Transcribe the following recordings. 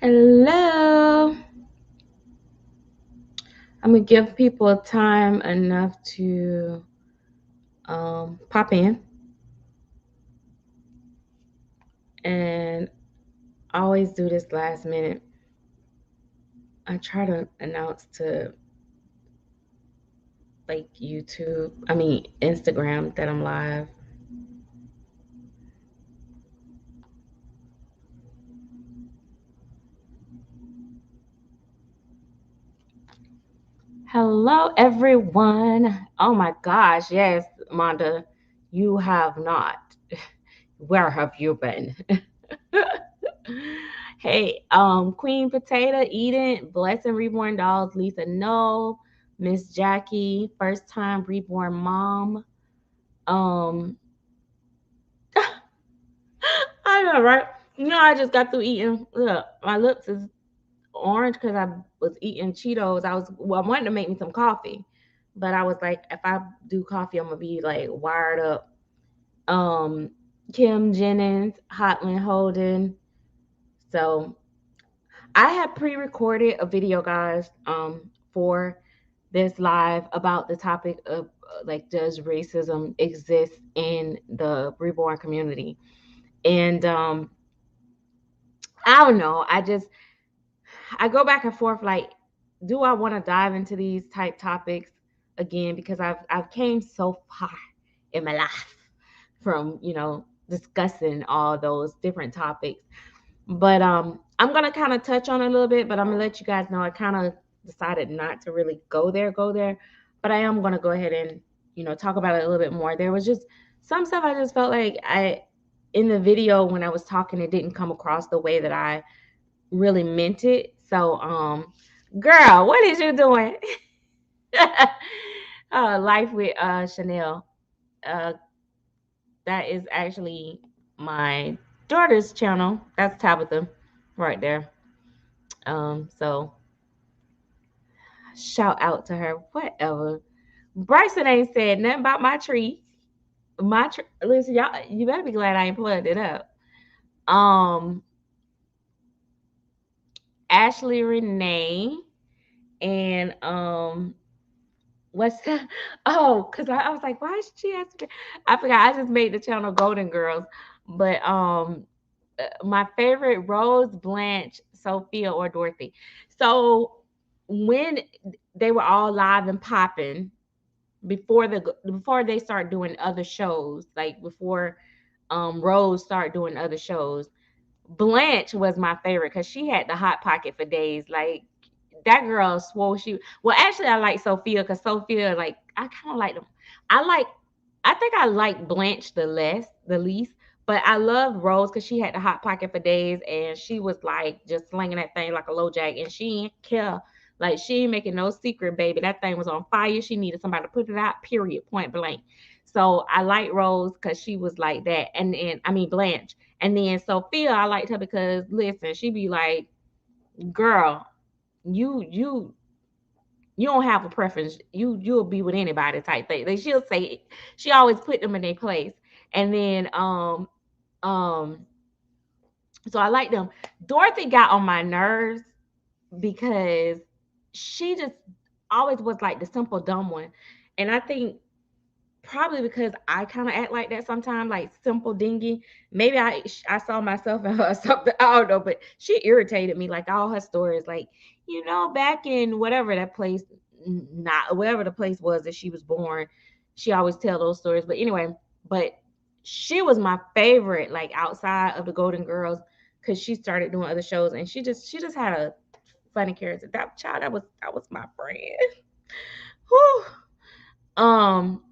Hello. I'm gonna give people time enough to pop in, and I always do this last minute. I try to announce to like Instagram that I'm live. Hello, everyone. Oh my gosh, yes, Monda, you have not. Where have you been? Hey, Queen Potato, Eden, Blessing Reborn Dolls, Lisa No, Miss Jackie, first time reborn mom. Um, I know, right? I just got through eating. Look, my lips is orange because I was eating Cheetos. I wanted to make me some coffee, but I was like, if I do coffee, I'm gonna be like wired up. Um, Kim Jennings, Hotland Holden. So I had pre-recorded a video, guys, for this live about the topic of like, does racism exist in the reborn community? And I don't know. I go back and forth like, do I want to dive into these type topics again? Because I've came so far in my life from discussing all those different topics. But I'm gonna kind of touch on it a little bit, but I'm gonna let you guys know I kind of decided not to really go there. But I am gonna go ahead and talk about it a little bit more. There was just some stuff I just felt like I in the video when I was talking, it didn't come across the way that I really meant it. So girl, what is you doing? Life with Chanel. Uh, that is actually my daughter's channel. That's Tabitha right there. So shout out to her. Whatever. Bryson ain't said nothing about my tree. Listen, y'all, you better be glad I ain't plugged it up. Um, Ashley Renee and what's that? Oh, because I was like, why is she asking? I forgot. I just made the channel Golden Girls, but my favorite Rose, Blanche, Sophia, or Dorothy. So when they were all live and popping before they start doing other shows, like before Rose started doing other shows, Blanche was my favorite because she had the hot pocket for days. Like that girl swole she. Well, actually, I like Sophia because Sophia, like, I kind of like them. I like. I think I like Blanche the least. But I love Rose because she had the hot pocket for days, and she was like just slinging that thing like a low jack, and she didn't care. Like she ain't making no secret, baby. That thing was on fire. She needed somebody to put it out. Period. Point blank. So I like Rose because she was like that, and then I mean Blanche. And then Sophia, I liked her because listen, she be like, girl, you you don't have a preference. You'll be with anybody type thing. Like she'll say she always put them in their place. And then um so I like them. Dorothy got on my nerves because she just always was like the simple dumb one. And I think probably because I kind of act like that sometimes, like simple dingy. Maybe I saw myself in her or something. I don't know, but she irritated me. Like all her stories, like back in whatever that place, not whatever the place was that she was born. She always tell those stories. But anyway, but she was my favorite, like outside of the Golden Girls, because she started doing other shows, and she just had a funny character. That child, that was my friend. Whew. Um,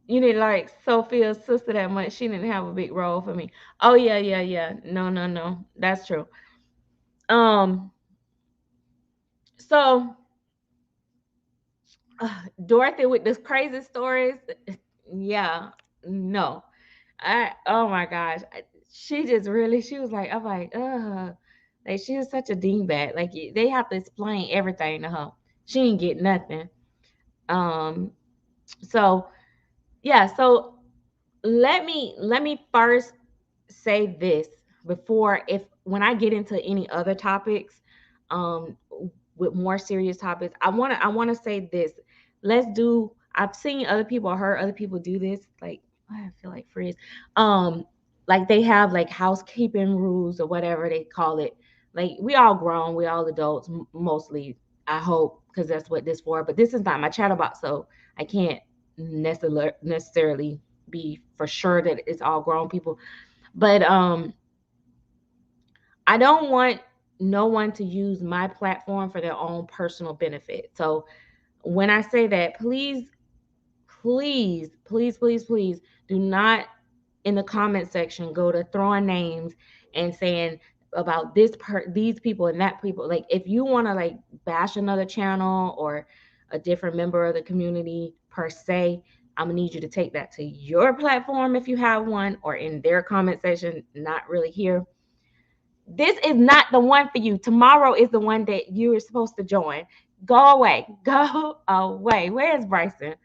You didn't like Sophia's sister that much. She didn't have a big role for me. Oh yeah, yeah, yeah. No, no, no. That's true. Um, so Dorothy with this crazy stories. Yeah, no. Oh my gosh. She was like, I'm like, like she was such a dingbat. Like they have to explain everything to her. She didn't get nothing. Um, so yeah, so let me first say this before, if when I get into any other topics, um with more serious topics, I want to say this. Let's do, I've seen other people or heard other people do this, like, I feel like freeze. um like they have like housekeeping rules or whatever they call it. Like, we all grown, we all adults, mostly, I hope, because that's what this for. But this is not my chatterbox, so I can't necessarily be for sure that it's all grown people. But I don't want no one to use my platform for their own personal benefit. So when I say that, please, please, please, please, please do not in the comment section go to throwing names and saying about these people and that people. Like, if you want to like bash another channel or a different member of the community per se, I'm gonna need you to take that to your platform if you have one, or in their comment section, not really here. This is not the one for you. Tomorrow is the one that you're supposed to join. Go away. Go away. Where's Bryson?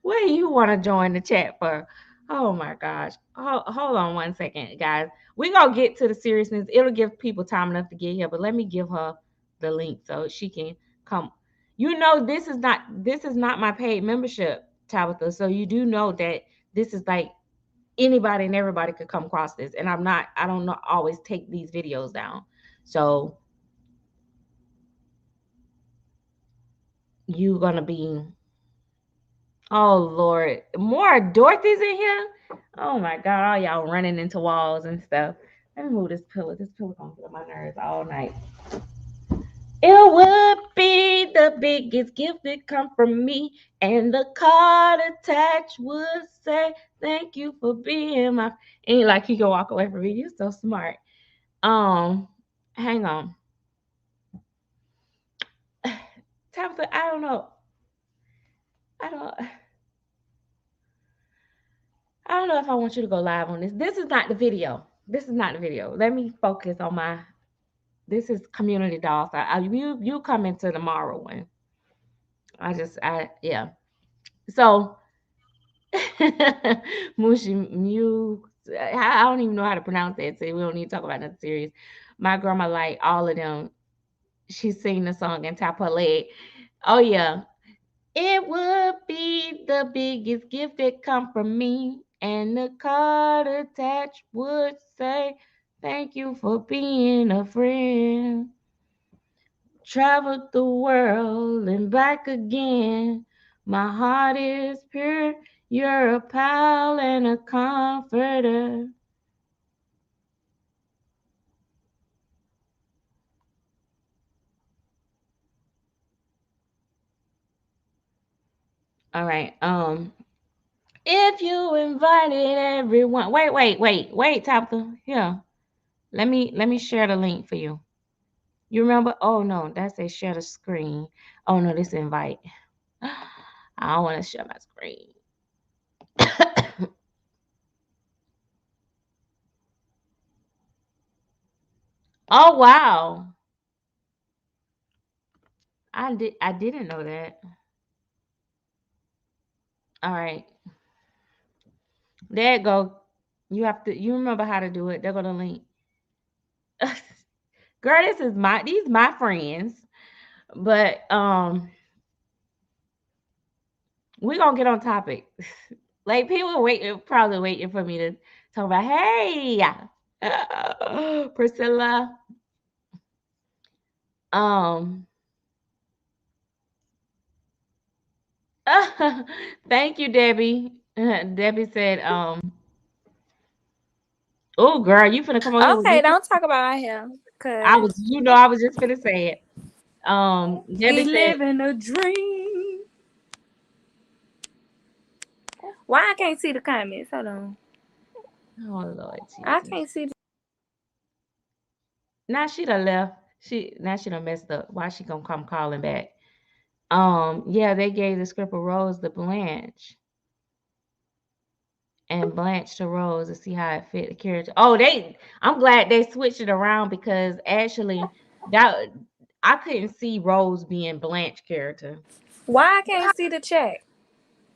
What do you want to join the chat for? Oh my gosh. Hold on one second, guys. We're going to get to the seriousness. It'll give people time enough to get here, but let me give her the link so she can come. You know, this is not my paid membership, Tabitha. So you do know that this is like anybody and everybody could come across this. And I don't know, always take these videos down. So you're going to be, oh Lord, more Dorothy's in here. Oh my God, all y'all running into walls and stuff. Let me move this pillow. This pillow gonna get on my nerves all night. It would be the biggest gift that come from me, and the card attached would say, "Thank you for being my." Ain't like you can walk away from me. You're so smart. Um, Hang on, Tabitha. I don't know. I don't. I don't know if I want you to go live on this. This is not the video. This is not the video. Let me focus on my. This is community dolls. You come into tomorrow one. Yeah. So Mushi Mew. I don't even know how to pronounce that. So we don't need to talk about nothing serious. My grandma like all of them. She sing the song and tap her leg. Oh yeah. It would be the biggest gift that come from me, and the card attached would say, "Thank you for being a friend. Traveled the world and back again. My heart is pure. You're a pal and a comforter." All right. If you invited everyone, wait, Tabitha. Here, let me share the link for you. You remember? Oh no, that says share the screen. Oh no, this invite. I don't want to share my screen. Oh wow. I didn't know that. All right. There you go. You remember how to do it. There go the link. Girl, these my friends. But we're gonna get on topic. Like, people probably waiting for me to talk about, hey, Priscilla. Um Thank you, Debbie. Debbie said, oh girl, you finna come on here with Okay, me. don't talk about him, I cause was, I was just finna say it. he Debbie said, living a dream. Why I can't see the comments? Hold on. oh Lord I Jesus. can't see. Now she done left. She done messed up. Why she gonna come calling back? Yeah, they gave the script of Rose to Blanche and Blanche to Rose to see how it fit the character. Oh, I'm glad they switched it around, because actually that I couldn't see Rose being Blanche character, Why I can't see the chat?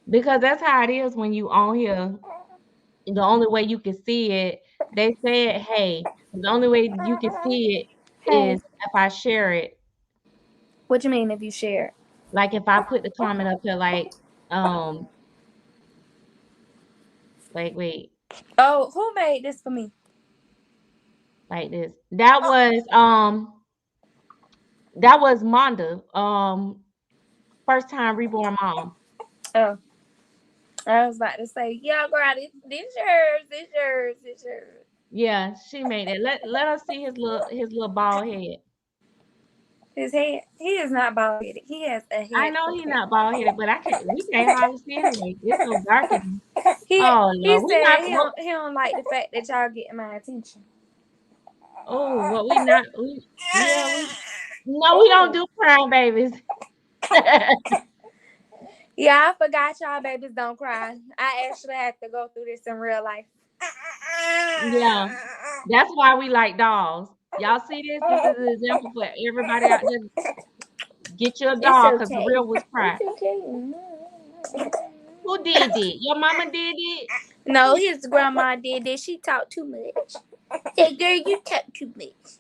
because that's how it is when you on here. The only way you can see it They said, "Hey, the only way you can see it Hey, is if I share it. what you mean if you share? Like if I put the comment up here, um, wait, Oh, who made this for me? like this. That was Monda. First time reborn mom. Oh, I was about to say, yeah, girl, this yours, this yours, this yours. Yeah, she made it. Let us see his little bald head. His head, he is not bald headed. He has a I head know of he's hair. not bald headed, but we can't hardly see it anyway. It's so dark in here. Oh He Lord, we said not. What, he don't like the fact that y'all getting my attention. what we not? Yeah, no, we don't Oh. do crying babies. Yeah, I forgot y'all babies don't cry. I actually had to go through this in real life. Yeah, that's why we like dolls. Y'all see this? This is an example for everybody out there. Get your It's doll because the okay. real was cry. It's okay. Who did it? Your mama did it? No, his grandma did this. She talked too much. Hey, girl, you talk too much.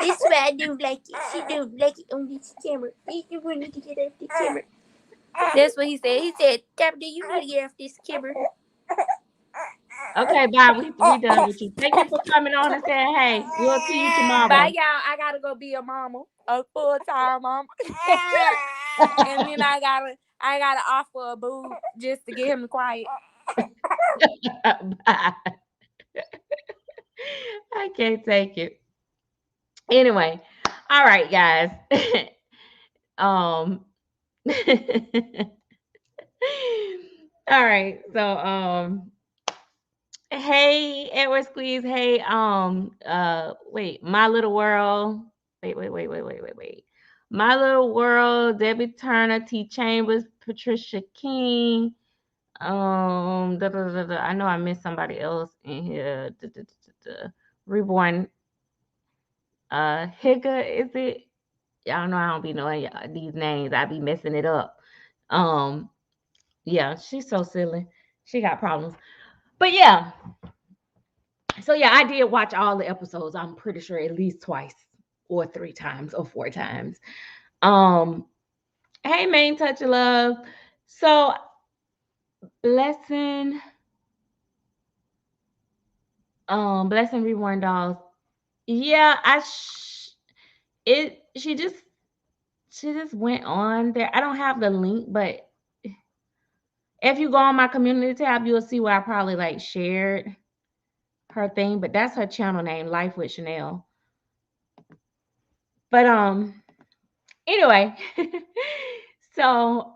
This is why I don't like it. She don't like it on this camera. You want to get off the camera. That's what he said. He said, Tabitha, you need to get off this camera. Okay, bye. We done with you. Thank you for coming on and saying, hey, we'll see you Bye, tomorrow. y'all. I gotta go be a mama, a full time mama, and then I gotta offer a boo just to get him quiet. Bye. I can't take it. Anyway, all right, guys. um all right. So hey Edward Squeeze, hey wait, My Little World. Wait. My Little World, Debbie Turner, T Chambers, Patricia King. I know I missed somebody else in here. Reborn Higa, is it? Y'all know I don't be knowing these names. I be messing it up. Um, yeah, she's so silly. She got problems. But yeah, so yeah, I did watch all the episodes. I'm pretty sure at least twice or three times or four times. Um, hey main touch of love. So blessing, blessing reborn dolls. Yeah, it she just went on there. I don't have the link, but if you go on my community tab, you'll see where I probably like shared her thing, but that's her channel name, Life with Chanel. But anyway, so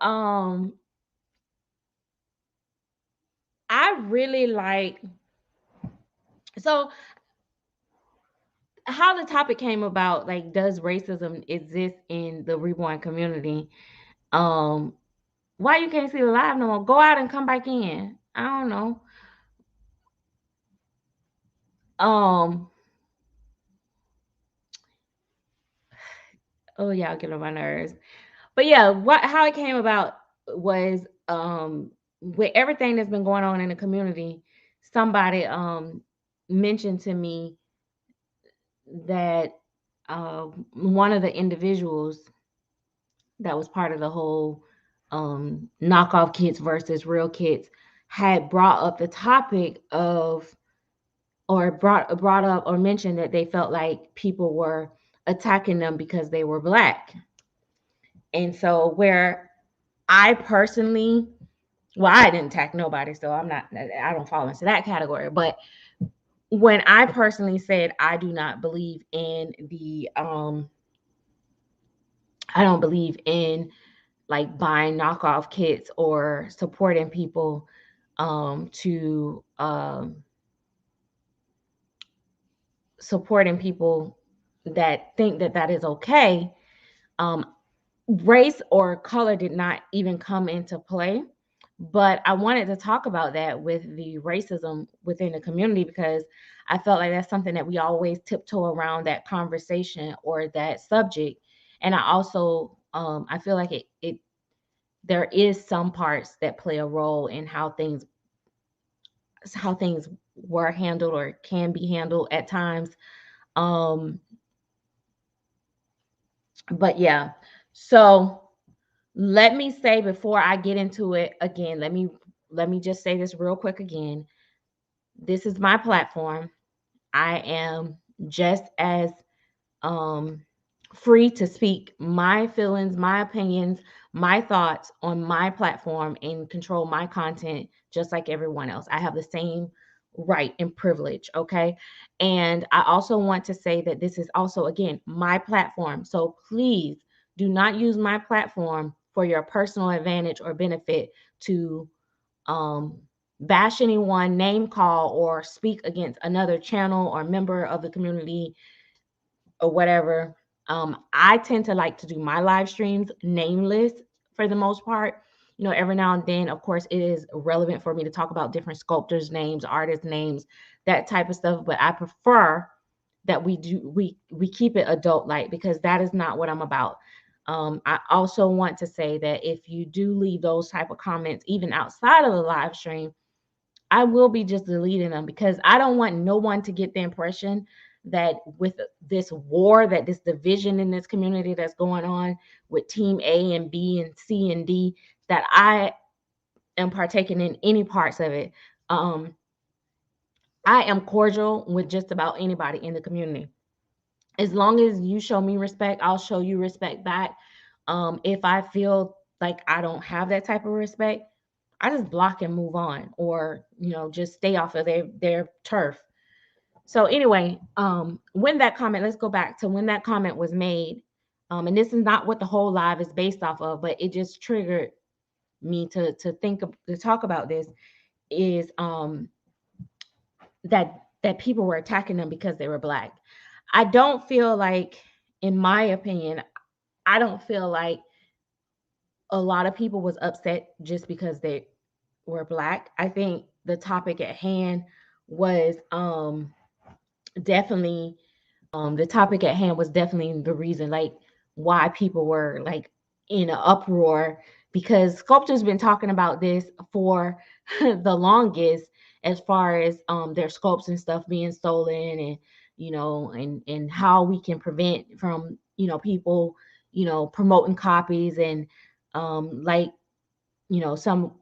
I really like so how the topic came about, like, does racism exist in the reborn community? Um, why you can't see the live no more? Go out and come back in. I don't know. Um, oh y'all get on my nerves. But yeah, what how it came about was with everything that's been going on in the community, somebody mentioned to me that one of the individuals that was part of the whole knockoff kids versus real kids had brought up the topic of or brought up or mentioned that they felt like people were attacking them because they were black. And so where I personally, well, I didn't attack nobody, so I don't fall into that category. But when I personally said I do not believe in I don't believe in like buying knockoff kits or supporting people to supporting people that think that that is okay. Um, Race or color did not even come into play. But I wanted to talk about that with the racism within the community because I felt like that's something that we always tiptoe around that conversation or that subject. And I also I feel like it there is some parts that play a role in how things were handled or can be handled at times. Um, but yeah, so let me say before I get into it again, let me just say this real quick again. This is my platform. I am just as um free to speak my feelings, my opinions, my thoughts on my platform and control my content just like everyone else. I have the same right and privilege, okay? And I also want to say that this is also again my platform. So please do not use my platform for your personal advantage or benefit to um bash anyone, name call, or speak against another channel or member of the community or whatever. I tend to like to do my live streams nameless for the most part. You know, every now and then, of course, it is relevant for me to talk about different sculptors' names, artists' names, that type of stuff. But I prefer that we keep it adult like because that is not what I'm about. I also want to say that if you do leave those type of comments, even outside of the live stream, I will be just deleting them because I don't want no one to get the impression that with this war, that this division in this community that's going on with team A and B and C and D, that I am partaking in any parts of it. Um, I am cordial with just about anybody in the community. As long as you show me respect, I'll show you respect back. If I feel like I don't have that type of respect, I just block and move on, or just stay off of their turf. So anyway, when that comment, let's go back to when that comment was made. And this is not what the whole live is based off of, but it just triggered me to talk about this. Is that people were attacking them because they were black. I don't feel like, in my opinion, I don't feel like a lot of people was upset just because they were black. I think the topic at hand was definitely the reason, like, why people were like in an uproar, because sculptors been talking about this for the longest, as far as their sculpts and stuff being stolen, and and how we can prevent from people promoting copies, and like some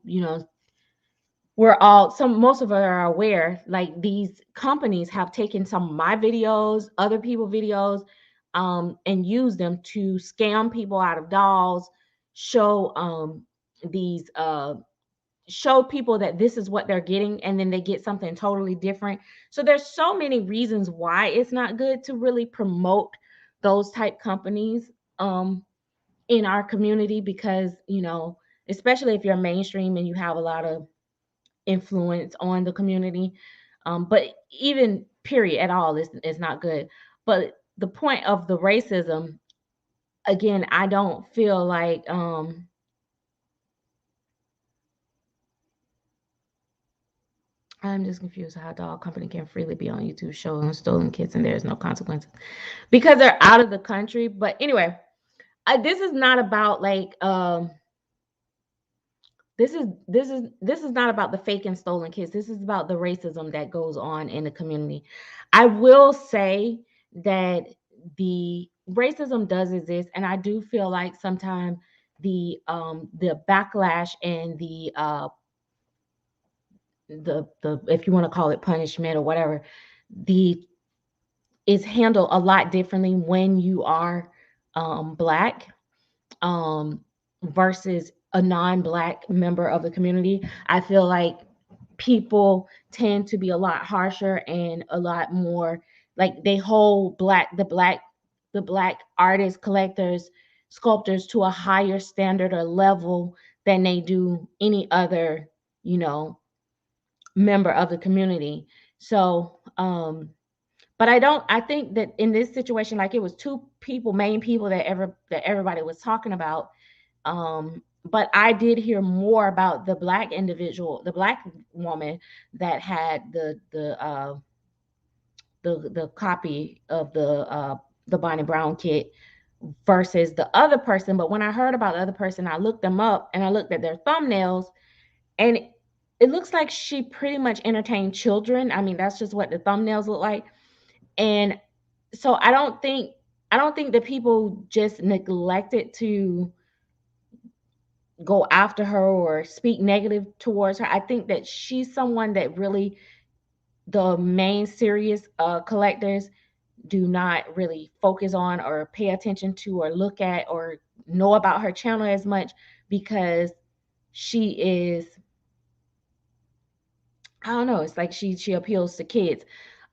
we're all some most of us are aware, like, these companies have taken some of my videos, other people videos, and use them to scam people out of dolls, show these show people that this is what they're getting, and then they get something totally different. So there's so many reasons why it's not good to really promote those type companies in our community, because especially if you're mainstream and you have a lot of influence on the community. But even period at all is not good. But the point of the racism, again, I don't feel like I'm just confused how a dog company can freely be on YouTube showing stolen kids and there's no consequences because they're out of the country. But anyway, this is not about like this is not about the fake and stolen kids. This is about the racism that goes on in the community. I will say that the racism does exist, and I do feel like sometimes the backlash and the if you want to call it punishment or whatever, the is handled a lot differently when you are black, um, versus a non-black member of the community. I feel like people tend to be a lot harsher and a lot more, like, they hold the black artists, collectors, sculptors to a higher standard or level than they do any other, you know, member of the community. So, but I think that in this situation, like, it was two people, main people that everybody was talking about. But I did hear more about the black individual, the black woman that had the copy of the Bonnie Brown kit versus the other person. But when I heard about the other person, I looked them up and I looked at their thumbnails, and it looks like she pretty much entertained children. I mean, that's just what the thumbnails look like. And so I don't think that people just neglected to go after her or speak negative towards her. I think that she's someone that really the main serious collectors do not really focus on or pay attention to or look at or know about her channel as much because she is, I don't know, it's like she appeals to kids.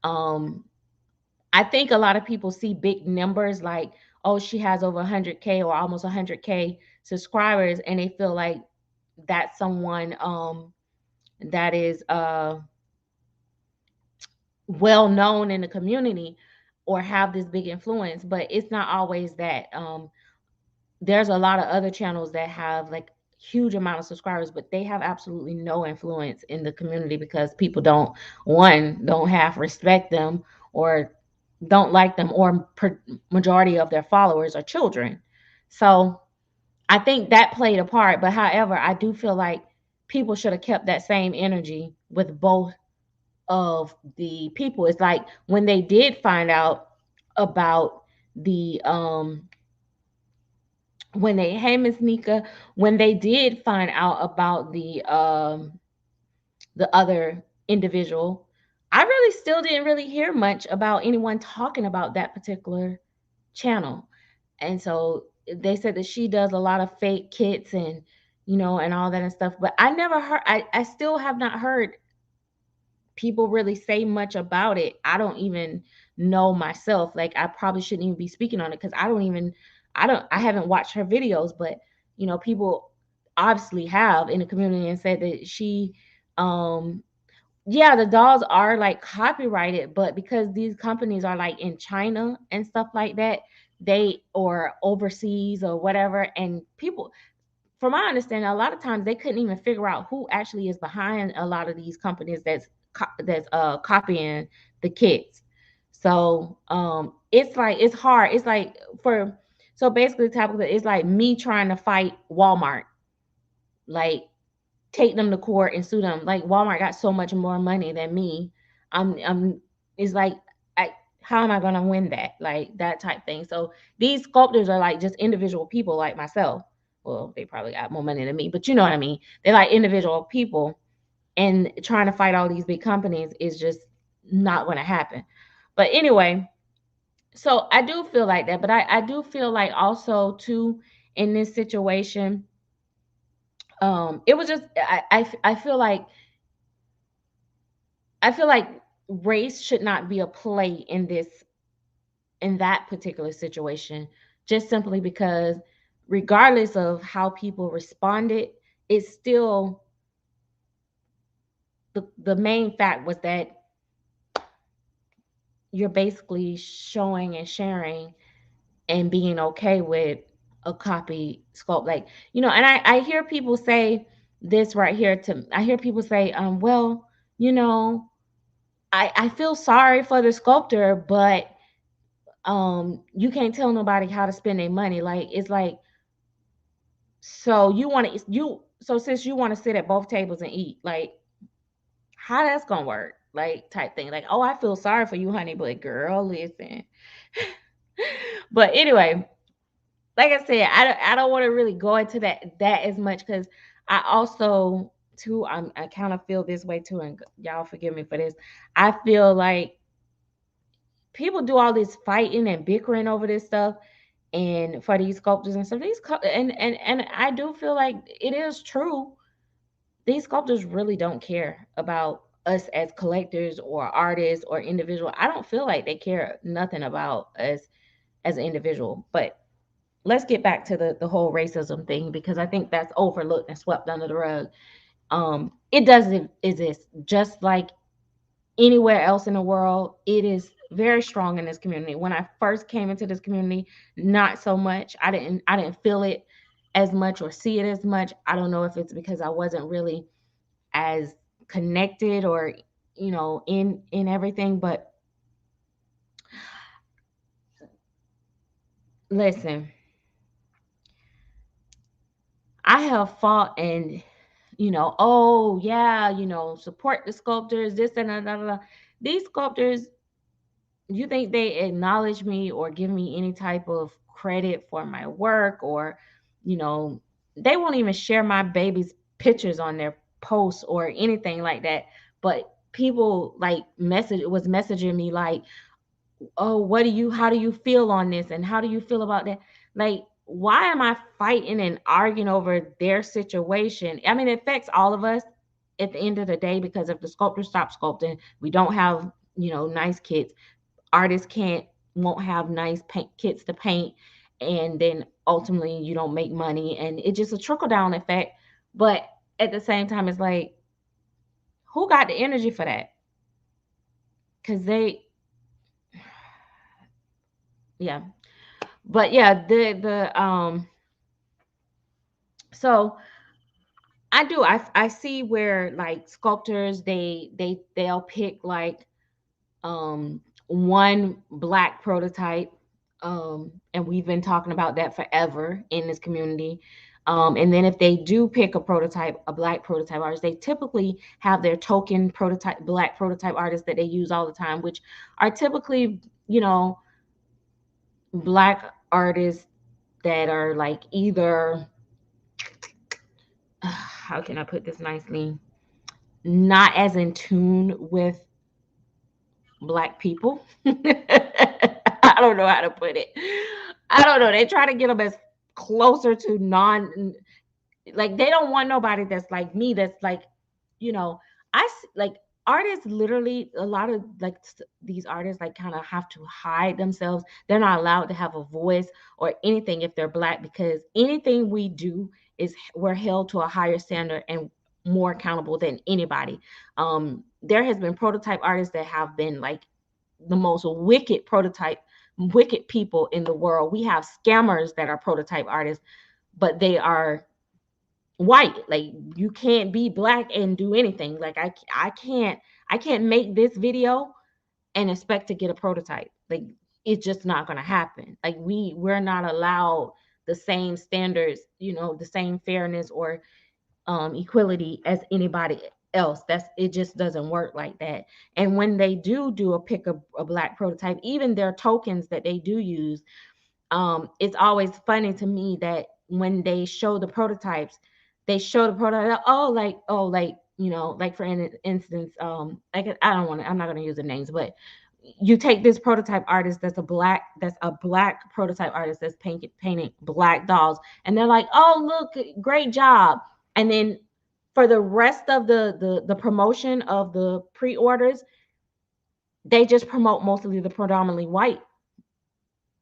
Um I think a lot of people see big numbers like, oh, she has over 100K or almost 100K subscribers, and they feel like that's someone that is well known in the community or have this big influence, but it's not always that. There's a lot of other channels that have like huge amount of subscribers, but they have absolutely no influence in the community because people don't have respect them or don't like them, or majority of their followers are children. So I think that played a part. But however, I do feel like people should have kept that same energy with both of the people. It's like when they did find out about the when they, hey Miss Nika, when they did find out about the other individual, I really still didn't really hear much about anyone talking about that particular channel. And so they said that she does a lot of fake kits and and all that and stuff, but I never heard, I still have not heard people really say much about it. I don't even know myself. Like I probably shouldn't even be speaking on it because I haven't watched her videos, but people obviously have in the community and said that she um yeah, the dolls are like copyrighted, but because these companies are like in China and stuff like that, they or overseas or whatever, and people, from my understanding, a lot of times they couldn't even figure out who actually is behind a lot of these companies that's copying the kits. So it's like it's hard. It's like for so basically the type of it's like me trying to fight Walmart, like take them to court and sue them. Like Walmart got so much more money than me. I'm it's like I how am I gonna win that? Like that type thing. So these sculptors are like just individual people like myself. Well, they probably got more money than me, but you know what I mean. They're like individual people, and trying to fight all these big companies is just not gonna happen. But anyway, so I do feel like that, but I do feel like also too in this situation, it was just I feel like race should not be a play in that particular situation, just simply because regardless of how people responded, it's still the main fact was that you're basically showing and sharing and being okay with a copy sculpt. Like, and I hear people say this right here to I hear people say, well, you know, I feel sorry for the sculptor, but you can't tell nobody how to spend their money. Like it's like, so you want to you so since you want to sit at both tables and eat, like how that's gonna work, like type thing. Like, oh, I feel sorry for you, honey, but girl, listen. But anyway, like I said, I don't want to really go into that as much because I also too I kind of feel this way too, and y'all forgive me for this. I feel like people do all this fighting and bickering over this stuff and for these sculptors and stuff. And I do feel like it is true. These sculptors really don't care about us as collectors or artists or individual. I don't feel like they care nothing about us as an individual. But let's get back to the whole racism thing because I think that's overlooked and swept under the rug. It doesn't exist just like anywhere else in the world. It is very strong in this community. When I first came into this community, not so much. I didn't feel it as much or see it as much. I don't know if it's because I wasn't really as connected or in everything, but listen, I have fought and oh yeah, support the sculptors, this and that. These sculptors, you think they acknowledge me or give me any type of credit for my work, or you know they won't even share my baby's pictures on their posts or anything like that. But people like messaging me like, oh, how do you feel on this, and how do you feel about that? Like, why am I fighting and arguing over their situation? I mean, it affects all of us at the end of the day, because if the sculptor stops sculpting, we don't have nice kids. Artists won't have nice paint kits to paint, and then ultimately you don't make money, and it's just a trickle down effect. But at the same time, it's like, who got the energy for that? Because yeah. But yeah, the so I see where like sculptors, they'll pick like um one black prototype, and we've been talking about that forever in this community. And then if they do pick a black prototype artist, they typically have their token black prototype artists that they use all the time, which are typically, black artists that are like either, how can I put this nicely, not as in tune with black people. I don't know how to put it. I don't know. They try to get them as closer to like they don't want nobody that's like me, that's like, you know like artists, literally a lot of like these artists like kind of have to hide themselves. They're not allowed to have a voice or anything if they're black, because anything we do is, we're held to a higher standard and more accountable than anybody. There has been prototype artists that have been like the most wicked people in the world. We have scammers that are prototype artists, but they are white. Like, you can't be black and do anything. Like, I can't make this video and expect to get a prototype. Like, it's just not going to happen. Like, we're not allowed the same standards, the same fairness or equality as anybody else. It just doesn't work like that. And when they do a black prototype, even their tokens that they do use, it's always funny to me that when they show the prototypes, like, like for instance, like, I'm not going to use the names, but you take this prototype artist that's a black prototype artist that's painting black dolls, and they're like, oh, look, great job. And then for the rest of the promotion of the pre-orders, they just promote mostly the predominantly white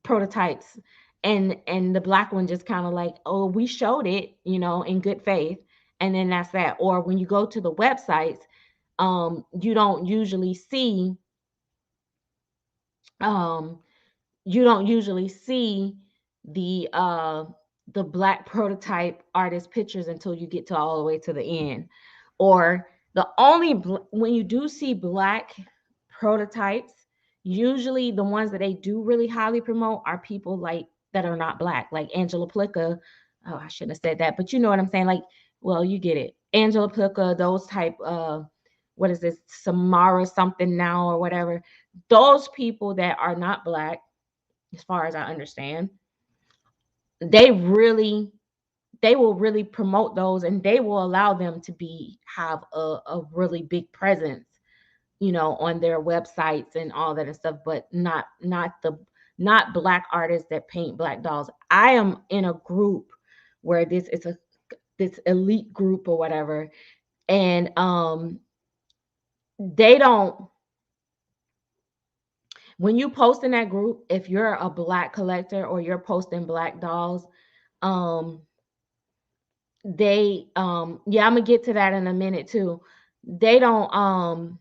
prototypes, and the black one just kind of like, oh, we showed it, in good faith, and then that's that. Or when you go to the websites, you don't usually see, um you don't usually see the uh the black prototype artist pictures until you get to all the way to the end. Or when you do see black prototypes, usually the ones that they do really highly promote are people like that are not black, like Angela Plica. Oh, I shouldn't have said that, but you know what I'm saying. Like, well, you get it. Angela Plica, those type of, what is this, Samara something now or whatever. Those people that are not black, as far as I understand, they really they will really promote those, and they will allow them to have a really big presence, on their websites and all that and stuff, but not black artists that paint black dolls. I am in a group where this elite group or whatever, and they don't when you post in that group, if you're a black collector or you're posting black dolls, um yeah, I'm gonna get to that in a minute too. They don't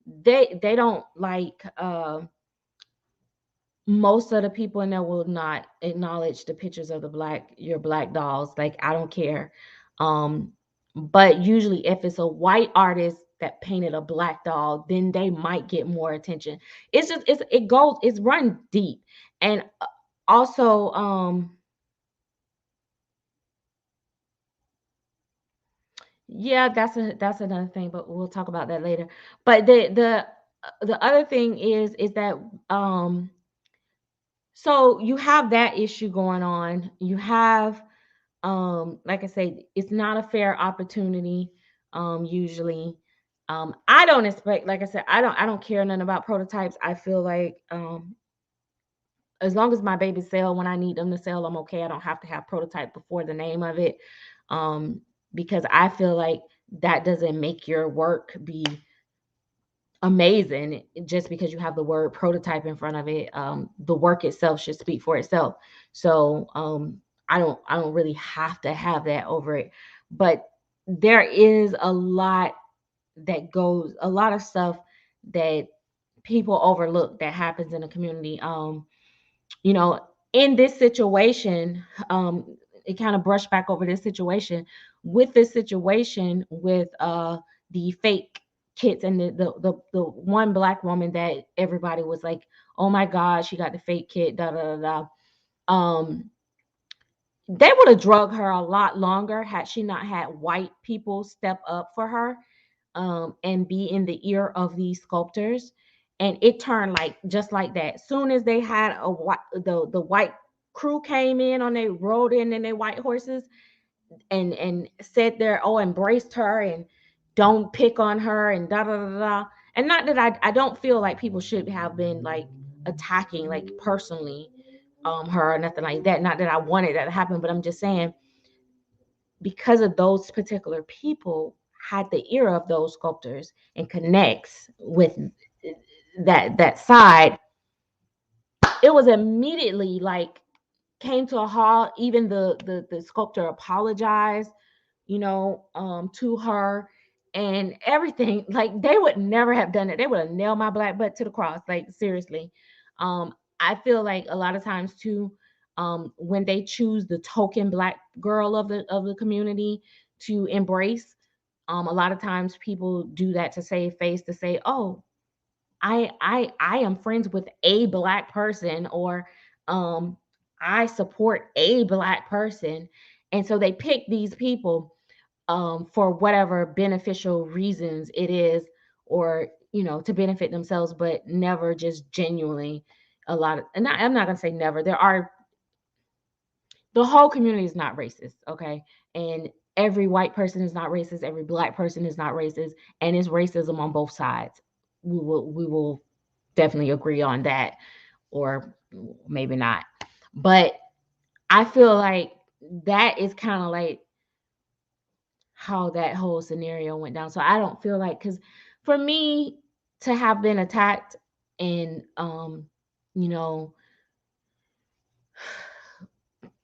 they don't like, most of the people in there will not acknowledge the pictures of your black dolls. Like, I don't care. um but usually if it's a white artist that painted a black doll, then they might get more attention. It's run deep. And also, Yeah, that's another thing, but we'll talk about that later. But the other thing is that um so you have that issue going on. You have like I say, it's not a fair opportunity usually. I don't expect, like I said, I don't care nothing about prototypes. I feel like as long as my babies sell when I need them to sell, I'm okay. I don't have to have prototype before the name of it. Um, because I feel like that doesn't make your work be amazing just because you have the word prototype in front of it. The work itself should speak for itself. So I don't really have to have that over it. But there is a lot of stuff that people overlook that happens in the community. You know, in this situation, it kind of brushed back over this situation with the fake kits and the one black woman that everybody was like, oh my god, she got the fake kit, da da da da. They would have drug her a lot longer had she not had white people step up for her and be in the ear of these sculptors. And it turned like just like that. Soon as they had the white crew came in on they rode in their white horses and said there, oh, embraced her and don't pick on her and da da da da. And not that I don't feel like people should have been like attacking like personally her or nothing like that. Not that I wanted that to happen, but I'm just saying because of those particular people had the ear of those sculptors and connects with that side, it was immediately like came to a halt. Even the sculptor apologized, to her and everything. Like they would never have done it. They would have nailed my black butt to the cross. Like seriously. I feel like a lot of times too, when they choose the token black girl of the community to embrace, a lot of times people do that to save face, to say, oh, I am friends with a black person, or um I support a black person. And so they pick these people for whatever beneficial reasons it is, or to benefit themselves, but never just genuinely. A lot of, and I'm not going to say never, there are, the whole community is not racist, okay? And every white person is not racist, every black person is not racist, and it's racism on both sides. We will definitely agree on that, or maybe not. But I feel like that is kind of like how that whole scenario went down. So I don't feel like, because for me to have been attacked and you know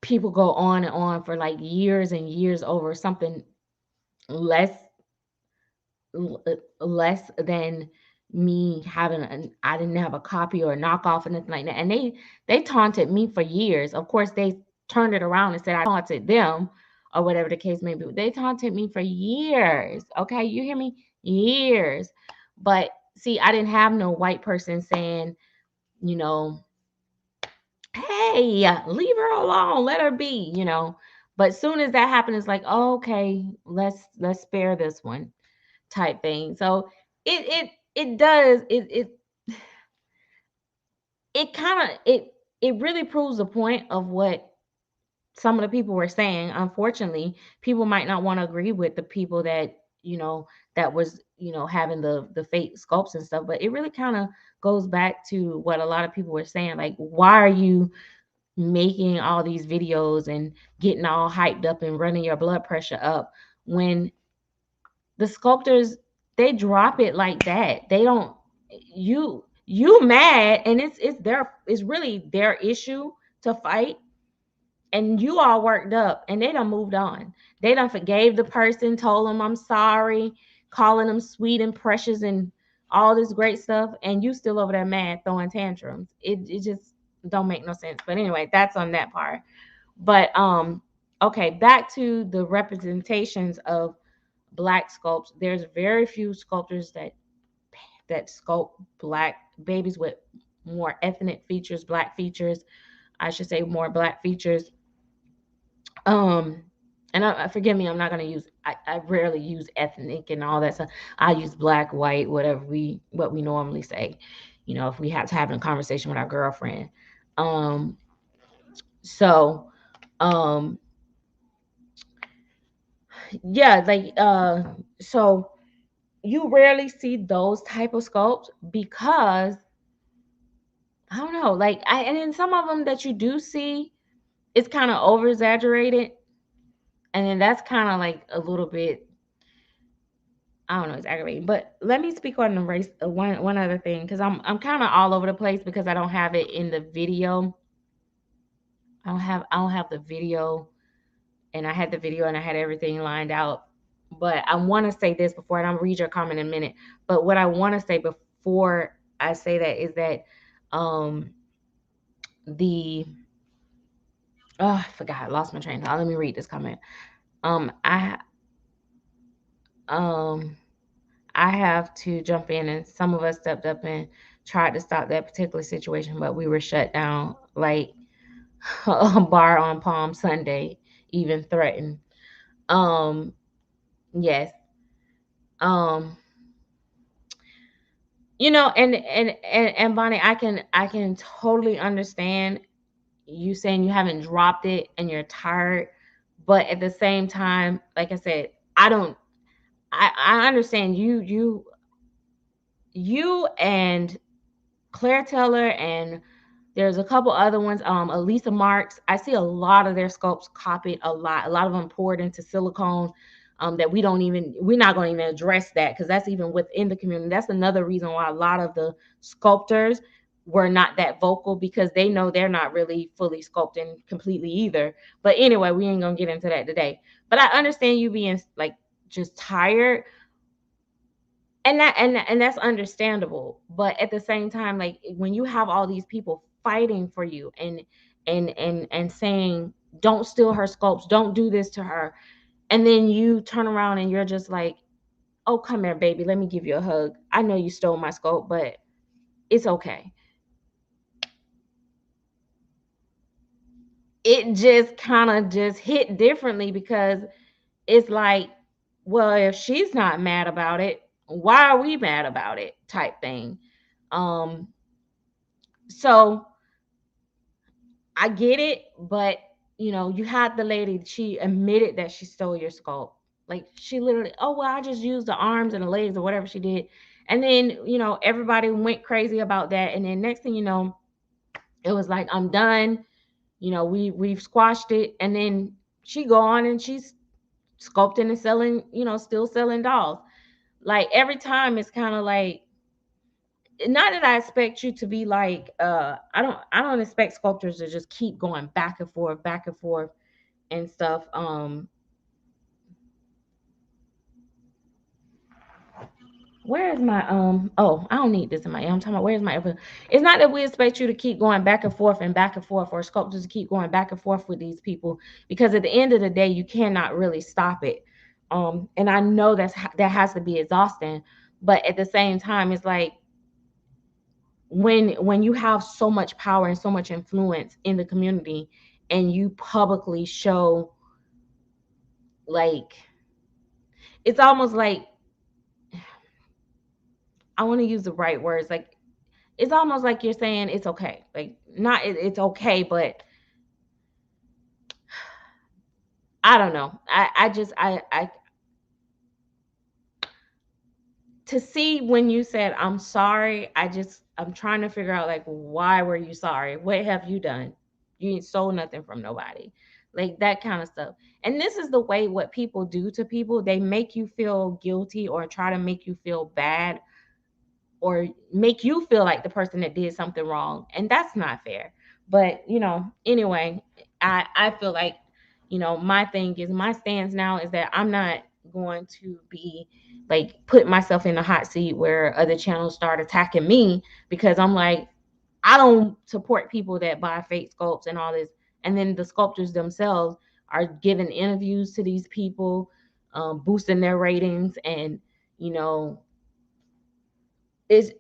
people go on and on for like years and years over something less less than me having I didn't have a copy or a knockoff or nothing like that. And they taunted me for years. Of course, they turned it around and said I taunted them or whatever the case may be. They taunted me for years. Okay, you hear me? Years. But see, I didn't have no white person saying, you know, hey, leave her alone, let her be. But soon as that happened, it's like, oh, okay, let's spare this one type thing. So it does it kind of it really proves the point of what some of the people were saying. Unfortunately, people might not want to agree with the people that was having the fake sculpts and stuff, but it really kind of goes back to what a lot of people were saying, like, why are you making all these videos and getting all hyped up and running your blood pressure up when the sculptors, they drop it like that. They don't, you mad, and it's really their issue to fight, and you all worked up, and they done moved on. They done forgave the person, told them I'm sorry, calling them sweet and precious and all this great stuff, and you still over there mad throwing tantrums. It just don't make no sense. But anyway, that's on that part. But okay, back to the representations of black sculpts. There's very few sculptors that sculpt black babies with more ethnic features, black features, I should say more black features. Um And forgive me, I'm not gonna use. I rarely use ethnic and all that stuff. I use black, white, whatever what we normally say. If we have to have a conversation with our girlfriend. Um, so, um, yeah, like so you rarely see those type of sculpts because I don't know, like and then some of them that you do see, it's kind of over exaggerated, and then that's kind of like a little bit, I don't know, it's aggravating. But let me speak on the race. One other thing, because I'm kind of all over the place because I don't have it in the video. I don't have the video, and I had the video and I had everything lined out. But I want to say this before, and I'll read your comment in a minute. But what I want to say before I say that is that um the I forgot, I lost my train of thought. Let me read this comment. I um I have to jump in, and some of us stepped up and tried to stop that particular situation, but we were shut down like a bar on Palm Sunday, even threatened. Um, yes. Um, and Bonnie, I can totally understand you saying you haven't dropped it and you're tired, but at the same time, like I said, I don't. I understand you and Claire Taylor, and there's a couple other ones. Elisa Marks. I see a lot of their sculpts copied a lot. A lot of them poured into silicone. That we're not going to even address that because that's even within the community. That's another reason why a lot of the sculptors were not that vocal because they know they're not really fully sculpting completely either. But anyway, we ain't gonna get into that today. But I understand you being like just tired, and that's understandable, but at the same time, like when you have all these people fighting for you and saying don't steal her sculpts, don't do this to her, and then you turn around and you're just like, oh, come here baby, let me give you a hug, I know you stole my sculpt, but it's okay. It just kind of just hit differently because it's like, well, if she's not mad about it, why are we mad about it, type thing. Um so I get it, but you had the lady, she admitted that she stole your sculpt. Like she literally, oh well, I just used the arms and the legs or whatever she did. And then, everybody went crazy about that. And then next thing you know, it was like, I'm done. We've squashed it. And then she go on and she's sculpting and selling, still selling dolls. Like every time it's kind of like, not that I expect you to be like I don't expect sculptors to just keep going back and forth and stuff. Where is my oh, I don't need this in my ear. I'm talking about where's my ear. It's not that we expect you to keep going back and forth, or sculptors to keep going back and forth with these people, because at the end of the day you cannot really stop it. And I know that has to be exhausting, but at the same time it's like, when you have so much power and so much influence in the community and you publicly show, like, it's almost like, I want to use the right words, like it's almost like you're saying it's okay, like not it's okay, but I don't know, I just I to see when you said I'm sorry, I'm trying to figure out, like, why were you sorry? What have you done? You ain't stole nothing from nobody. Like that kind of stuff. And this is the way what people do to people. They make you feel guilty or try to make you feel bad or make you feel like the person that did something wrong. And that's not fair. But, anyway, I feel like, my thing is, my stance now is that I'm not going to be like put myself in a hot seat where other channels start attacking me, because I'm like, I don't support people that buy fake sculpts and all this. And then the sculptors themselves are giving interviews to these people, boosting their ratings, and you know, it's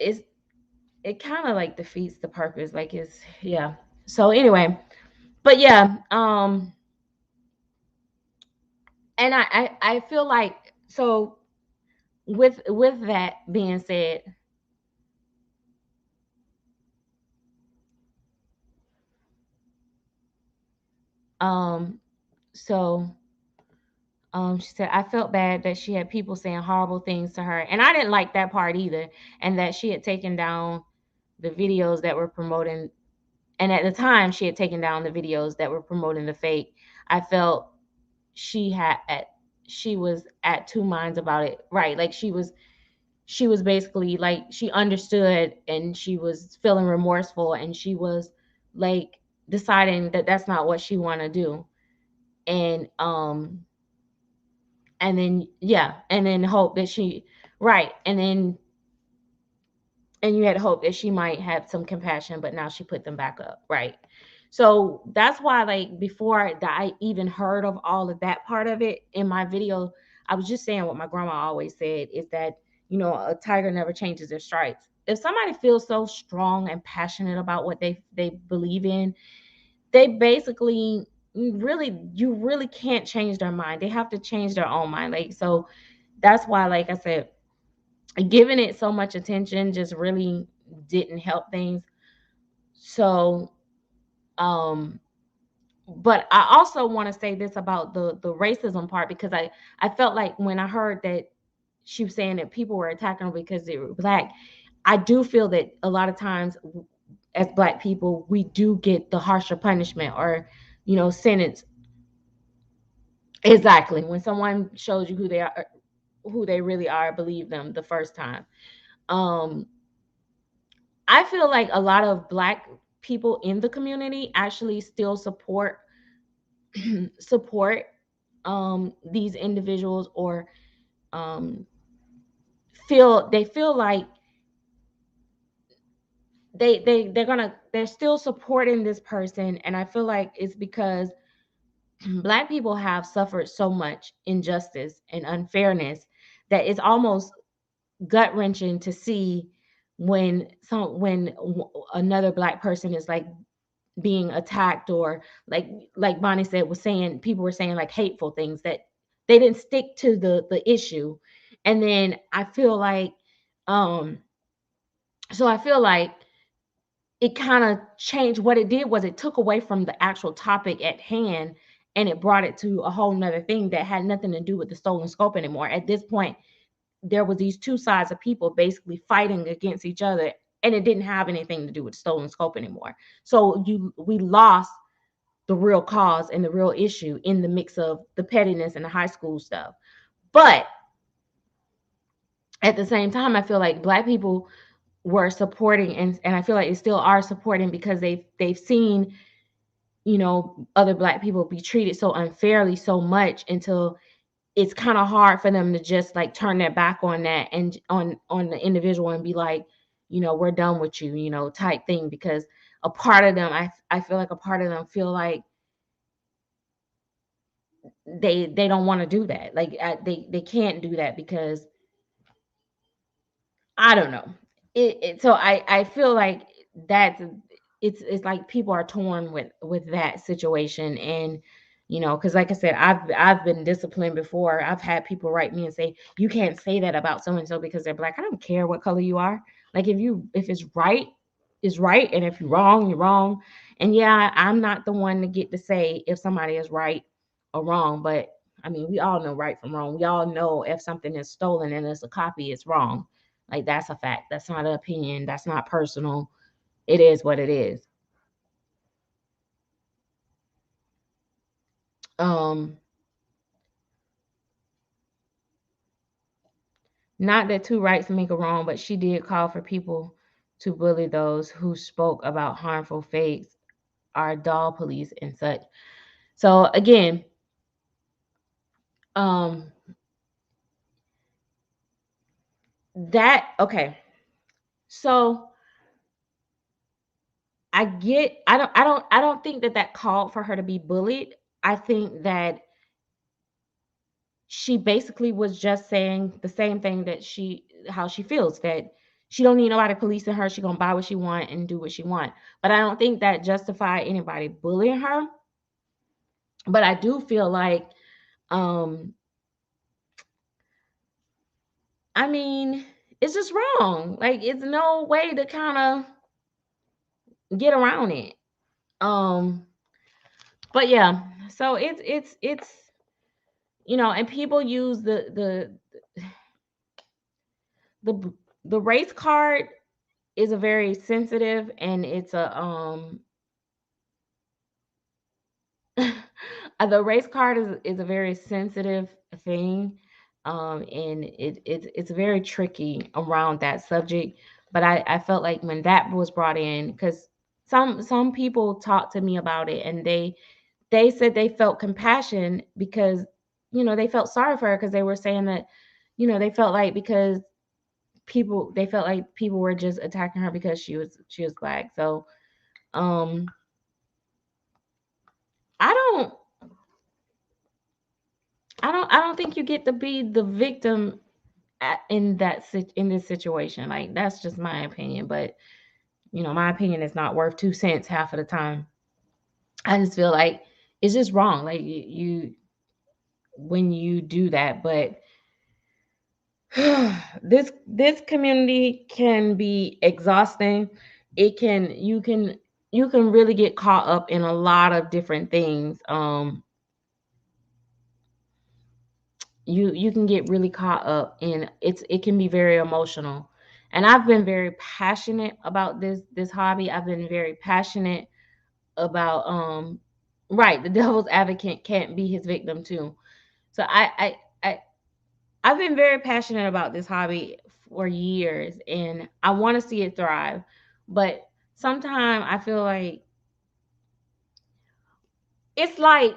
it kind of like defeats the purpose. Like, it's, yeah. So anyway, but yeah, And I feel like, so with that being said, um so she said, I felt bad that she had people saying horrible things to her. And I didn't like that part either. And that she had taken down the videos that were promoting, and at the time she had taken down the videos that were promoting the fake. I felt she had she was at two minds about it. Right. Like she was basically like, she understood and she was feeling remorseful, and she was like deciding that that's not what she want to do. And then yeah, and then hope that she, right, and you had hope that she might have some compassion, but now she put them back up, right? So that's why, like, before that I even heard of all of that part of it in my video, I was just saying what my grandma always said, is that, a tiger never changes their stripes. If somebody feels so strong and passionate about what they believe in, they basically, you really can't change their mind. They have to change their own mind. Like, so that's why, like I said, giving it so much attention just really didn't help things. So, um, but I also want to say this about the racism part, because I felt like when I heard that she was saying that people were attacking her because they were black, I do feel that a lot of times as black people we do get the harsher punishment, or sentence. Exactly. When someone shows you who they are, who they really are, believe them the first time. Um, I feel like a lot of black people in the community actually still support these individuals, or um feel like they're still supporting this person. And I feel like it's because black people have suffered so much injustice and unfairness that it's almost gut wrenching to see another black person is like being attacked, or like Bonnie said, was saying, people were saying like hateful things that they didn't stick to the issue. And then I feel like, um I feel like it kind of changed. What it did was it took away from the actual topic at hand, and it brought it to a whole nother thing that had nothing to do with the stolen scope anymore. At this point, there was these two sides of people basically fighting against each other, and it didn't have anything to do with stolen scope anymore. So we lost the real cause and the real issue in the mix of the pettiness and the high school stuff. But at the same time, I feel like black people were supporting, and I feel like they still are supporting, because they've seen, other black people be treated so unfairly so much, until it's kind of hard for them to just like turn their back on that, and on the individual, and be like, we're done with you, type thing. Because a part of them, I feel like a part of them feel like they don't want to do that. Like, they can't do that, because I don't know. So I feel like that's, it's like people are torn with that situation. And because like I said, I've been disciplined before. I've had people write me and say, you can't say that about so and so because they're black. I don't care what color you are. Like, if it's right, it's right, and if you're wrong, you're wrong. And yeah, I'm not the one to get to say if somebody is right or wrong, but I mean, we all know right from wrong. We all know if something is stolen and it's a copy, it's wrong. Like, that's a fact. That's not an opinion. That's not personal. It is what it is. Um, Not that two rights make a wrong, but she did call for people to bully those who spoke about harmful faiths, our doll police and such. So again, um, that okay. So I don't think that called for her to be bullied. I think that she basically was just saying the same thing, that how she feels, that she don't need nobody policing her. She gonna buy what she want and do what she want. But I don't think that justify anybody bullying her. But I do feel like Um, I mean, it's just wrong. Like it's no way to kind of get around it. Um, but yeah, so it's and people use the the race card is a very sensitive, and it's a the race card is a very sensitive thing, and it's very tricky around that subject. But I felt like when that was brought in, because some people talked to me about it, and they said they felt compassion because they felt sorry for her, because they were saying that they felt like because they felt like people were just attacking her because she was black. So um I don't I don't think you get to be the victim in this situation. Like that's just my opinion, but my opinion is not worth 2 cents half of the time. I just feel like it's just wrong. Like you when you do that, but this community can be exhausting. It can you can really get caught up in a lot of different things. You can get really caught up in it can be very emotional. And I've been very passionate about this hobby. I've been very passionate about right, the devil's advocate can't be his victim too. So I've been very passionate about this hobby for years, and I want to see it thrive. But sometimes I feel like it's like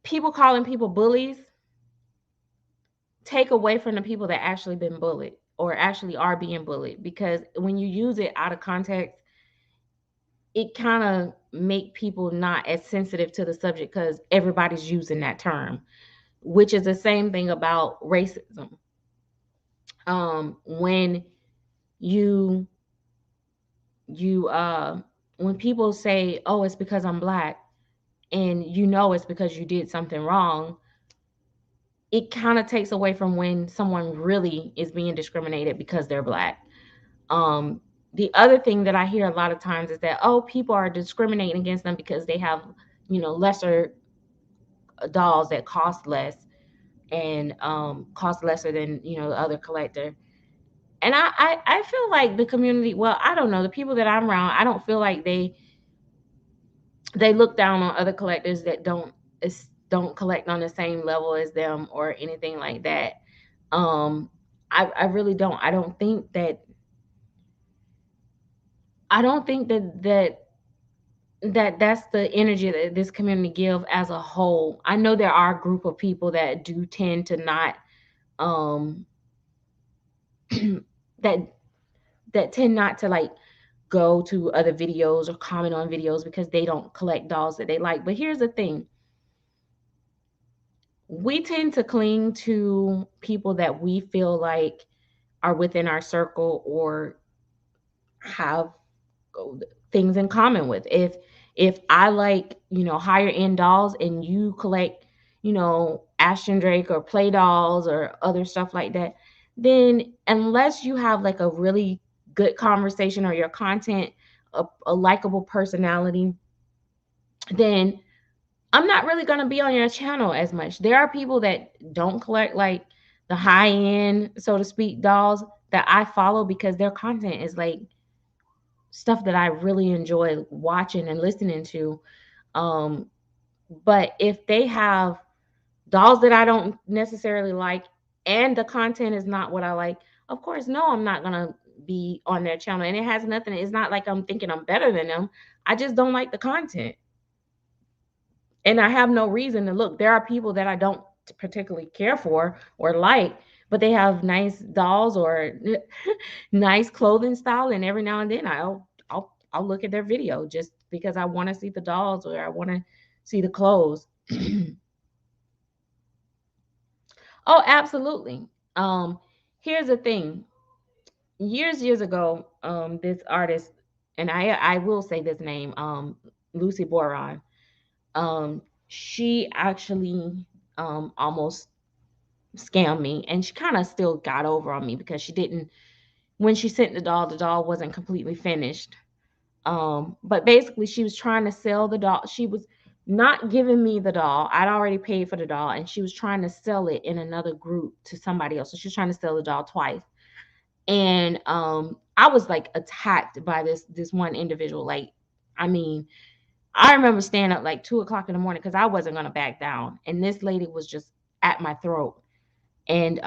people calling people bullies take away from the people that actually been bullied or actually are being bullied, because when you use it out of context, it kind of make people not as sensitive to the subject because everybody's using that term, which is the same thing about racism. When you you when people say, "Oh, it's because I'm black," and it's because you did something wrong, it kind of takes away from when someone really is being discriminated because they're black. Um, the other thing that I hear a lot of times is that, oh, people are discriminating against them because they have, lesser dolls that cost less and cost lesser than, the other collector. And I feel like the community, well, I don't know, the people that I'm around, I don't feel like they look down on other collectors that don't collect on the same level as them or anything like that. Um, I really don't. I don't think that's the energy that this community give as a whole. I know there are a group of people that do tend to not um that tend not to like go to other videos or comment on videos because they don't collect dolls that they like. But here's the thing. We tend to cling to people that we feel like are within our circle or have things in common with. If I like, higher end dolls and you collect, Ashton Drake or play dolls or other stuff like that, then unless you have like a really good conversation or your content a likable personality, then I'm not really going to be on your channel as much. There are people that don't collect like the high end, so to speak, dolls that I follow because their content is like stuff that I really enjoy watching and listening to. Um, but if they have dolls that I don't necessarily like and the content is not what I like, of course, no, I'm not gonna be on their channel. And it has nothing, it's not like I'm thinking I'm better than them. I just don't like the content. And I have no reason to look. There are people that I don't particularly care for or like, but they have nice dolls or nice clothing style, and every now and then I'll look at their video just because I want to see the dolls or I want to see the clothes. Oh, absolutely. Um, Here's the thing. Years ago, this artist, and I will say this name, Lucy Boron. She actually almost scammed me, and she kind of still got over on me because she didn't, when she sent the doll wasn't completely finished. But basically she was trying to sell the doll. She was not giving me the doll. I'd already paid for the doll, and she was trying to sell it in another group to somebody else. So she was trying to sell the doll twice. And I was like attacked by this one individual. Like, I mean, I remember staying up like 2 o'clock in the morning because I wasn't gonna back down. And this lady was just at my throat. And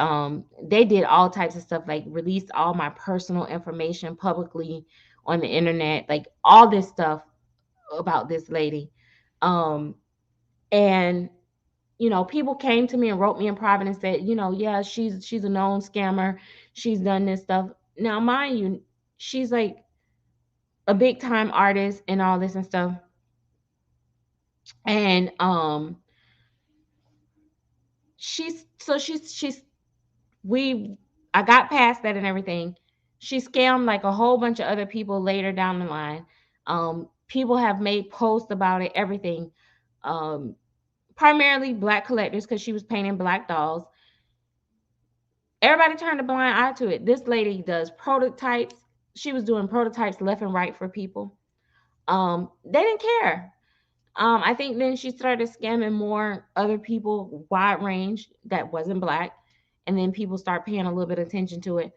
they did all types of stuff, like released all my personal information publicly on the internet, like all this stuff about this lady. Um, and people came to me and wrote me in private and said, yeah, she's a known scammer. She's done this stuff. Now, mind you, she's like a big time artist and all this and stuff. And she's we I got past that and everything. She scammed like a whole bunch of other people later down the line. People have made posts about it, everything. Um, Primarily black collectors because she was painting black dolls. Everybody turned a blind eye to it. This lady does prototypes. She was doing prototypes left and right for people. They didn't care. I think then she started scamming more other people, wide range that wasn't black, and then people start paying a little bit of attention to it.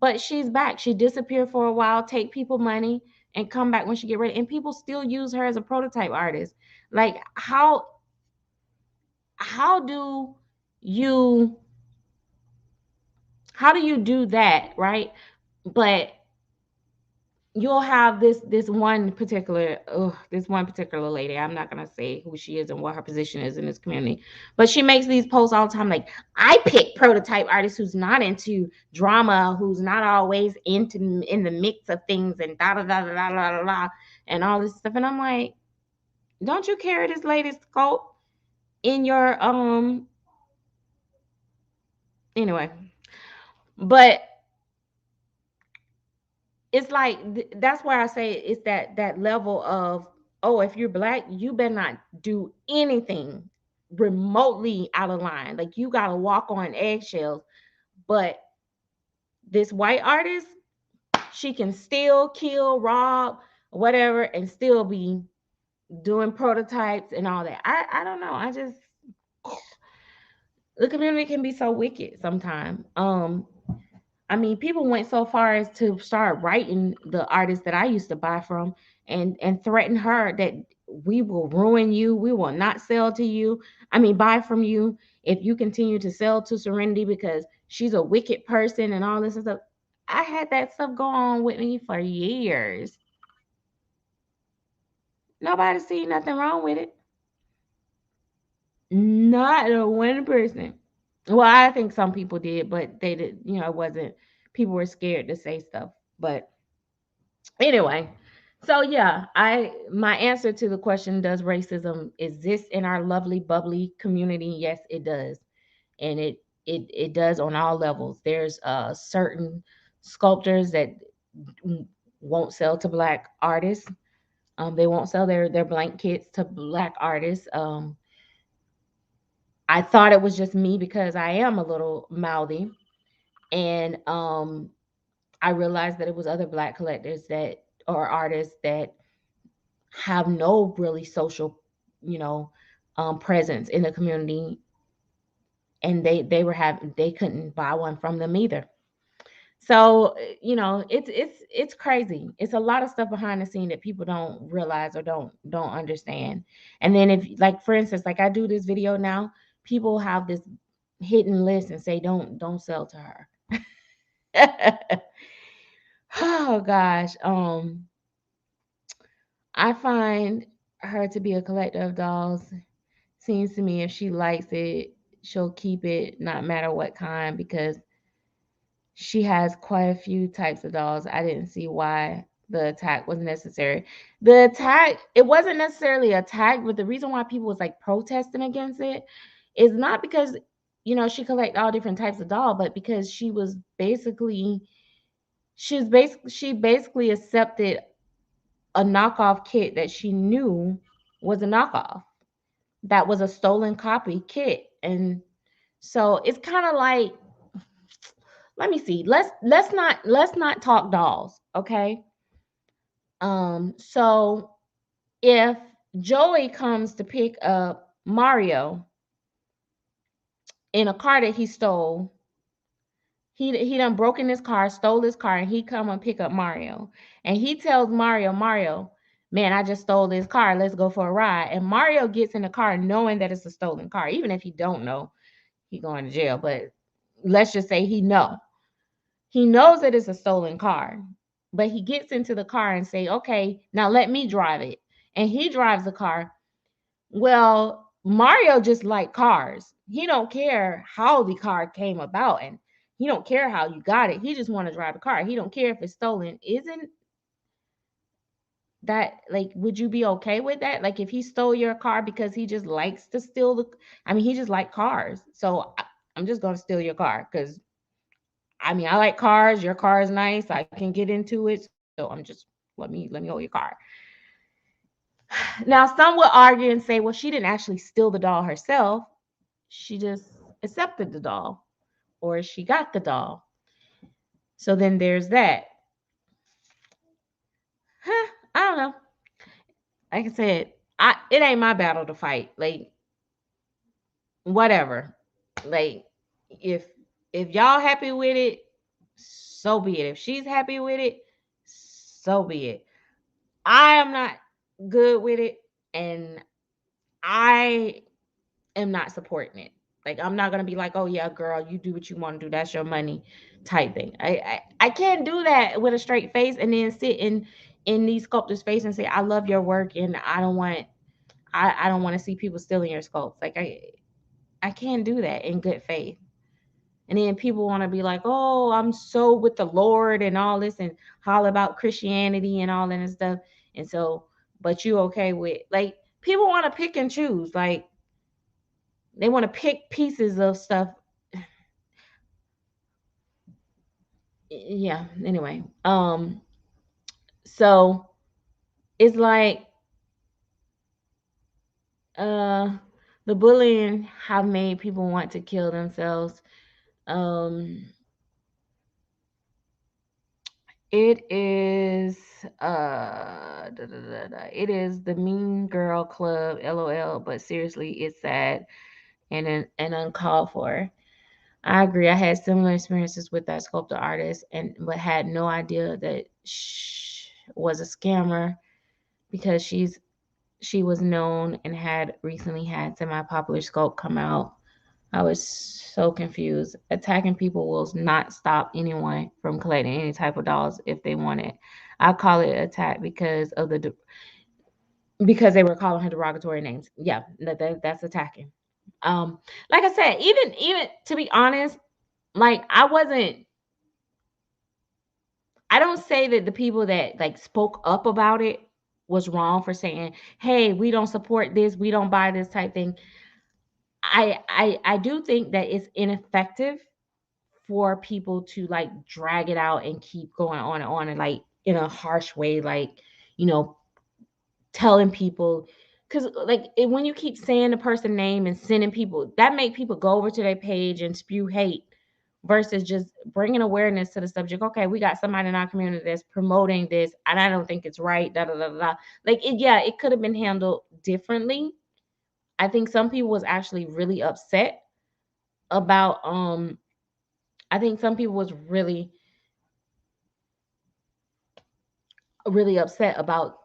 But she's back. She disappeared for a while, take people money, and come back when she get ready. And people still use her as a prototype artist. Like, how do you how do you do that, right? But you'll have this one particular lady. I'm not gonna say who she is and what her position is in this community, but she makes these posts all the time, like, I pick prototype artists who's not into drama, who's not always into in the mix of things, and da da da da da da da da, and all this stuff. And I'm like, don't you carry this lady's scope in your anyway? But it's like that's why I say it's that level of, oh, if you're black, you better not do anything remotely out of line. Like, you gotta walk on eggshells. But this white artist, she can steal, kill, rob, whatever, and still be doing prototypes and all that. I don't know. I just, the community can be so wicked sometimes. I mean, people went so far as to start writing the artist that I used to buy from, and threaten her that we will ruin you, we will not sell to you. I mean, buy from you if you continue to sell to Serenity because she's a wicked person and all this and stuff. I had that stuff go on with me for years. Nobody see nothing wrong with it. Not a one person. Well, I think some people did, but they did. It wasn't. People were scared to say stuff, but anyway, so yeah, I my answer to the question, does racism exist in our lovely bubbly community? Yes, it does. And it does on all levels. There's certain sculptors that won't sell to black artists. They won't sell their blank kits to black artists. I thought it was just me because I am a little mouthy, and I realized that it was other black collectors that or artists that have no really social, you know, presence in the community, and they couldn't buy one from them either. So it's crazy. It's a lot of stuff behind the scene that people don't realize or don't understand. And then, if, like, for instance, like, I do this video now, people have this hidden list and say don't sell to her. Oh gosh. I find her to be a collector of dolls. Seems to me if she likes it, she'll keep it, not matter what kind, because she has quite a few types of dolls. I didn't see why the attack was necessary. The attack, it wasn't necessarily attack, but the reason why people was like protesting against it is not because she collect all different types of doll, but because she basically accepted a knockoff kit that she knew was a knockoff. That was a stolen copy kit. And so it's kind of like, let me see. Let's not talk dolls, okay? So if Joey comes to pick up Mario in a car that he stole, he done broken his car, stole his car, and he come and pick up Mario. And he tells Mario, man, I just stole this car. Let's go for a ride. And Mario gets in the car knowing that it's a stolen car. Even if he don't know, he going to jail. But let's just say he know. He knows that it's a stolen car. But he gets into the car and say, okay, now let me drive it. And he drives the car. Well, Mario just like cars. He don't care how the car came about, and he don't care how you got it. He just want to drive the car. He don't care if it's stolen. Isn't that like, would you be okay with that? Like if he stole your car because he just likes to steal I mean, he just like cars. So I'm just going to steal your car cuz I mean, I like cars. Your car is nice. I can get into it. So I'm just let me hold your car. Now, some will argue and say, well, she didn't actually steal the doll herself. She just accepted the doll or she got the doll. So then there's that. I don't know. Like I said, it ain't my battle to fight. Like whatever. Like if if y'all happy with it, so be it. If she's happy with it, so be it. I am not good with it, and I am not supporting it. Like I'm not gonna be like, oh yeah, girl, you do what you want to do. That's your money, type thing. I can't do that with a straight face and then sit in these sculptors' face and say, I love your work and I don't want to see people stealing your sculpts. Like I can't do that in good faith. And then people want to be like, oh, I'm so with the Lord and all this and holler about Christianity and all that and stuff. And so, but you okay with like people want to pick and choose. Like they want to pick pieces of stuff. Yeah. Anyway, so it's like uh the bullying have made people want to kill themselves. Um it is it is the Mean Girl Club, LOL, but seriously, it's sad and uncalled for. I agree. I had similar experiences with that sculptor artist, and but had no idea that was a scammer because she was known and had recently had semi-popular sculpt come out. I was so confused. Attacking people will not stop anyone from collecting any type of dolls if they want it. I call it attack because they were calling her derogatory names. Yeah, that's attacking. Like I said, even to be honest, like I don't say that the people that like spoke up about it was wrong for saying, "Hey, we don't support this, we don't buy this" type thing. I do think that it's ineffective for people to like drag it out and keep going on and like in a harsh way, like you know, telling people because like when you keep saying the person name and sending people, that make people go over to their page and spew hate versus just bringing awareness to the subject. Okay, we got somebody in our community that's promoting this, and I don't think it's right. Da da da da. Like it, yeah, it could have been handled differently. I think some people was actually really upset about. I think some people was really upset about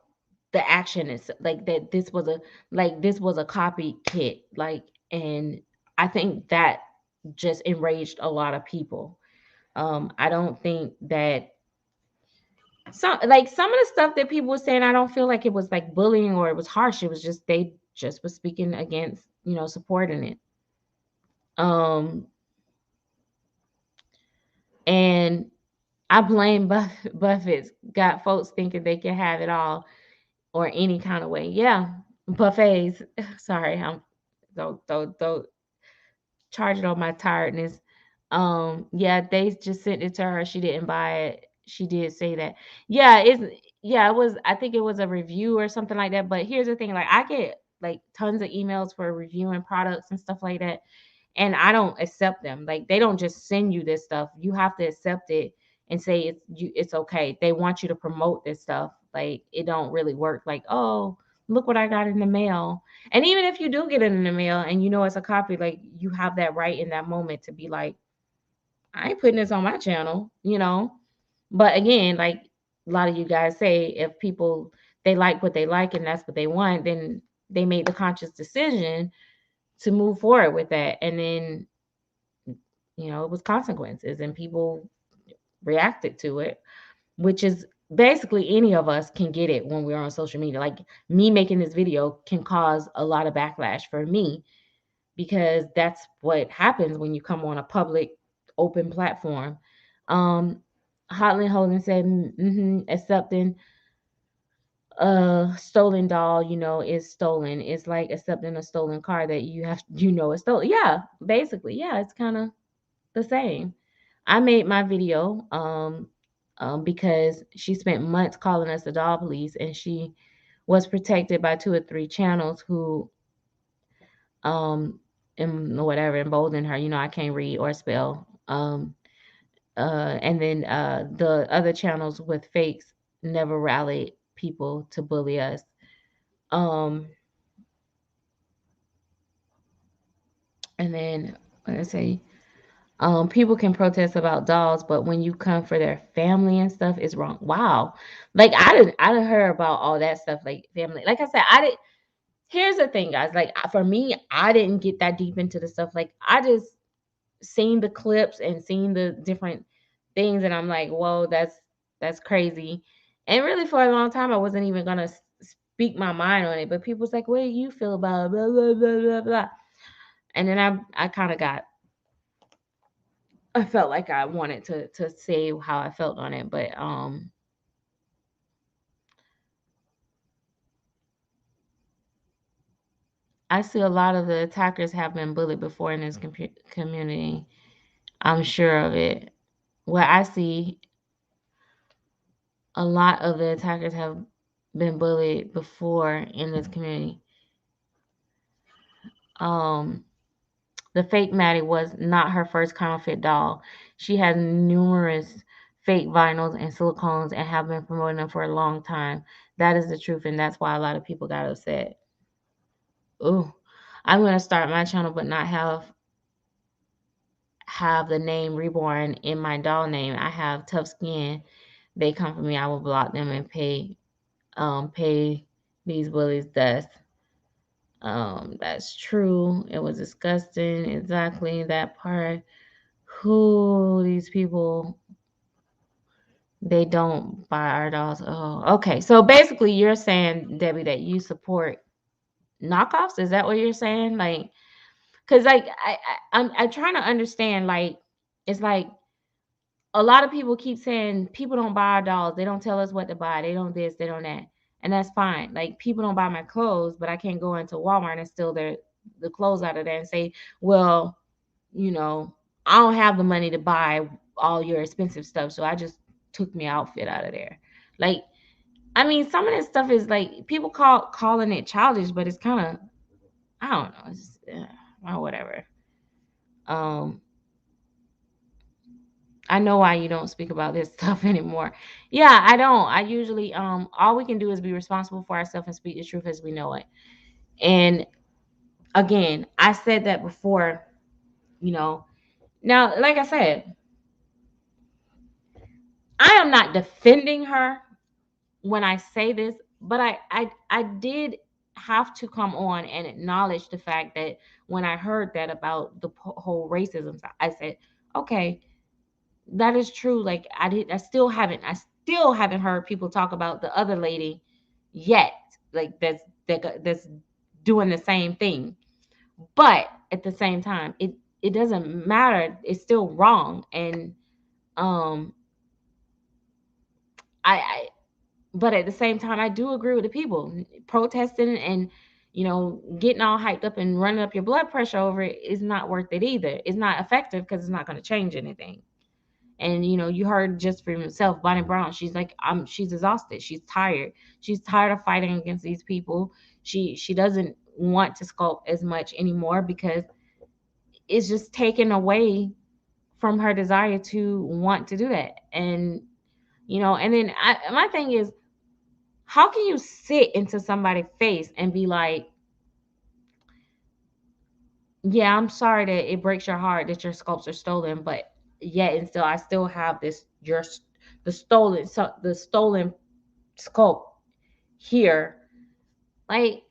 the action is like that this was a copycat like, and I think that just enraged a lot of people. I don't think that some of the stuff that people were saying, I don't feel like it was like bullying or it was harsh. It was just they just was speaking against, supporting it. um and I blame Buffett's got folks thinking they can have it all or any kind of way. Yeah, buffets. Sorry, I'm don't charge it on my tiredness. Yeah, they just sent it to her. She didn't buy it. She did say that. Yeah, it was. I think it was a review or something like that. But here's the thing: like I get like tons of emails for reviewing products and stuff like that, and I don't accept them. Like they don't just send you this stuff. You have to accept it and say it's okay. They want you to promote this stuff. Like it don't really work. Like, oh, look what I got in the mail. And even if you do get it in the mail and you know it's a copy, like you have that right in that moment to be like, I ain't putting this on my channel, you know. But again, like a lot of you guys say, if people they like what they like and that's what they want, then they made the conscious decision to move forward with that. And then, it was consequences and people reacted to it, which is basically any of us can get it when we're on social media. Like me making this video can cause a lot of backlash for me because that's what happens when you come on a public open platform. Um Hotland Holden said, accepting a stolen doll, is stolen. It's like accepting a stolen car that you have, is stolen. Yeah, basically. Yeah, it's kind of the same. I made my video because she spent months calling us the doll police, and she was protected by two or three channels who um and whatever emboldened her. I can't read or spell. And then the other channels with fakes never rallied people to bully us. Um, and then let's say people can protest about dolls, but when you come for their family and stuff, it's wrong. Wow. Like I didn't hear about all that stuff, like family. Like I said, I did. Here's the thing, guys. Like for me, I didn't get that deep into the stuff. Like I just seen the clips and seen the different things, and I'm like, whoa, that's crazy. And really, for a long time, I wasn't even gonna speak my mind on it. But people's like, what do you feel about it? Blah blah blah blah blah. And then I kind of got I felt like I wanted to say how I felt on it, but I see a lot of the attackers have been bullied before in this community. I'm sure of it. Well, I see a lot of the attackers have been bullied before in this community. Um, the fake Maddie was not her first counterfeit doll. She has numerous fake vinyls and silicones and have been promoting them for a long time. That is the truth, and that's why a lot of people got upset. Ooh, I'm gonna start my channel, but not have the name Reborn in my doll name. I have tough skin. They come for me. I will block them and pay these bullies dust. That's true. It was disgusting. Exactly that part. Who these people? They don't buy our dolls. Oh, okay. So basically, you're saying, Debbie, that you support knockoffs. Is that what you're saying? Like, cause like I'm trying to understand. Like, it's like a lot of people keep saying people don't buy our dolls. They don't tell us what to buy. They don't this. They don't that. And that's fine. Like people don't buy my clothes, but I can't go into Walmart and steal the clothes out of there and say, well, you know, I don't have the money to buy all your expensive stuff, so I just took my outfit out of there. Like, I mean, some of this stuff is like people calling it childish, but it's kind of I don't know. It's just, whatever. Um, I know why you don't speak about this stuff anymore. Yeah, I don't. I usually all we can do is be responsible for ourselves and speak the truth as we know it. And again, I said that before, you know. Now, like I said, I am not defending her when I say this, but I did have to come on and acknowledge the fact that when I heard that about the whole racism, I said, okay, that is true. Like I still haven't heard people talk about the other lady yet. Like that's doing the same thing. But at the same time, it doesn't matter. It's still wrong. And um I but at the same time, I do agree with the people protesting and getting all hyped up and running up your blood pressure over it is not worth it either. It's not effective because it's not going to change anything. And you heard just for himself, Bonnie Brown. She's like, she's exhausted. She's tired. She's tired of fighting against these people. She doesn't want to sculpt as much anymore because is just taken away from her desire to want to do that. And and then my thing is, how can you sit into somebody's face and be like, yeah, I'm sorry that it breaks your heart that your sculpts are stolen, but yet and still I still have this the stolen sculpt here. Like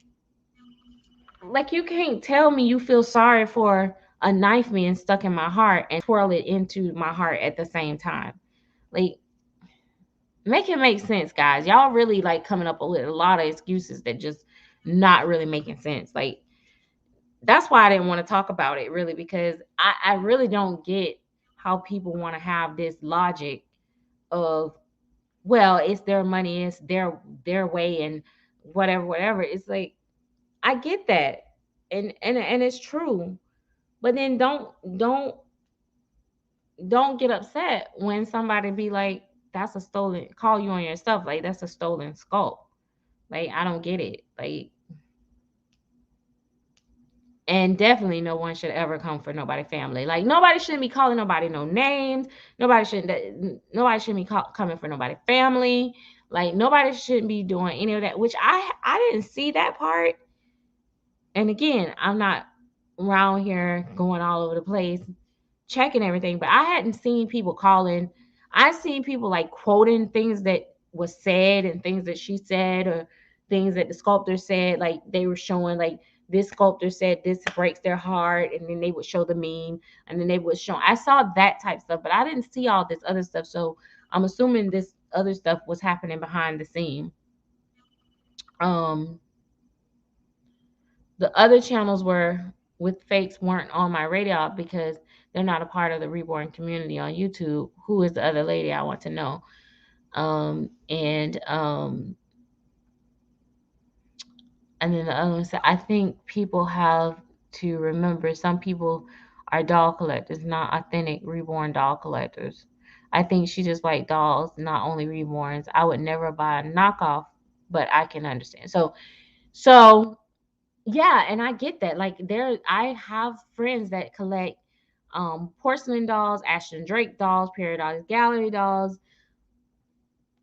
you can't tell me you feel sorry for a knife being stuck in my heart and twirl it into my heart at the same time. Like, make it make sense, guys. Y'all really like coming up with a lot of excuses that just not really making sense. Like, that's why I didn't want to talk about it really, because I really don't get how people want to have this logic of, well, it's their money, it's their way, and whatever. It's like, I get that, and it's true, but then don't get upset when somebody be like, that's a stolen, call you on your stuff, like that's a stolen sculpt. Like, I don't get it. Like, and definitely no one should ever come for nobody family. Like, nobody shouldn't be calling nobody no names. Nobody shouldn't be coming for nobody family. Like, nobody shouldn't be doing any of that, which I didn't see that part. And again, I'm not around here going all over the place checking everything, but I hadn't seen people calling. I seen people like quoting things that was said and things that she said, or things that the sculptor said. Like, they were showing like, this sculptor said this breaks their heart, and then they would show the meme, and then they would show. I saw that type stuff, but I didn't see all this other stuff. So I'm assuming this other stuff was happening behind the scene. Um, the other channels were with fakes weren't on my radar because they're not a part of the reborn community on YouTube. Who is the other lady? I want to know. And and then the other one said, I think people have to remember some people are doll collectors, not authentic reborn doll collectors. I think she just like dolls, not only reborns. I would never buy a knockoff, but I can understand. So yeah, and I get that. Like, I have friends that collect porcelain dolls, Ashton Drake dolls, Periodic Gallery dolls,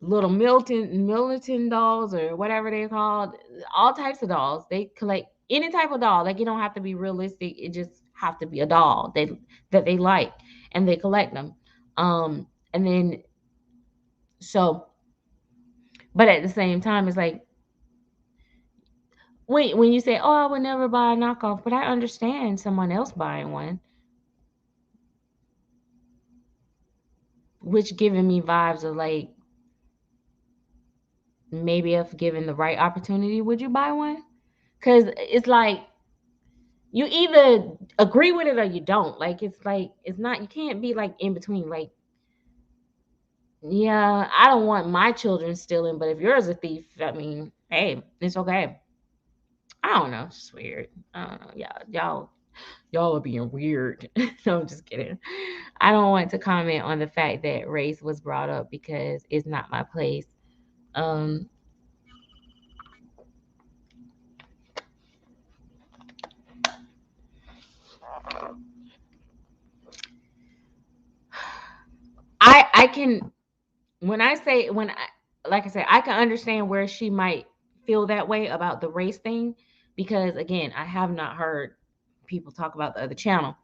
little Milton dolls, or whatever they're called. All types of dolls. They collect any type of doll. Like, it don't have to be realistic. It just have to be a doll that they like, and they collect them. And then so, but at the same time, it's like, when you say, "Oh, I would never buy a knockoff," but I understand someone else buying one, which giving me vibes of like, maybe if given the right opportunity, would you buy one? Because it's like, you either agree with it or you don't. Like, it's not, you can't be like in between. Like, yeah, I don't want my children stealing, but if you're a thief, I mean, hey, it's okay. I don't know. It's just weird. I don't know. Y'all are being weird. No, I'm just kidding. I don't want to comment on the fact that race was brought up because it's not my place. Um, I can, when I, like I said, I can understand where she might feel that way about the race thing, because again, I have not heard people talk about the other channel,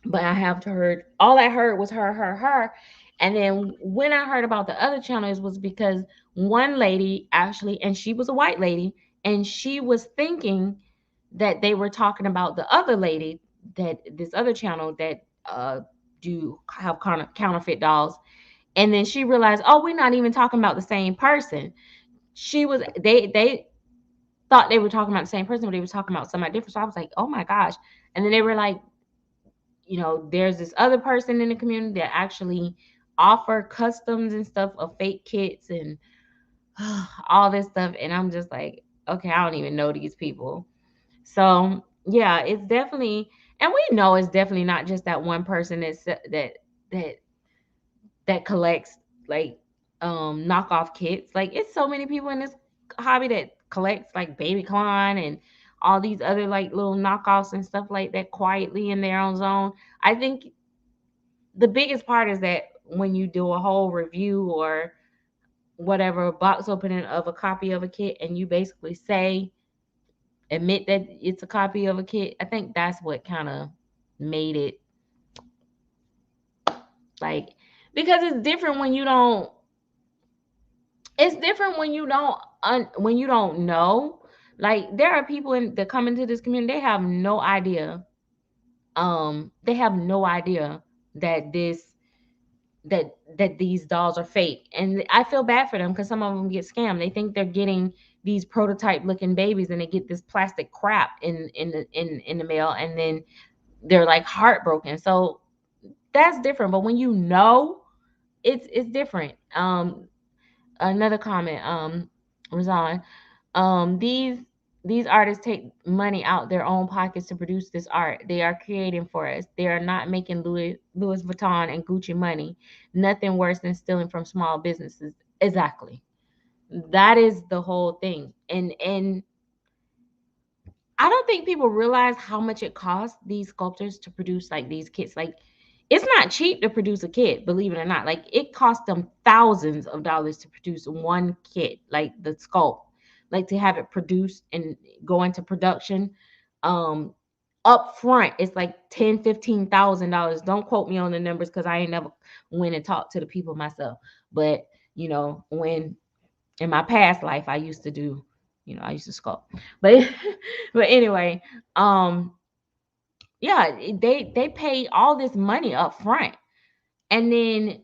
but I have heard, all I heard was her. And then when I heard about the other channels was because one lady actually, and she was a white lady, and she was thinking that they were talking about the other lady, that this other channel that do have counterfeit dolls. And then she realized, oh, we're not even talking about the same person. They thought they were talking about the same person, but they were talking about somebody different. So I was like, oh my gosh. And then they were like, there's this other person in the community that actually offer customs and stuff of fake kits and all this stuff. And I'm just like, okay, I don't even know these people. So yeah, it's definitely, and we know it's definitely not just that one person that that collects like knockoff kits. Like, it's so many people in this hobby that collects like baby Klein and all these other like little knockoffs and stuff like that quietly in their own zone. I think the biggest part is that when you do a whole review or whatever box opening of a copy of a kit and you basically say admit that it's a copy of a kit, I think that's what kind of made it like, because it's different when you don't, it's different when you don't when you don't know. Like there are people that come into this community, they have no idea, they have no idea that these dolls are fake, and I feel bad for them because some of them get scammed. They think they're getting these prototype looking babies and they get this plastic crap in the mail, and then they're like heartbroken. So that's different, but when you know, it's different. Another comment, Razan, these artists take money out their own pockets to produce this art. They are creating for us. They are not making Louis Vuitton and Gucci money. Nothing worse than stealing from small businesses. Exactly. That is the whole thing. And I don't think people realize how much it costs these sculptors to produce like these kits. Like it's not cheap to produce a kit, believe it or not. Like it costs them thousands of dollars to produce one kit, like the sculpt, like to have it produced and go into production. Um Up front, it's like $10,000, $15,000. Don't quote me on the numbers because I ain't never went and talked to the people myself. But when in my past life I used to do, I used to sculpt. But but anyway, um yeah, they pay all this money up front, and then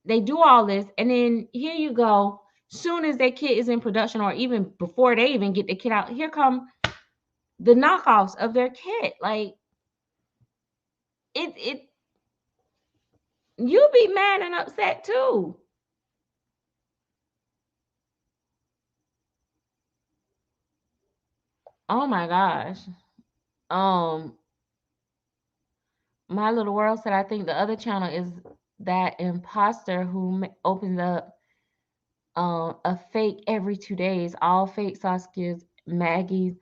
they do all this, and then here you go, soon as that kit is in production or even before they even get the kit out, here come the knockoffs of their kit. Like it you be mad and upset too. Oh my gosh. um my little world said, I think the other channel is that imposter who opens up a fake every 2 days, all fake Saskia's, Maggie's,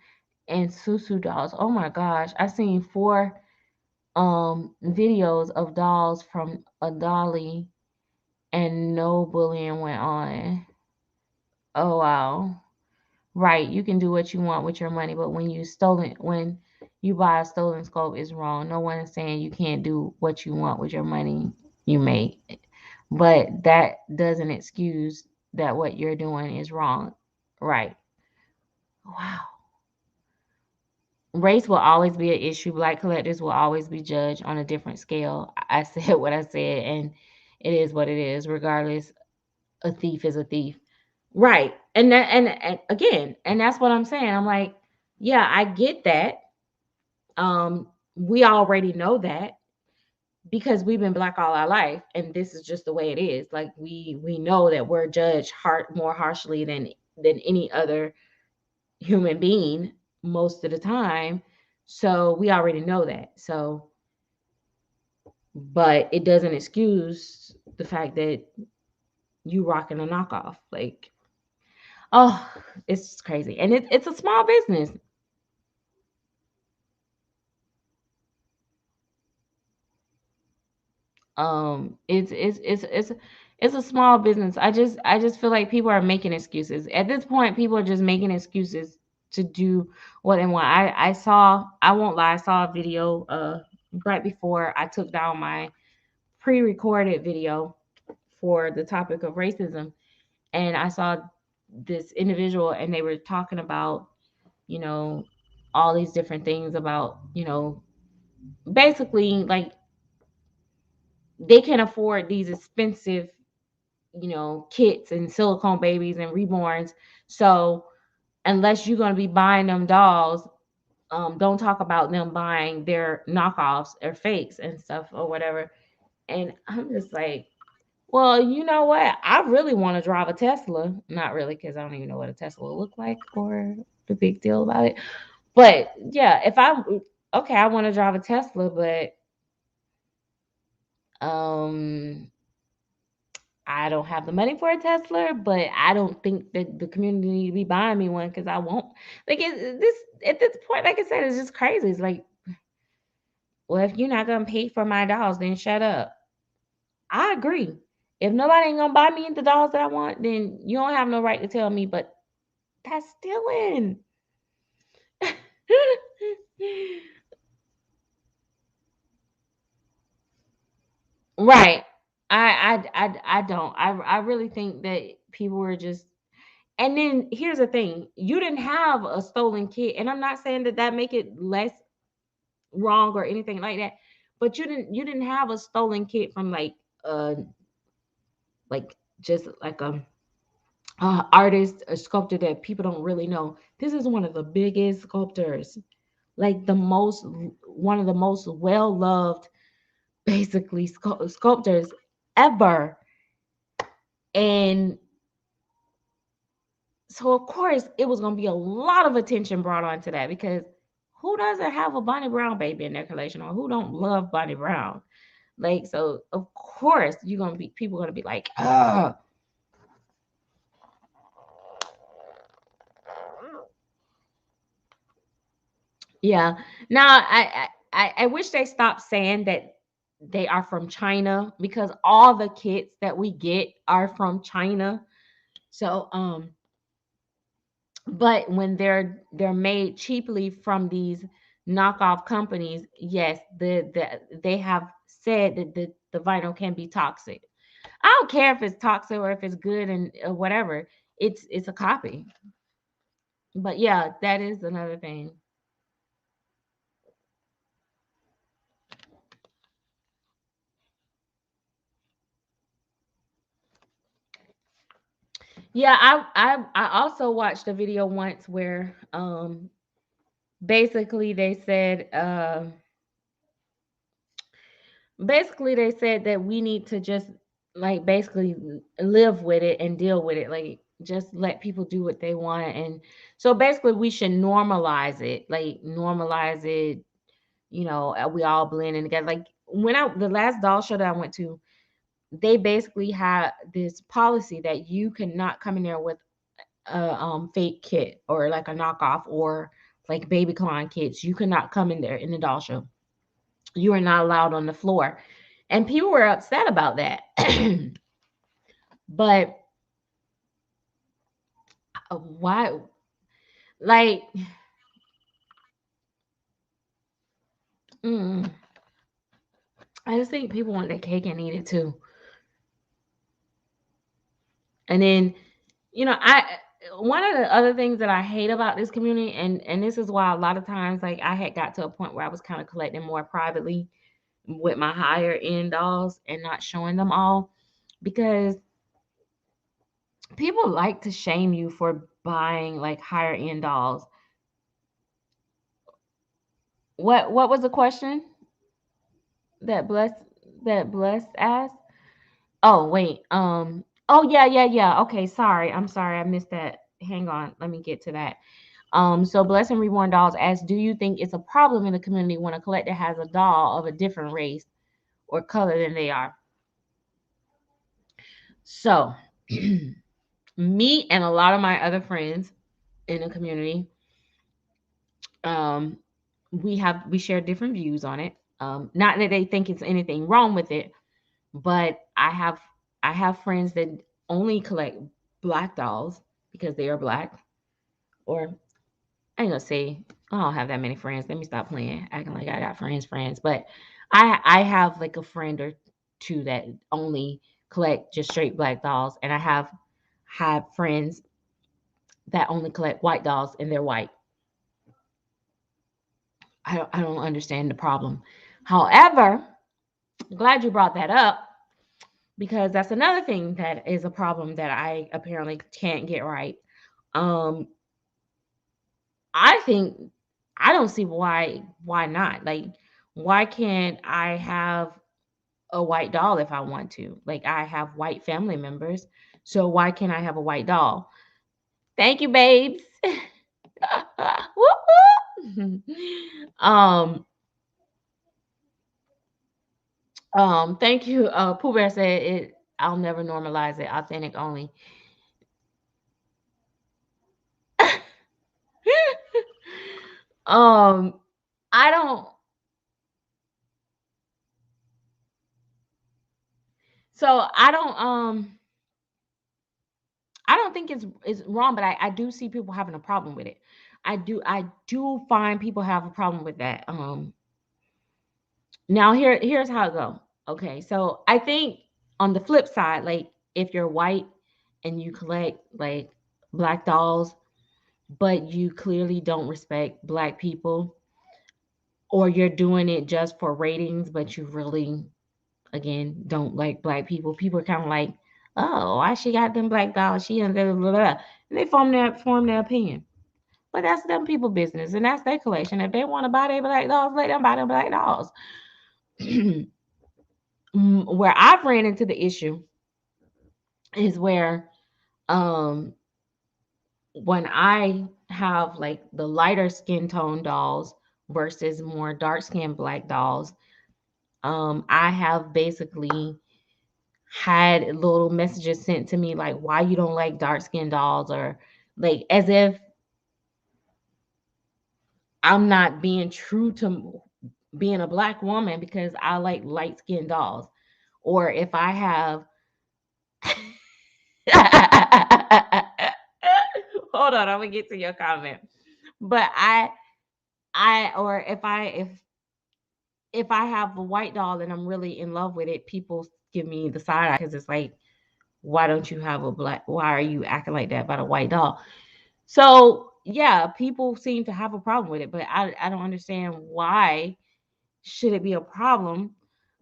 and Susu dolls. Oh my gosh, I seen four videos of dolls from a dolly, and no bullying went on. Oh wow. Right, you can do what you want with your money, but when you buy a stolen scope, is wrong. No one is saying you can't do what you want with your money you make, but that doesn't excuse that what you're doing is wrong. Right. Wow. Race will always be an issue. Black collectors will always be judged on a different scale. I said what I said, and it is what it is. Regardless, a thief is a thief. Right. And again, and that's what I'm saying. I'm like, yeah, I get that. We already know that because we've been black all our life, and this is just the way it is. Like we know that we're judged more harshly than any other human being most of the time. So we already know that. So, but it doesn't excuse the fact that you rocking a knockoff. Like, oh, it's crazy. And it's a small business. It's a small business. I just feel like people are making excuses. At this point, people are just making excuses to do what they want. I won't lie, I saw a video right before I took down my pre-recorded video for the topic of racism, and I saw this individual, and they were talking about, you know, all these different things about, basically like they can afford these expensive, kits and silicone babies and reborns. So unless you're going to be buying them dolls, don't talk about them buying their knockoffs or fakes and stuff or whatever. And I'm just like, well, you know what? I really want to drive a Tesla. Not really, because I don't even know what a Tesla will look like or the big deal about it. But yeah, if I okay, I want to drive a Tesla, but um I don't have the money for a Tesla, but I don't think that the community need to be buying me one because I won't. Like this at this point, like I said, it's just crazy. It's like, well, if you're not gonna pay for my dolls, then shut up. I agree. If nobody ain't gonna buy me the dolls that I want, then you don't have no right to tell me. But that's stealing. Right. I don't. I really think that people were just. And then here's the thing: you didn't have a stolen kid, and I'm not saying that that make it less wrong or anything like that. But you didn't have a stolen kid from like just like a artist, a sculptor that people don't really know. This is one of the biggest sculptors, like the most one of the most well loved, basically sculptors ever. And so of course it was gonna be a lot of attention brought onto that because who doesn't have a Bonnie Brown baby in their collection or who don't love Bonnie Brown? Like so of course you're gonna be people gonna be like, yeah. Now I wish they stopped saying that they are from China because all the kits that we get are from China. So but when they're made cheaply from these knockoff companies, yes, they have said that the vinyl can be toxic. I don't care if it's toxic or if it's good and whatever. It's a copy. But yeah, that is another thing. Yeah, I also watched a video once where basically they said they said that we need to just like basically live with it and deal with it, like just let people do what they want. And so basically we should normalize it, like normalize it, we all blend in together. Like when I the last doll show that I went to, they basically had this policy that you cannot come in there with a fake kit or like a knockoff or like baby clown kits. You cannot come in there in the doll show. You are not allowed on the floor. And people were upset about that. But why? Like, mm, I just think people want their cake and eat it too. And then, I one of the other things that I hate about this community, and this is why a lot of times, like, I had got to a point where I was kind of collecting more privately with my higher end dolls and not showing them all because people like to shame you for buying like higher end dolls. What was the question that blessed asked? Oh wait, oh yeah. Okay, sorry. I'm sorry, I missed that. Hang on, let me get to that. So Blessed and Reborn Dolls asks, do you think it's a problem in the community when a collector has a doll of a different race or color than they are? So me and a lot of my other friends in the community, um, we share different views on it. Not that they think it's anything wrong with it, but I have friends that only collect black dolls because they are black. Or I ain't gonna say I don't have that many friends. Let me stop playing, acting like I got friends. But I have like a friend or two that only collect just straight black dolls, and I have friends that only collect white dolls and they're white. I don't understand the problem. However, I'm glad you brought that up because that's another thing that is a problem that I apparently can't get right. Um, I think I don't see why not. Like, why can't I have a white doll if I want to? Like, I have white family members, so why can't I have a white doll? Thank you, babes. Woo-hoo. um, thank you. Pooh Bear said it. I'll never normalize it. Authentic only. um, I don't. So I don't think it's wrong, but I do see people having a problem with it. I do find people have a problem with that. Now here's how it go. Okay, so I think on the flip side, like if you're white and you collect like black dolls, but you clearly don't respect black people, or you're doing it just for ratings, but you really again don't like black people. People are kind of like, oh, why she got them black dolls? She and blah, blah, blah. And they form their opinion. But that's them people business, and that's their collection. If they want to buy their black dolls, let them buy them black dolls. Where I've ran into the issue is where um when I have like the lighter skin tone dolls versus more dark skin black dolls, I have basically had little messages sent to me like why you don't like dark skin dolls, or like as if I'm not being true to being a black woman because I like light skinned dolls. Or if I have hold on, I'm gonna get to your comment. But I or if I have a white doll and I'm really in love with it, people give me the side eye because it's like, why don't you have a black? Why are you acting like that about a white doll? So yeah, people seem to have a problem with it, but I don't understand why should it be a problem.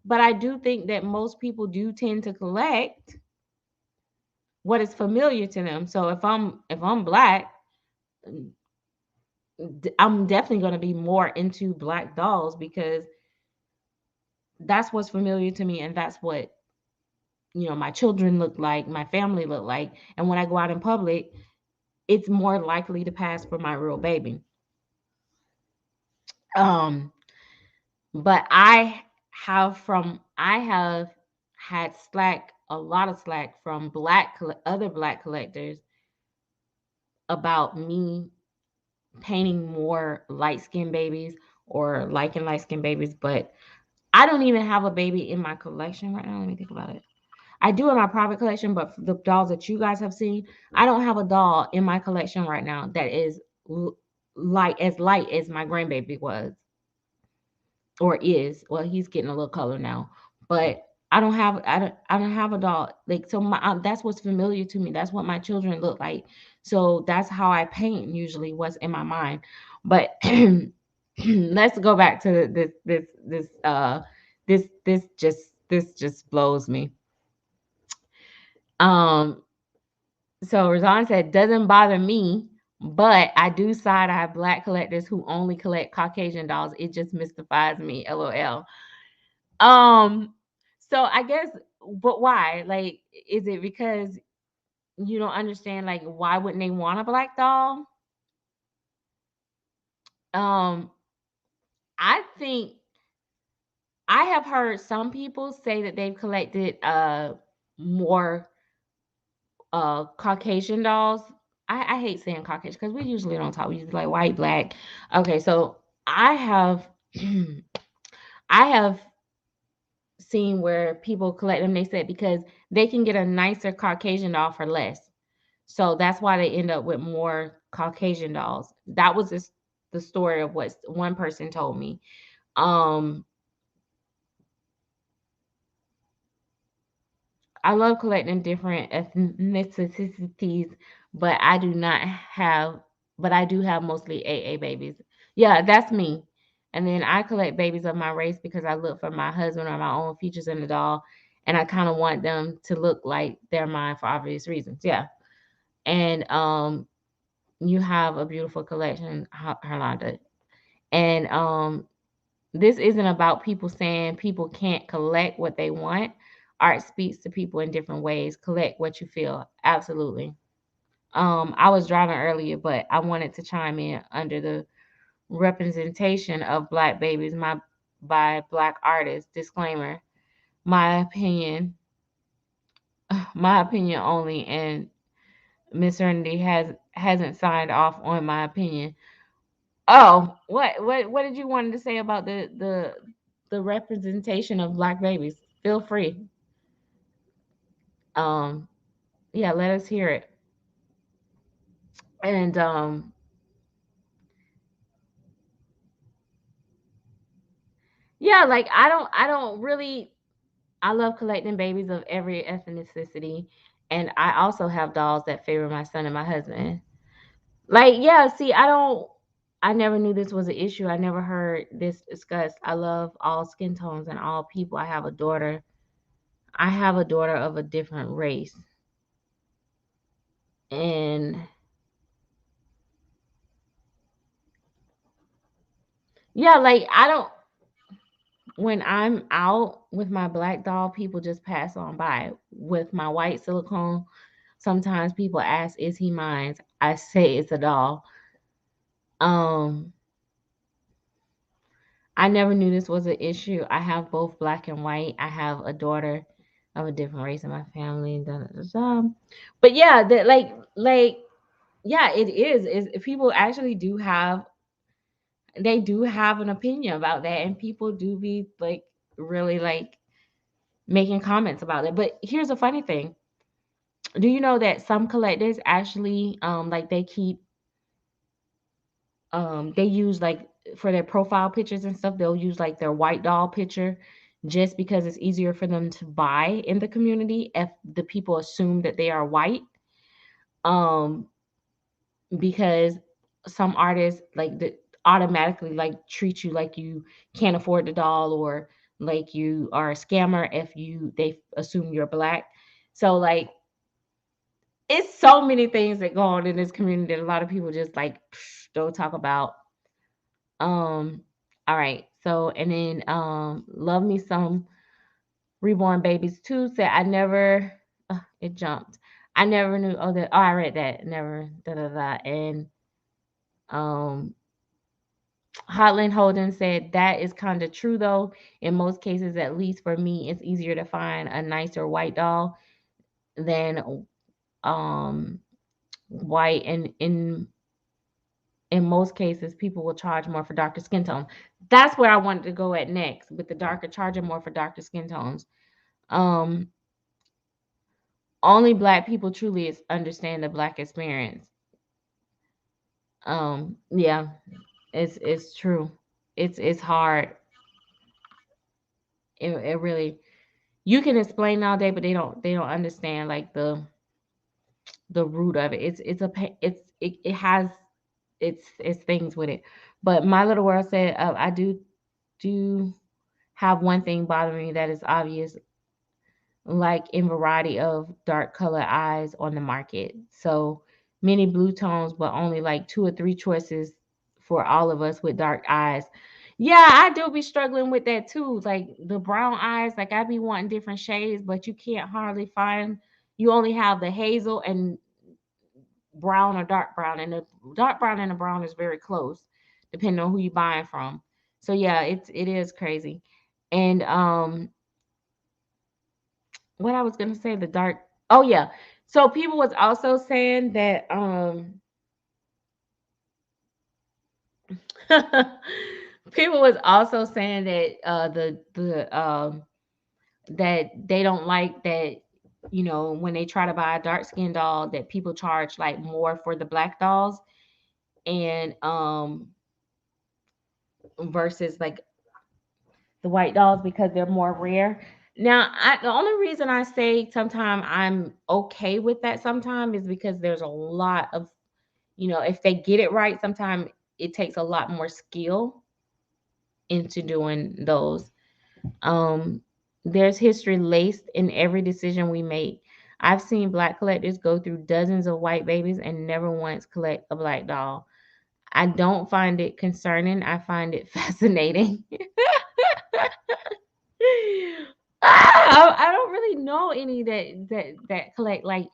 But I do think that most people do tend to collect what is familiar to them. So if I'm black, I'm definitely going to be more into black dolls because that's what's familiar to me, and that's what my children look like, my family look like, and when I go out in public, it's more likely to pass for my real baby. Um, but I have had slack, a lot of slack from other black collectors about me painting more light skinned babies or liking light skinned babies, but I don't even have a baby in my collection right now. Let me think about it. I do in my private collection, but for the dolls that you guys have seen, I don't have a doll in my collection right now that is light as my grandbaby was or is. Well, he's getting a little color now, but I don't have a doll like so. That's what's familiar to me. That's what my children look like. So that's how I paint usually. What's in my mind, but let's go back to this just blows me. Um, so Razan said, doesn't bother me, but I do side eye black collectors who only collect Caucasian dolls. It just mystifies me. LOL. Um, so I guess, but why? Like, is it because you don't understand? Like, why wouldn't they want a black doll? Um, I think I have heard some people say that they've collected more Caucasian dolls. I hate saying Caucasian because we usually don't talk. We usually like white, black. Okay, so I have I have seen where people collect them. They said because they can get a nicer Caucasian doll for less. So that's why they end up with more Caucasian dolls. That was the story of what one person told me. Um, I love collecting different ethnicities, but I do have mostly AA babies. Yeah, that's me. And then I collect babies of my race because I look for my husband or my own features in the doll, and I kind of want them to look like they're mine for obvious reasons. Yeah. And you have a beautiful collection, Herlanda. And this isn't about people saying people can't collect what they want. Art speaks to people in different ways. Collect what you feel. Absolutely. I was driving earlier, but I wanted to chime in under the representation of black babies by black artists. Disclaimer. My opinion my opinion only, and Miss Serenity hasn't signed off on my opinion. Oh, what did you want to say about the representation of black babies? Feel free. Um, yeah, let us hear it. And yeah, like I don't really I love collecting babies of every ethnicity, and I also have dolls that favor my son and my husband. Like, yeah, see, I never knew this was an issue. I never heard this discussed. I love all skin tones and all people. I have a daughter of a different race. And yeah, like I don't when I'm out with my black doll, people just pass on by. With my white silicone, sometimes people ask, "Is he mine?" I say it's a doll. Um, I never knew this was an issue. I have both black and white. I have a daughter of a different race in my family. Da, da, da, da. But yeah, like yeah, it is. Is people actually do have they do have an opinion about that, and people do be like really like making comments about it. But here's a funny thing. Do you know that some collectors actually like they use like for their profile pictures and stuff, they'll use like their white doll picture just because it's easier for them to buy in the community if the people assume that they are white. Um because some artists automatically like treat you like you can't afford the doll, or like you are a scammer if they assume you're black. So like it's so many things that go on in this community that a lot of people just like don't talk about. Um, all right. So and then Love Me Some Reborn Babies too said I never it jumped. I never knew I read that. Never da da da. And um Hotland Holden said that is kind of true though. In most cases, at least for me, it's easier to find a nicer white doll than um white, and in most cases people will charge more for darker skin tones. That's where I wanted to go at next, with the darker charging more for darker skin tones. um Only black people truly understand the black experience. Yeah, it's true. It's hard. It really, you can explain all day, but they don't understand like the root of it. It has it's things with it. But my little world said, I do have one thing bothering me that is obvious, like in variety of dark color eyes on the market. So many blue tones, but only like two or three choices for all of us with dark eyes. Yeah, I do be struggling with that too. Like the brown eyes, like I be wanting different shades, but you can't hardly find. You only have the hazel and brown or dark brown, and the dark brown and the brown is very close, depending on who you buying from. So yeah, it is crazy. And what I was gonna say, the dark. Oh yeah. So people was also saying that people was also saying that the that they don't like that, when they try to buy a dark skinned doll, that people charge like more for the black dolls, and versus like the white dolls because they're more rare. Now, the only reason I say sometimes I'm okay with that sometimes is because there's a lot of, if they get it right, sometimes it takes a lot more skill into doing those. Um, there's history laced in every decision we make. I've seen black collectors go through dozens of white babies and never once collect a black doll. I don't find it concerning. I find it fascinating. I don't really know any that collect like.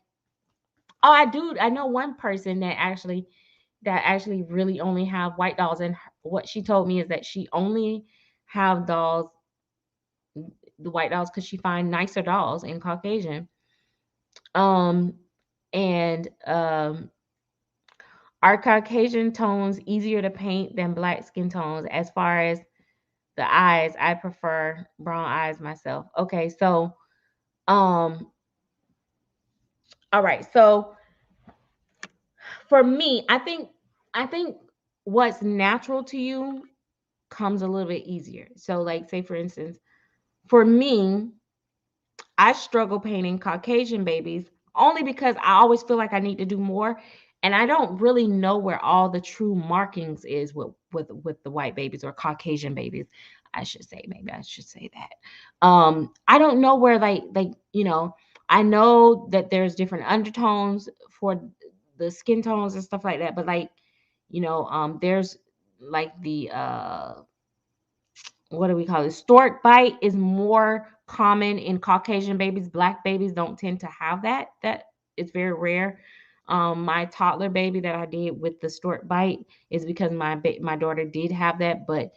Oh, I do. I know one person that actually really only have white dolls, and what she told me is that she only have dolls, the white dolls, because she find nicer dolls in Caucasian. Um, and Are Caucasian tones easier to paint than black skin tones? As far as the eyes, I prefer brown eyes myself. Okay, so um, all right. So for me, I think what's natural to you comes a little bit easier. So like say for instance, for me, I struggle painting Caucasian babies only because I always feel like I need to do more, and I don't really know where all the true markings is with the white babies or Caucasian babies. I should say, maybe I should say that. I don't know where I know that there's different undertones for the skin tones and stuff like that, but there's like the what do we call it? Stork bite is more common in Caucasian babies. Black babies don't tend to have that. That is very rare. My toddler baby that I did with the stork bite is because my daughter did have that, but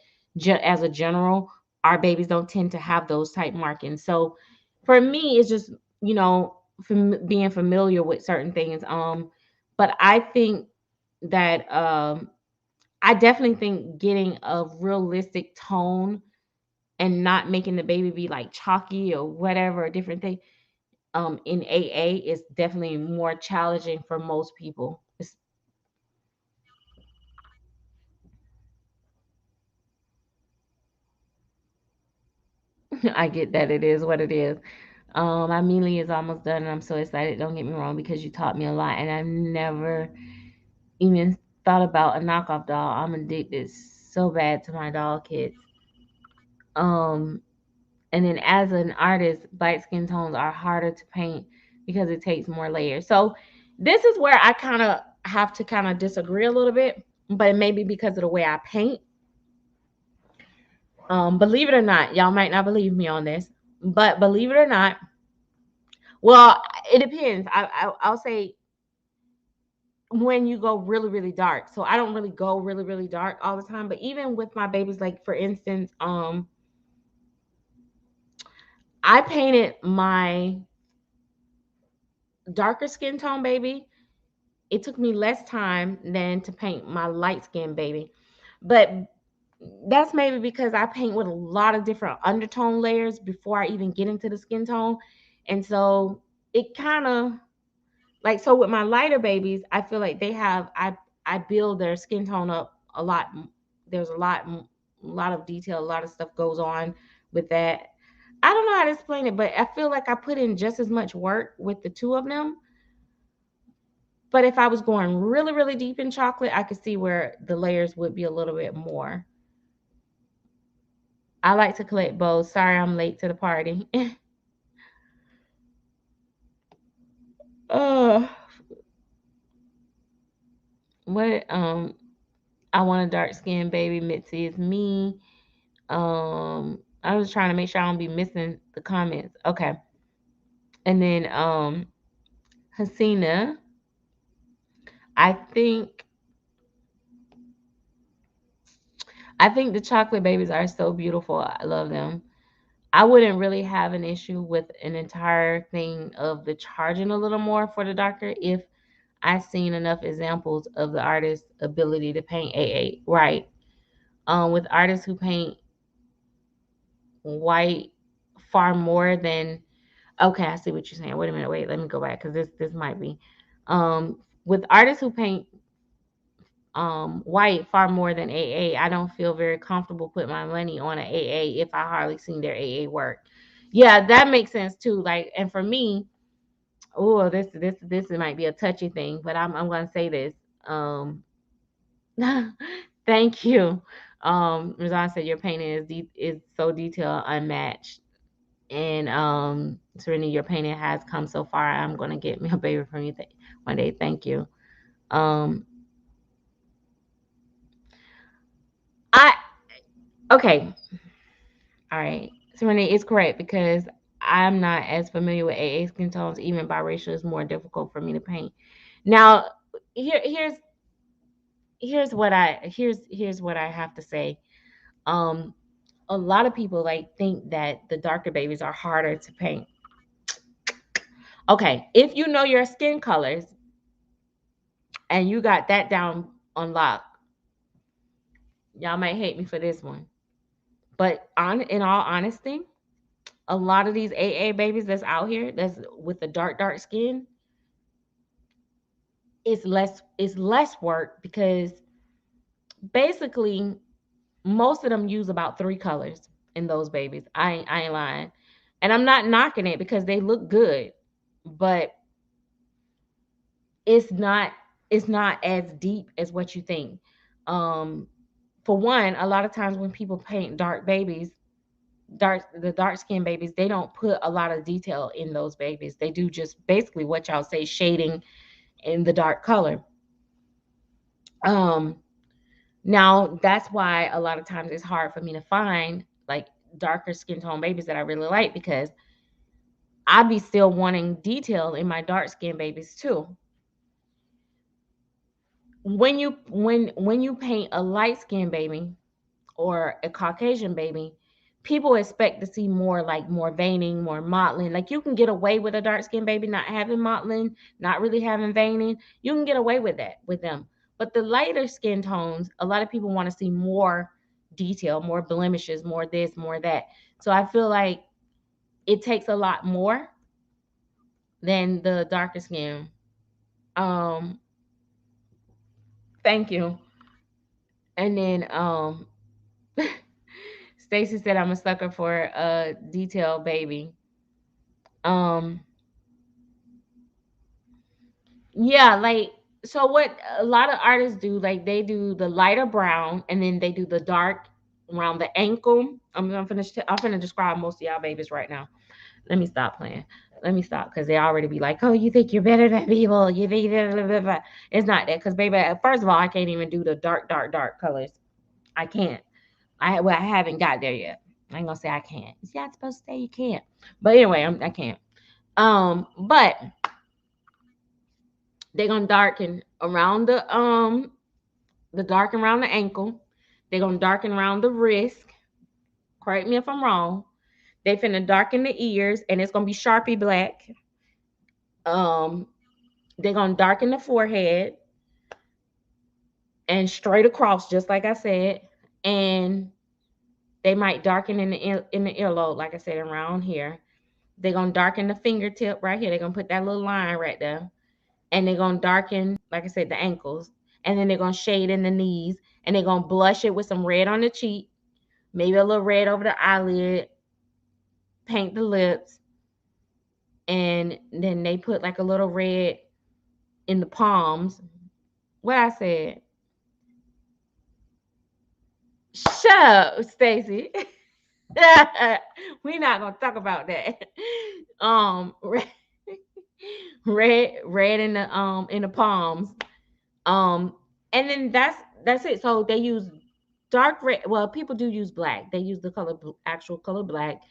as a general, our babies don't tend to have those type markings. So for me, it's just being familiar with certain things. But I definitely think getting a realistic tone and not making the baby be like chalky or whatever, a different thing, in AA is definitely more challenging for most people. I get that it is what it is. My mealy is almost done and I'm so excited. Don't get me wrong, because you taught me a lot and I've never even thought about a knockoff doll. I'm addicted so bad to my doll kits. Um, And then as an artist, light skin tones are harder to paint because it takes more layers. So this is where I kind of have to kind of disagree a little bit, but maybe because of the way I paint. Believe it or not, y'all might not believe me on this, but believe it or not, well, it depends. I'll say when you go really really dark. So I don't really go really really dark all the time, but even with my babies, like for instance, I painted my darker skin tone baby. It took me less time than to paint my light skinned baby. But that's maybe because I paint with a lot of different undertone layers before I even get into the skin tone. And so it kind of like, so with my lighter babies, I feel like I build their skin tone up a lot. There's a lot of detail, a lot of stuff goes on with that. I don't know how to explain it, but I feel like I put in just as much work with the two of them. But if I was going really, really deep in chocolate, I could see where the layers would be a little bit more. I like to collect bows. Sorry, I'm late to the party. uh, what? I want a dark skinned baby. Mitzi is me. I was trying to make sure I don't be missing the comments. Okay, and then Hasina. I think I think the chocolate babies are so beautiful. I love them. I wouldn't really have an issue with an entire thing of the charging a little more for the doctor if I seen enough examples of the artist's ability to paint AA. Right. With artists who paint white far more than, okay, I see what you're saying. Wait a minute, wait, let me go back because this might be. With artists who paint white far more than AA, I don't feel very comfortable putting my money on an AA if I hardly seen their AA work. Yeah, that makes sense too. Like, and for me, oh, this might be a touchy thing, but I'm gonna say this. Um, thank you. Razan said your painting is so detailed, unmatched, and Serenity, your painting has come so far. I'm gonna get me a baby from you one day. Thank you. Um, I okay. All right. Serenity is correct because I'm not as familiar with AA skin tones. Even biracial is more difficult for me to paint. Now, here's here's what I have to say. Um, a lot of people like think that the darker babies are harder to paint. Okay, if you know your skin colors and you got that down on lock, y'all might hate me for this one. But in all honesty, a lot of these AA babies that's out here that's with the dark skin, it's less work because basically most of them use about 3 colors in those babies. I ain't lying. And I'm not knocking it because they look good, but it's not it's not as deep as what you think. Um for one, a lot of times when people paint dark skinned babies, they don't put a lot of detail in those babies. They do just basically what y'all say, shading in the dark color. Um Now that's why a lot of times it's hard for me to find like darker skin tone babies that I really like because I be still wanting detail in my dark skin babies too. When you paint a light skinned baby or a Caucasian baby, people expect to see more veining, more mottling. Like you can get away with a dark skinned baby not having mottling, not really having veining. You can get away with that with them. But the lighter skin tones, a lot of people want to see more detail, more blemishes, more this, more that. So I feel like it takes a lot more than the darker skin. Um, Thank you. And then Stacy said I'm a sucker for a detailed baby. Um Yeah, like so what a lot of artists do, like they do the lighter brown and then they do the dark around the ankle. I'm finna describe most of y'all babies right now. Let me stop playing. Let me stop because they already be like, oh, you think you're better than people. You think blah, blah, blah, blah. It's not that because baby, first of all, I can't even do the dark colors. I can't. I haven't got there yet. I ain't gonna say I can't. See, I'm supposed to say you can't. But anyway, I can't. But they're gonna darken around the darken around the ankle. They're gonna darken around the wrist. Correct me if I'm wrong. They finna darken the ears, and it's gonna be Sharpie black. Um, they're gonna darken the forehead and straight across, just like I said. And they might darken in the earlobe, like I said, around here. They're gonna darken the fingertip right here. They're gonna put that little line right there. And they're gonna darken, like I said, the ankles. And then they're gonna shade in the knees. And they're gonna blush it with some red on the cheek, maybe a little red over the eyelid, paint the lips, and then they put like a little red in the palms. What I said? Shut up, Stacy. We're not gonna talk about that. Red, red in the palms. Um, and then that's it. So they use dark red. Well, people do use black. They use the actual color black,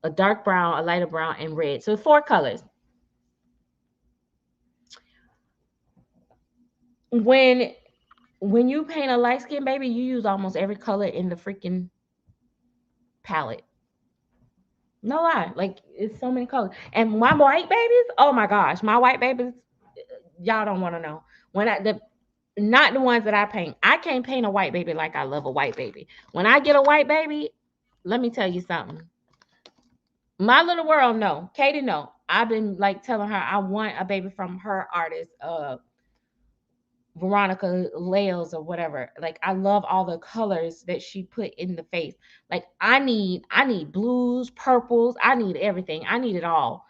a dark brown, a lighter brown, and red. So 4 colors. When when you paint a light skinned baby, you use almost every color in the freaking palette. No lie, like it's so many colors. And my white babies, oh my gosh, my white babies, y'all don't want to know. When I the Not the ones that I paint. I can't paint a white baby like I love a white baby. When I get a white baby, let me tell you something. My little world, no. Katie, no. I've been like telling her I want a baby from her artist, Veronica Lales or whatever. Like I love all the colors that she put in the face. Like I need blues, purples, I need everything. I need it all.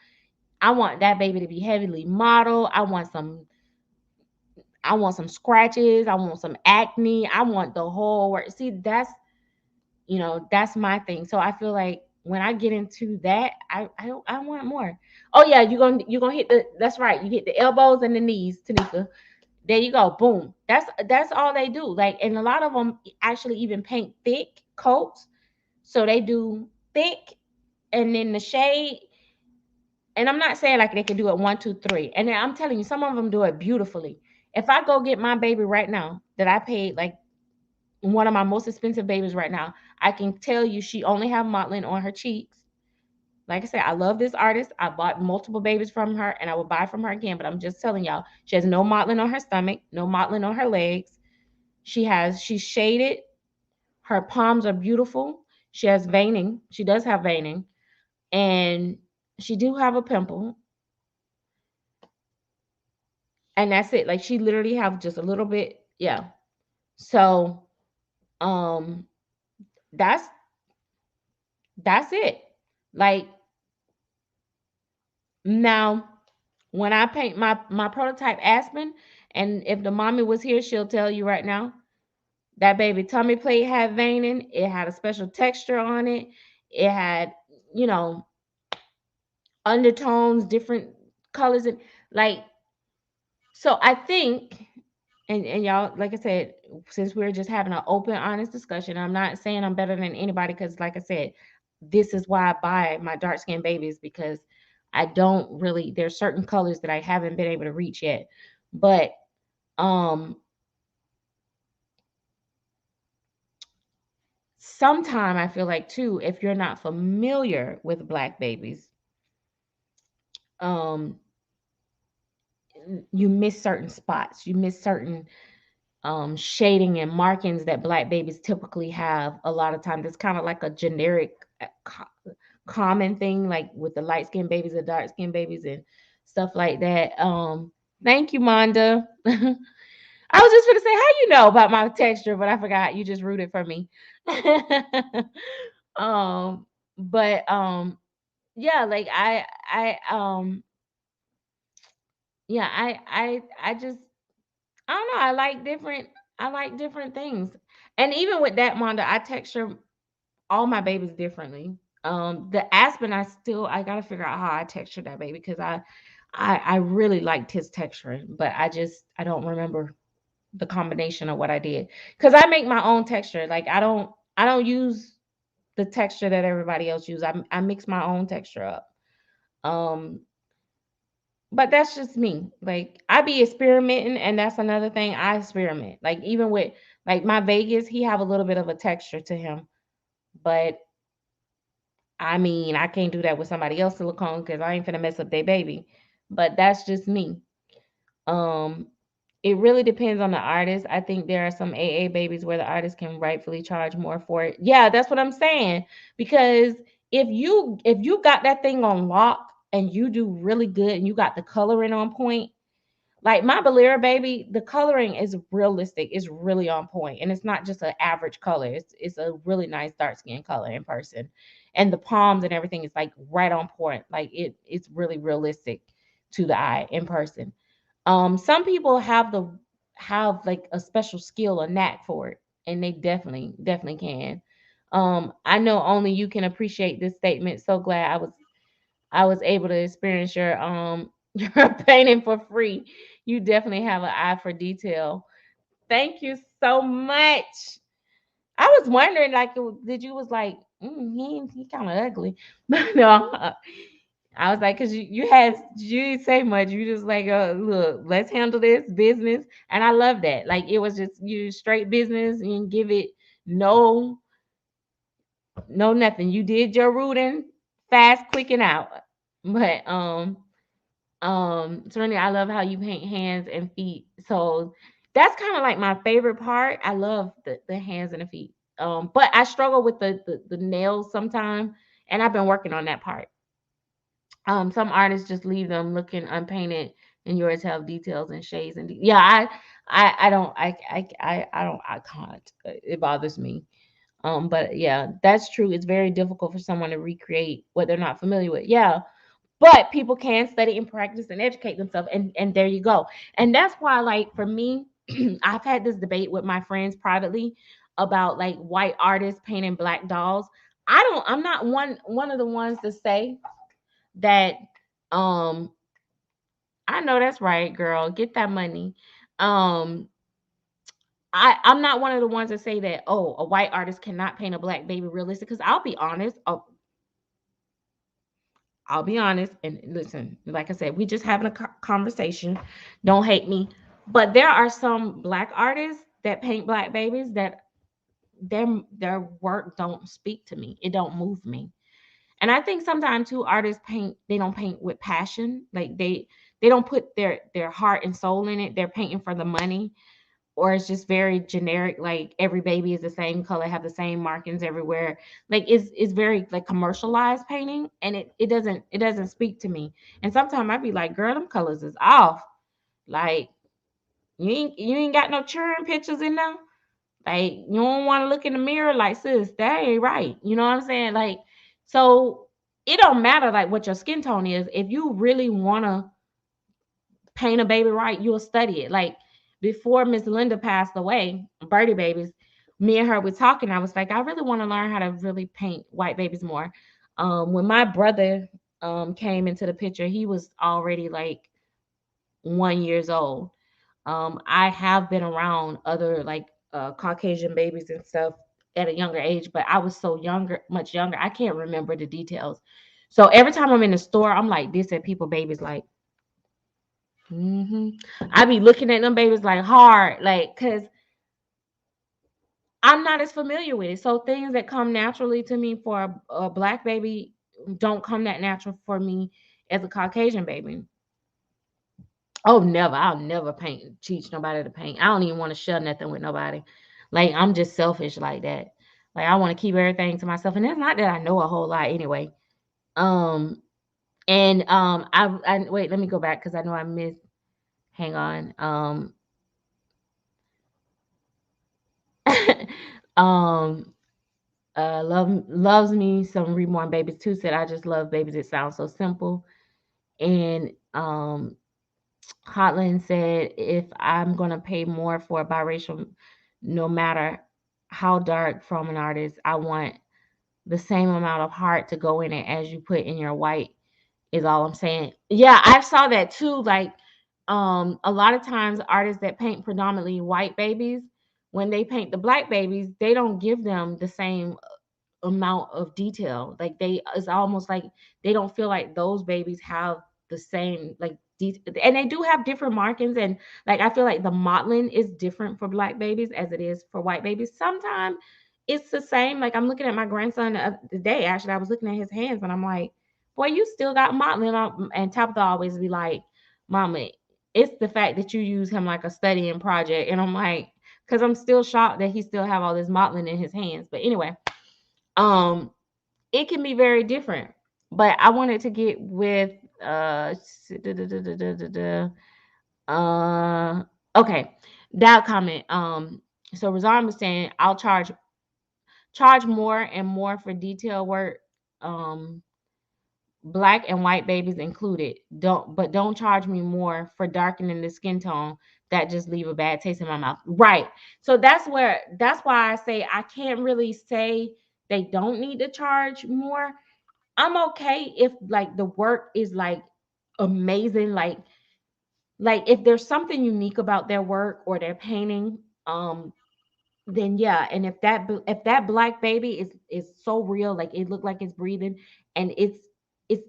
I want that baby to be heavily modeled. I want some scratches. I want some acne. I want the whole work. See, that's my thing. So I feel like when I get into that, I want more. Oh yeah, you're gonna hit the that's right. You hit the elbows and the knees, Tanika. There you go. Boom. That's all they do. Like, and a lot of them actually even paint thick coats. So they do thick and then the shade. And I'm not saying like they can do it one, two, three. And then I'm telling you, some of them do it beautifully. If I go get my baby right now that I paid like one of my most expensive babies right now, I can tell you she only have mottling on her cheeks. Like I said, I love this artist. I bought multiple babies from her and I will buy from her again. But I'm just telling y'all, she has no mottling on her stomach, no mottling on her legs. She's shaded. Her palms are beautiful. She has veining. She does have veining. And she do have a pimple. And that's it. Like she literally have just a little bit. Yeah. So um that's that's it. Like now when I paint my prototype Aspen, and if the mommy was here, she'll tell you right now that baby tummy plate had veining. It had a special texture on it. It had, you know, undertones, different colors, and like so. I think, and y'all, like I said, since we're just having an open, honest discussion, I'm not saying I'm better than anybody because, like I said, this is why I buy my dark skinned babies because I don't really. There's certain colors that I haven't been able to reach yet, but um sometime I feel like too, if you're not familiar with black babies, um you miss certain spots, you miss certain shading and markings that black babies typically have. A lot of times it's kind of like a generic common thing, like with the light skinned babies and dark skinned babies and stuff like that. Thank you, Monda. I was just gonna say how you know about my texture, but I forgot you just rooted for me. um but yeah, like yeah, I just I don't know. I like different things. And even with that, Monda, I texture all my babies differently. The Aspen, I gotta figure out how I texture that baby because I really liked his texturing, but I don't remember the combination of what I did. Because I make my own texture. Like I don't use the texture that everybody else use. I mix my own texture up. Um but that's just me. Like I be experimenting, and that's another thing. I experiment. Like even with like my Vegas, he have a little bit of a texture to him, but I mean, I can't do that with somebody else silicone because I ain't finna mess up their baby. But that's just me. Um, it really depends on the artist. I think there are some AA babies where the artist can rightfully charge more for it. Yeah, that's what I'm saying. Because if you got that thing on lock and you do really good and you got the coloring on point, like my Bolero baby, the coloring is realistic. It's really on point, and it's not just an average color. It's a really nice dark skin color in person, and the palms and everything is like right on point. Like it's really realistic to the eye in person. Some people have like a special skill, a knack for it, and they definitely can. I know only you can appreciate this statement. So glad I was able to experience your your painting for free. You definitely have an eye for detail. Thank you so much. I was wondering, like, did you was like, he kind of ugly, but no, I was like, cause you didn't say much. You just like, look, let's handle this business, and I love that. Like, it was just you straight business and give it no nothing. You did your rooting fast, quick, and out. But Serena, I love how you paint hands and feet. So that's kind of like my favorite part. I love the hands and the feet. But I struggle with the nails sometimes, and I've been working on that part. Some artists just leave them looking unpainted, and yours have details and shades and yeah, I don't I don't I can't. It bothers me. But yeah, that's true. It's very difficult for someone to recreate what they're not familiar with. Yeah, but people can study and practice and educate themselves, and there you go. And that's why, like for me, I've had this debate with my friends privately about like white artists painting black dolls. I'm not one of the ones to say that I know that's right, girl, get that money. um I'm not one of the ones that say that, oh, a white artist cannot paint a black baby realistic, because I'll be honest, and listen, like I said, we just having a conversation. Don't hate me. But there are some black artists that paint black babies that their work don't speak to me. It don't move me. And I think sometimes too artists paint, they don't paint with passion. Like they don't put their heart and soul in it. They're painting for the money, or it's just very generic, like every baby is the same color, have the same markings everywhere. Like it's very like commercialized painting, and it doesn't speak to me. And sometimes I'd be like, girl, them colors is off. Like you ain't got no churn pictures in there. Like you don't want to look in the mirror like, sis, that ain't right. You know what I'm saying? Like, so it don't matter like what your skin tone is. If you really wanna paint a baby right, you'll study it. Like before Miss Linda passed away, Birdie Babies, me and her were talking. I was like, I really want to learn how to really paint white babies more. When my brother came into the picture, he was already like 1 years old. I have been around other like Caucasian babies and stuff at a younger age, but I was so younger, much younger, I can't remember the details. So every time I'm in the store, I'm like this at people babies like, I be looking at them babies like hard, like, cause I'm not as familiar with it. So things that come naturally to me for a black baby don't come that natural for me as a Caucasian baby. Oh, never. I'll never teach nobody to paint. I don't even want to share nothing with nobody. Like I'm just selfish like that. Like I want to keep everything to myself. And it's not that I know a whole lot anyway. Um and I wait, let me go back because I know I missed. Hang on. um loves me some reborn babies too, said I just love babies, it sounds so simple. And Hotland said if I'm gonna pay more for a biracial, no matter how dark from an artist, I want the same amount of heart to go in it as you put in your white, is all I'm saying. Yeah, I saw that too. Like a lot of times artists that paint predominantly white babies, when they paint the black babies, they don't give them the same amount of detail. Like it's almost like they don't feel like those babies have the same like and they do have different markings. And like I feel like the mottling is different for black babies as it is for white babies. Sometimes it's the same. Like I'm looking at my grandson the other day. Actually, I was looking at his hands and I'm like, boy, you still got mottling on. And Tabitha always be like, Mama, it's the fact that you use him like a studying project. And I'm like, because I'm still shocked that he still have all this mottling in his hands. But anyway, um it can be very different. But I wanted to get with uh okay, that comment. So Razan was saying I'll charge more and more for detail work, um black and white babies included. Don't charge me more for darkening the skin tone. That just leave a bad taste in my mouth. Right. So that's why I say I can't really say they don't need to charge more. I'm okay if like the work is like amazing, like if there's something unique about their work or their painting, then yeah. And if that black baby is so real, like it looked like it's breathing, and it's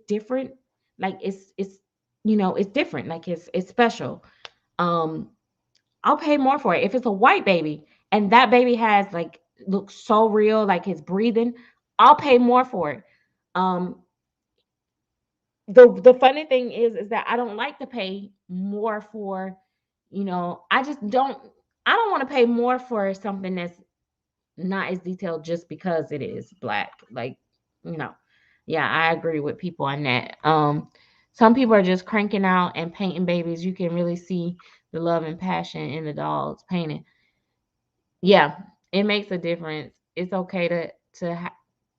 different, like it's it's different, like it's special. um I'll pay more for it. If it's a white baby and that baby has like looks so real, like it's breathing, I'll pay more for it. um the funny thing is that I don't like to pay more for, I just don't want to pay more for something that's not as detailed just because it is black. Like, no. Yeah, I agree with people on that. Some people are just cranking out and painting babies. You can really see the love and passion in the dogs painting. Yeah, it makes a difference. It's okay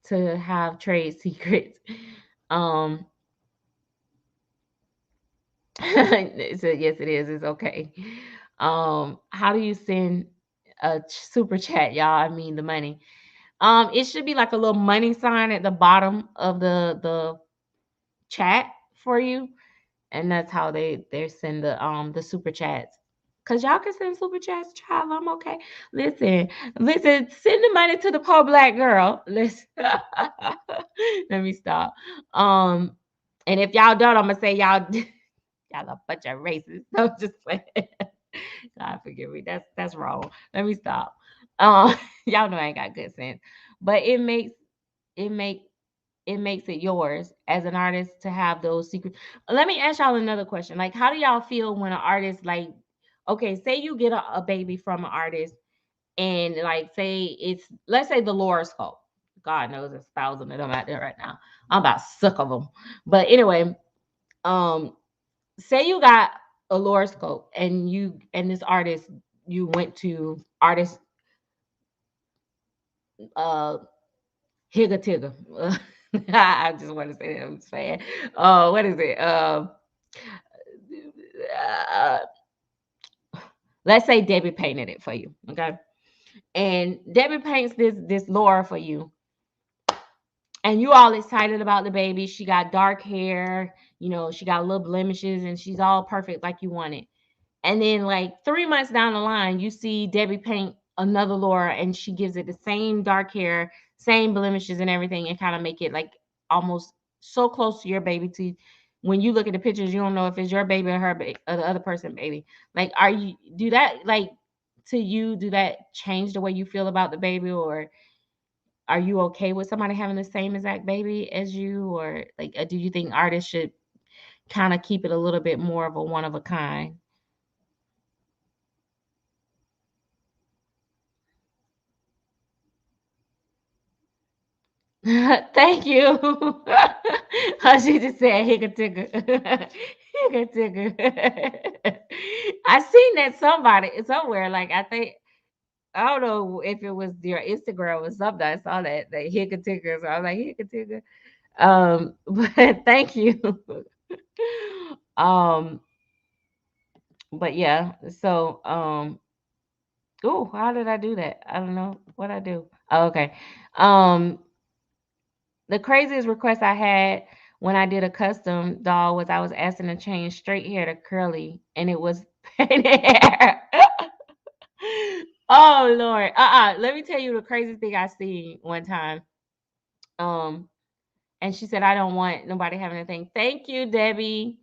to have trade secrets. Um so yes, it is. It's okay. How do you send a super chat, y'all? I mean the money. It should be like a little money sign at the bottom of the chat for you, and that's how they send the super chats. Cause y'all can send super chats, child. I'm okay. Listen. Send the money to the poor black girl. Listen, let me stop. Um, and if y'all don't, I'm gonna say y'all y'all a bunch of racists. I'm just playing. God forgive me. That's wrong. Let me stop. Y'all know I ain't got good sense, but it makes it makes it yours as an artist to have those secrets. Let me ask y'all another question. Like, how do y'all feel when an artist, like, okay, say you get a baby from an artist, and like, say it's, let's say the Laura sculpt. God knows there's thousands of them out there right now. I'm about sick of them. But anyway, um, say you got a Laura scope, and you and this artist, you went to artist uh Higga Tigger. I just want to say that I'm saying. What is it? Uh, let's say Debbie painted it for you, okay? And Debbie paints this Laura for you, and you all excited about the baby. She got dark hair, she got little blemishes, and she's all perfect like you wanted. And then like 3 months down the line, you see Debbie paint another Laura, and she gives it the same dark hair, same blemishes and everything, and kind of make it like almost so close to your baby to when you look at the pictures, you don't know if it's your baby or her baby or the other person baby. Like, are you do that like to you? Do that change the way you feel about the baby, or are you okay with somebody having the same exact baby as you, or like do you think artists should kind of keep it a little bit more of a one of a kind? Thank you. She just said hicka ticka. Hicka ticka. I seen that somebody somewhere. Like, I think, I don't know if it was your Instagram or something. I saw that hicka ticka. So I was like, hicka ticka. But thank you. um, but yeah, so oh, how did I do that? I don't know what I do. Oh, okay. Um The craziest request I had when I did a custom doll was I was asking to change straight hair to curly, and it was painted hair. Oh Lord. Let me tell you the craziest thing I seen one time. Um, and she said, I don't want nobody having anything. Thank you, Debbie.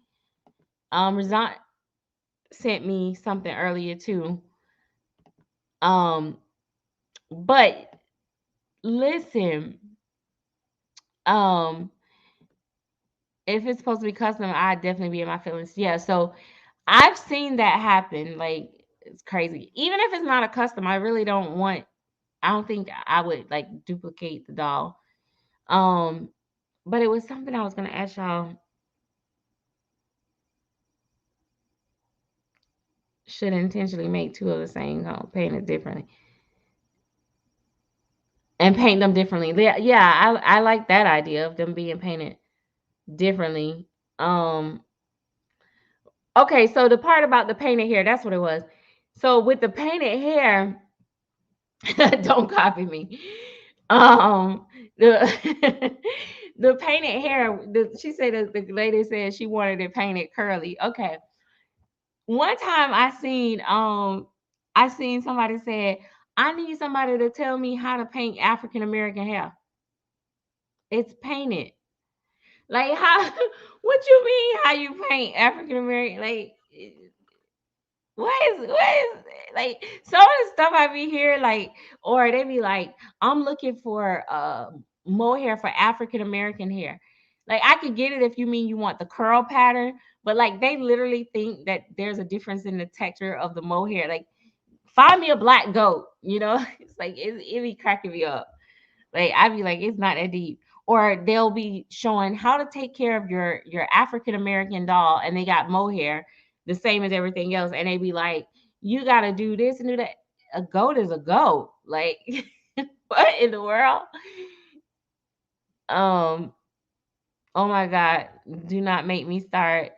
Razan sent me something earlier too. Um, but listen, um, if it's supposed to be custom, I'd definitely be in my feelings. Yeah, so I've seen that happen. Like, it's crazy. Even if it's not a custom, I really don't want. I don't think I would like duplicate the doll. Um, but it was something I was gonna ask y'all. Should intentionally make two of the same paint it differently and paint them differently. Yeah, yeah, I like that idea of them being painted differently. Um, okay, so the part about the painted hair, that's what it was. So with the painted hair, don't copy me. The the painted hair. She said that the lady said she wanted it painted curly. Okay. One time I seen somebody said, I need somebody to tell me how to paint African American hair. It's painted. Like, how? What you mean? How you paint African American? Like, what is like some of the stuff I be hearing, like, or they be like, I'm looking for mohair for African American hair. Like, I could get it if you mean you want the curl pattern, but like they literally think that there's a difference in the texture of the mohair. Like, find me a black goat, It's like it be cracking me up. Like, I'd be like, it's not that deep. Or they'll be showing how to take care of your African American doll, and they got mohair the same as everything else, and they be like, you got to do this and do that. A goat is a goat. Like, what in the world? Um. Oh my God! Do not make me start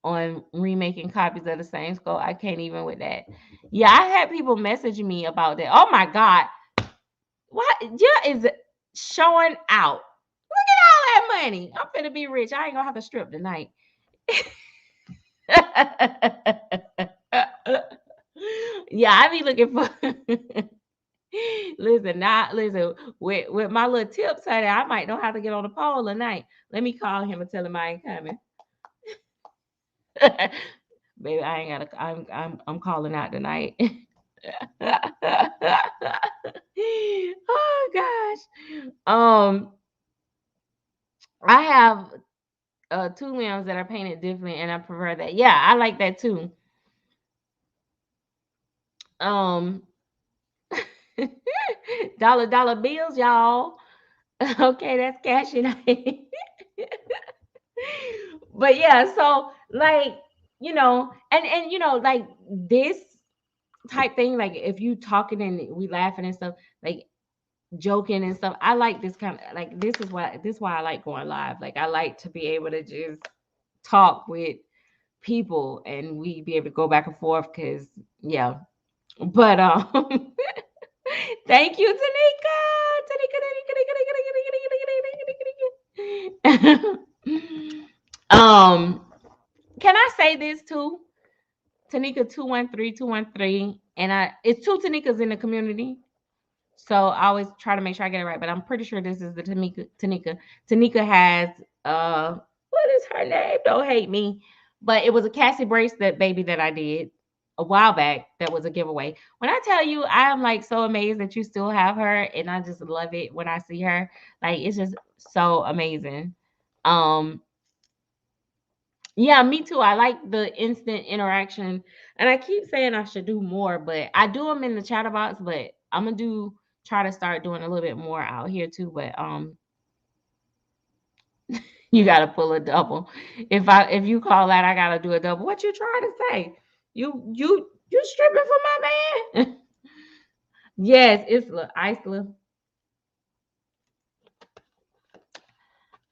on remaking copies of the same skull. I can't even with that. Yeah, I had people messaging me about that. Oh my God! What? Yeah, is showing out. Look at all that money. I'm finna be rich. I ain't gonna have to strip tonight. Yeah, I be looking for. Listen, not listen with my little tips, honey. I might know how to get on the pole tonight. Let me call him and tell him I ain't coming. Baby, I ain't gotta. I'm calling out tonight. Oh gosh. I have two limbs that are painted differently, and I prefer that. Yeah, I like that too. Um, dollar bills, y'all. Okay, that's cashing. But yeah, so like like this type thing, like if you talking and we laughing and stuff, like joking and stuff. I like this kind of like this is why I like going live. Like I like to be able to just talk with people and we be able to go back and forth because yeah. But thank you, Tanika. Tanika. Can I say this too? Tanika 213 and it's two Tanikas in the community. So I always try to make sure I get it right, but I'm pretty sure this is the Tanika. Tanika has what is her name? Don't hate me. But it was a Cassie bracelet baby that I did a while back that was a giveaway. When I tell you I am like so amazed that you still have her and I just love it when I see her. Like it's just so amazing. Um yeah, me too. I like the instant interaction, and I keep saying I should do more, but I do them in the Chatterbox. But I'm gonna do try to start doing a little bit more out here too. But you gotta pull a double. If you call that, I gotta do a double. What you trying to say? You stripping for my man? Yes, it's Isla.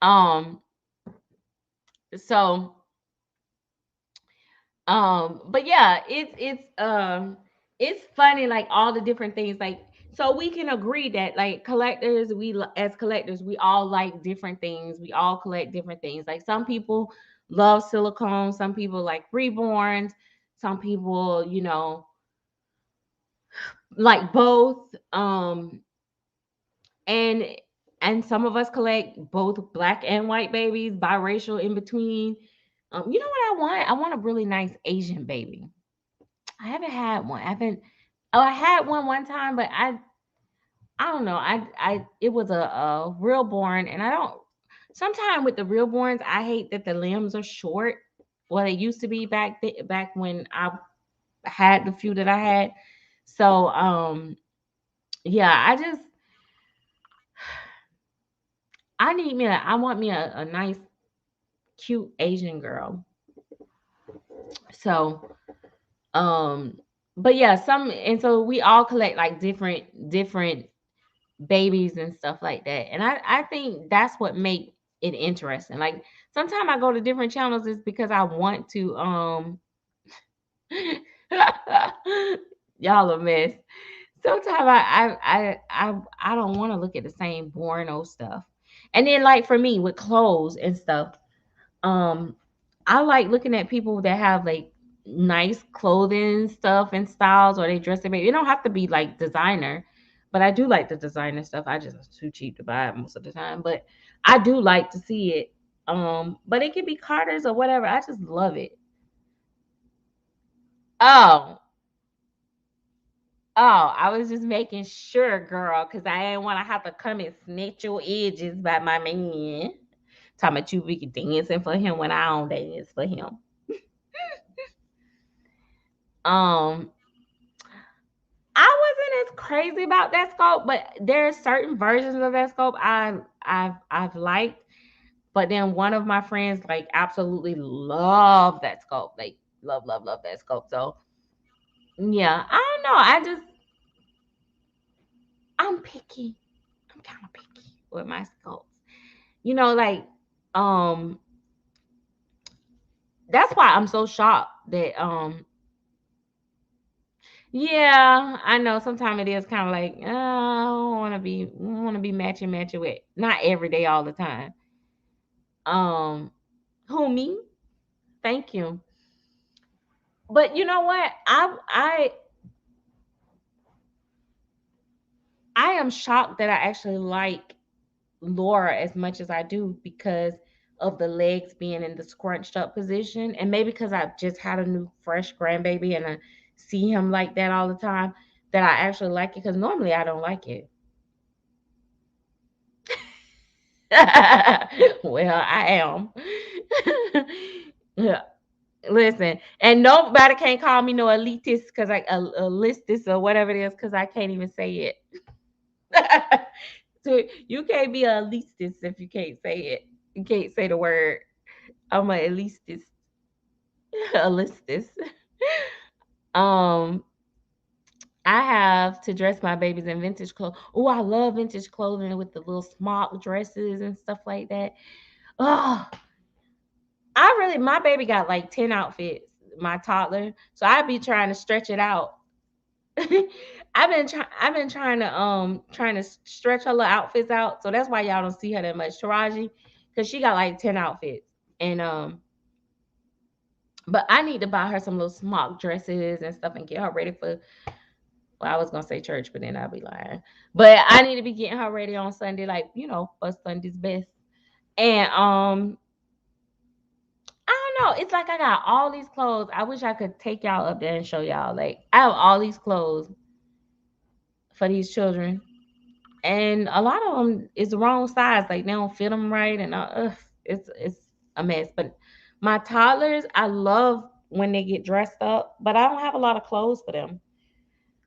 Um, so but yeah, it's funny like all the different things like so we can agree that like collectors as collectors we all like different things. We all collect different things. Like some people love silicone, some people like reborns, some people, like both. And some of us collect both black and white babies, biracial in between. You know what I want? I want a really nice Asian baby. I haven't had one. I haven't. Oh, I had one time, but I don't know. It was a real born, and I don't. Sometimes with the real borns, I hate that the limbs are short. Well, they used to be back when I had the few that I had. So yeah, I want me a nice cute Asian girl. So but yeah, so we all collect like different babies and stuff like that. And I think that's what make it interesting. Like sometimes I go to different channels is because I want to y'all a mess. Sometimes I don't want to look at the same boring old stuff. And then like for me with clothes and stuff, um I like looking at people that have like nice clothing stuff and styles or they dress their baby. It don't have to be like designer, but I do like the designer stuff. I just too cheap to buy it most of the time, but I do like to see it. But it can be Carter's or whatever. I just love it. Oh, I was just making sure, girl, because I didn't want to have to come and snatch your edges by my man. Talking about you be dancing for him when I don't dance for him. Um, I wasn't as crazy about that scope, but there are certain versions of that scope I've liked. But then one of my friends like absolutely love that scope, like love that scope. So yeah, I don't know. I'm picky. I'm kind of picky with my scopes. Like um that's why I'm so shocked that yeah, I know sometimes it is kind of like I don't want to be matching with not every day all the time. Um, who me? Thank you. But you know what? I am shocked that I actually like Laura as much as I do because of the legs being in the scrunched up position, and maybe because I just had a new fresh grandbaby and I see him like that all the time that I actually like it because normally I don't like it. Well, I am. Yeah. Listen, and nobody can't call me no elitist because a listist or whatever it is because I can't even say it. So you can't be a elitist if you can't say it. You can't say the word. I'm a elitist. A listist. Um, I have to dress my babies in vintage clothes. Oh, I love vintage clothing with the little smock dresses and stuff like that. Oh, my baby got like 10 outfits, my toddler. So I be trying to stretch it out. I've been trying to stretch her little outfits out. So that's why y'all don't see her that much. Taraji, because she got like 10 outfits. And but I need to buy her some little smock dresses and stuff and get her ready for, well, I was gonna say church, but then I'll be lying. But I need to be getting her ready on Sunday, like, for Sunday's best. And I don't know. It's like I got all these clothes. I wish I could take y'all up there and show y'all. Like I have all these clothes for these children, and a lot of them is the wrong size. Like they don't fit them right, and it's a mess. But my toddlers, I love when they get dressed up, but I don't have a lot of clothes for them.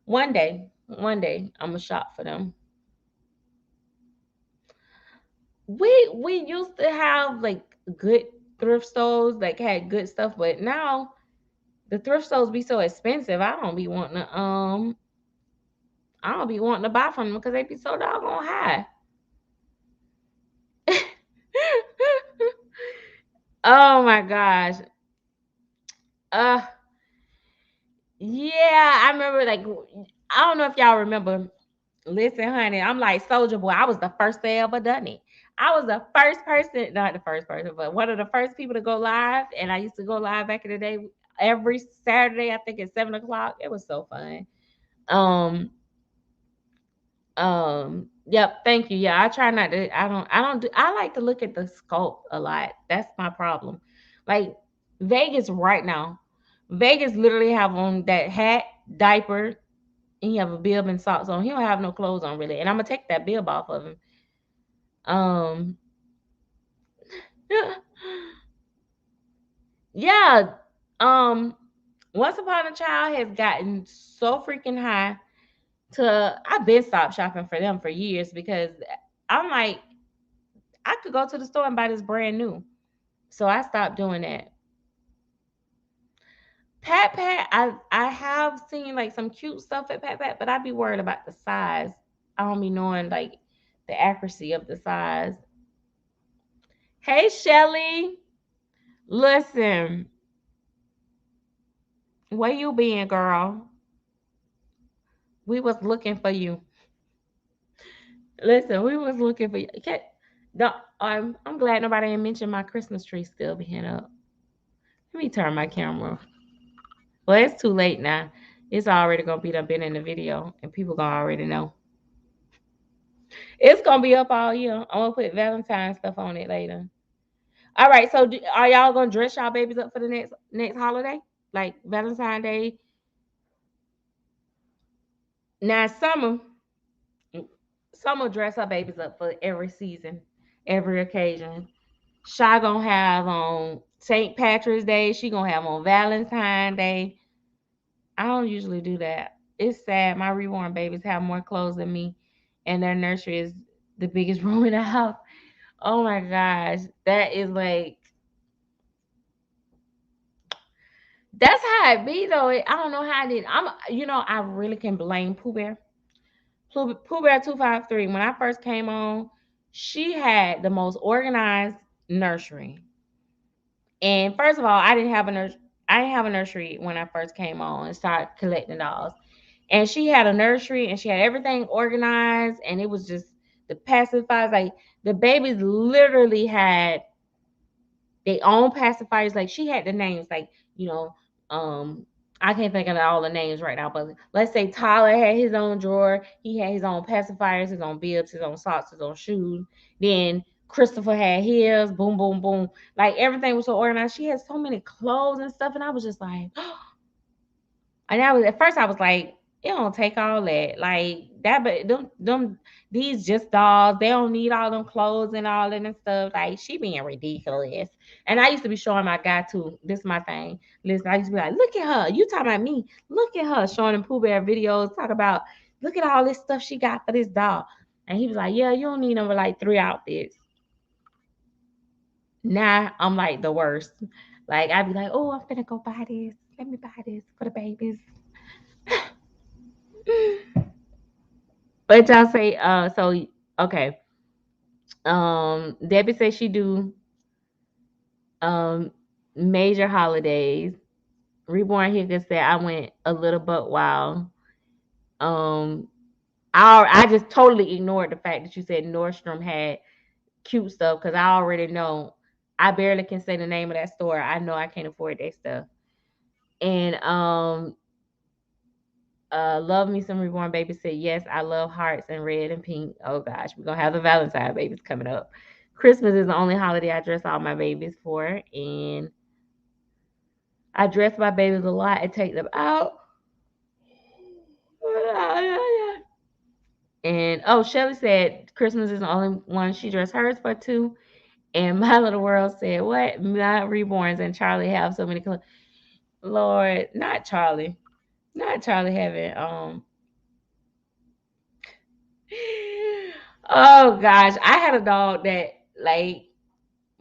One day, I'm gonna shop for them. We used to have like good thrift stores, like had good stuff, but now the thrift stores be so expensive. I don't be wanting to buy from them because they be so doggone high. Oh my gosh. Uh yeah, I remember like I don't know if y'all remember. Listen, honey, I'm like Soldier Boy. I was the first to ever done it. I was the first person, not the first person, but one of the first people to go live. And I used to go live back in the day every Saturday, I think at 7 o'clock. It was so fun. Um, yep, thank you. Yeah, I try not to, I like to look at the sculpt a lot. That's my problem. Like Vegas right now, Vegas literally have on that hat, diaper, and he have a bib and socks on. He don't have no clothes on really. And I'm gonna take that bib off of him. Um, yeah. Um, Once Upon a Child has gotten so freaking high to I've been stopped shopping for them for years because I'm like, I could go to the store and buy this brand new. So I stopped doing that. Pat Pat, I have seen like some cute stuff at Pat Pat, but I'd be worried about the size. I don't be knowing like the accuracy of the size. Hey Shelly, listen, where you been, girl? We was looking for you. Listen, we was looking for you. Okay, no, I'm glad nobody ain't mentioned my Christmas tree still being up. Let me turn my camera off. Well, it's too late now. It's already gonna be done been in the video, and people gonna already know. It's gonna be up all year. I'm gonna put Valentine's stuff on it later. All right, so are y'all gonna dress y'all babies up for the next holiday, like Valentine's Day? Now, some will dress her babies up for every season, every occasion. Shy gonna have on St. Patrick's Day. She gonna have on Valentine's Day. I don't usually do that. It's sad. My reborn babies have more clothes than me, and their nursery is the biggest room in the house. Oh my gosh, that is like that's how it be though. I don't know how I did. I really can blame Pooh Bear. Pooh Bear 253. When I first came on, she had the most organized nursery. And first of all, I didn't have a nursery when I first came on and started collecting dolls. And she had a nursery and she had everything organized and it was just the pacifiers. Like the babies literally had their own pacifiers. Like she had the names, like, um, I can't think of all the names right now, but let's say Tyler had his own drawer. He had his own pacifiers, his own bibs, his own socks, his own shoes. Then Christopher had his, boom, boom, boom. Like everything was so organized. She had so many clothes and stuff. And I was just like, and at first I was like, It don't take all that. Like that, but them these just dolls. They don't need all them clothes and all that and stuff. Like she being ridiculous. And I used to be showing my guy too. This is my thing. Listen, I used to be like, look at her. You talking about me? Look at her showing him Pooh Bear videos. Talk about look at all this stuff she got for this doll. And he was like, yeah, you don't need over like 3 outfits. Nah, I'm like the worst. Like I'd be like, oh, I'm finna go buy this. Let me buy this for the babies. But y'all say, so okay. Debbie says she do um major holidays. Reborn Higgins said I went a little but wild. Um, I just totally ignored the fact that you said Nordstrom had cute stuff because I already know. I barely can say the name of that store. I know I can't afford that stuff. And love me some reborn baby said yes. I love hearts and red and pink. Oh gosh, we're gonna have the Valentine babies coming up. Christmas is the only holiday I dress all my babies for, and I dress my babies a lot and take them out. And oh, Shelly said Christmas is the only one she dressed hers for too. And my little world said, "What? My reborns and Charlie have so many colors." Lord, not Charlie having Oh gosh, I had a dog that like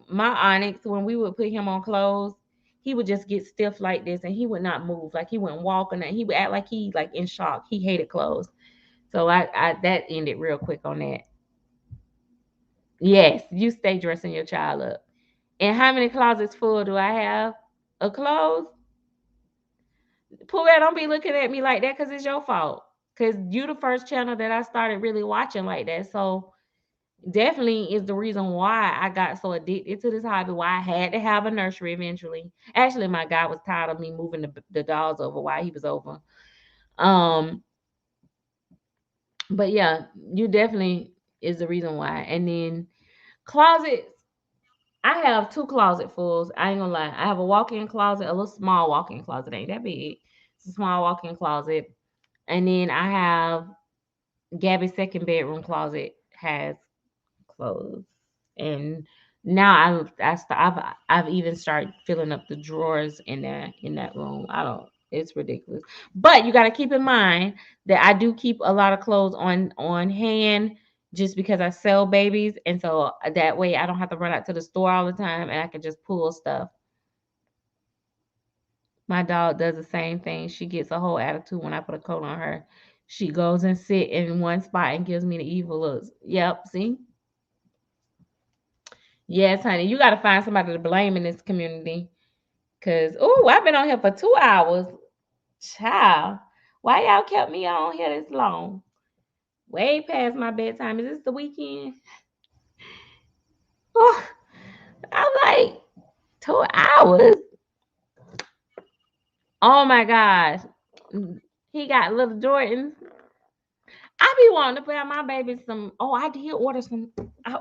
my Onyx when we would put him on clothes, he would just get stiff like this and he would not move, like he wouldn't walk or nothing. He would act like he like in shock. He hated clothes. So I that ended real quick on that. Yes, you stay dressing your child up. And how many closets full do I have of clothes? Pooh, don't be looking at me like that because it's your fault. Because you the first channel that I started really watching like that. So definitely is the reason why I got so addicted to this hobby, why I had to have a nursery eventually. Actually, my guy was tired of me moving the dolls over while he was over. Um, but yeah, you definitely is the reason why. And then closets. I have two closet fulls. I ain't gonna lie. I have a walk-in closet, a little small walk-in closet. Ain't that big. It's a small walk-in closet. And then I have Gabby's second bedroom closet has clothes. And now I've even started filling up the drawers in that room. I don't. It's ridiculous. But you got to keep in mind that I do keep a lot of clothes on hand just because I sell babies, and so that way I don't have to run out to the store all the time, and I can just pull stuff. My dog does the same thing. She gets a whole attitude when I put a coat on her. She goes and sit in one spot and gives me the evil looks. Yep, see? Yes, honey. You gotta find somebody to blame in this community. Cause oh, I've been on here for 2 hours. Child. Why y'all kept me on here this long? Way past my bedtime. Is this the weekend? Oh, I'm like 2 hours. Oh my gosh. He got little Jordans. I be wanting to put out my baby some. Oh, I did order some.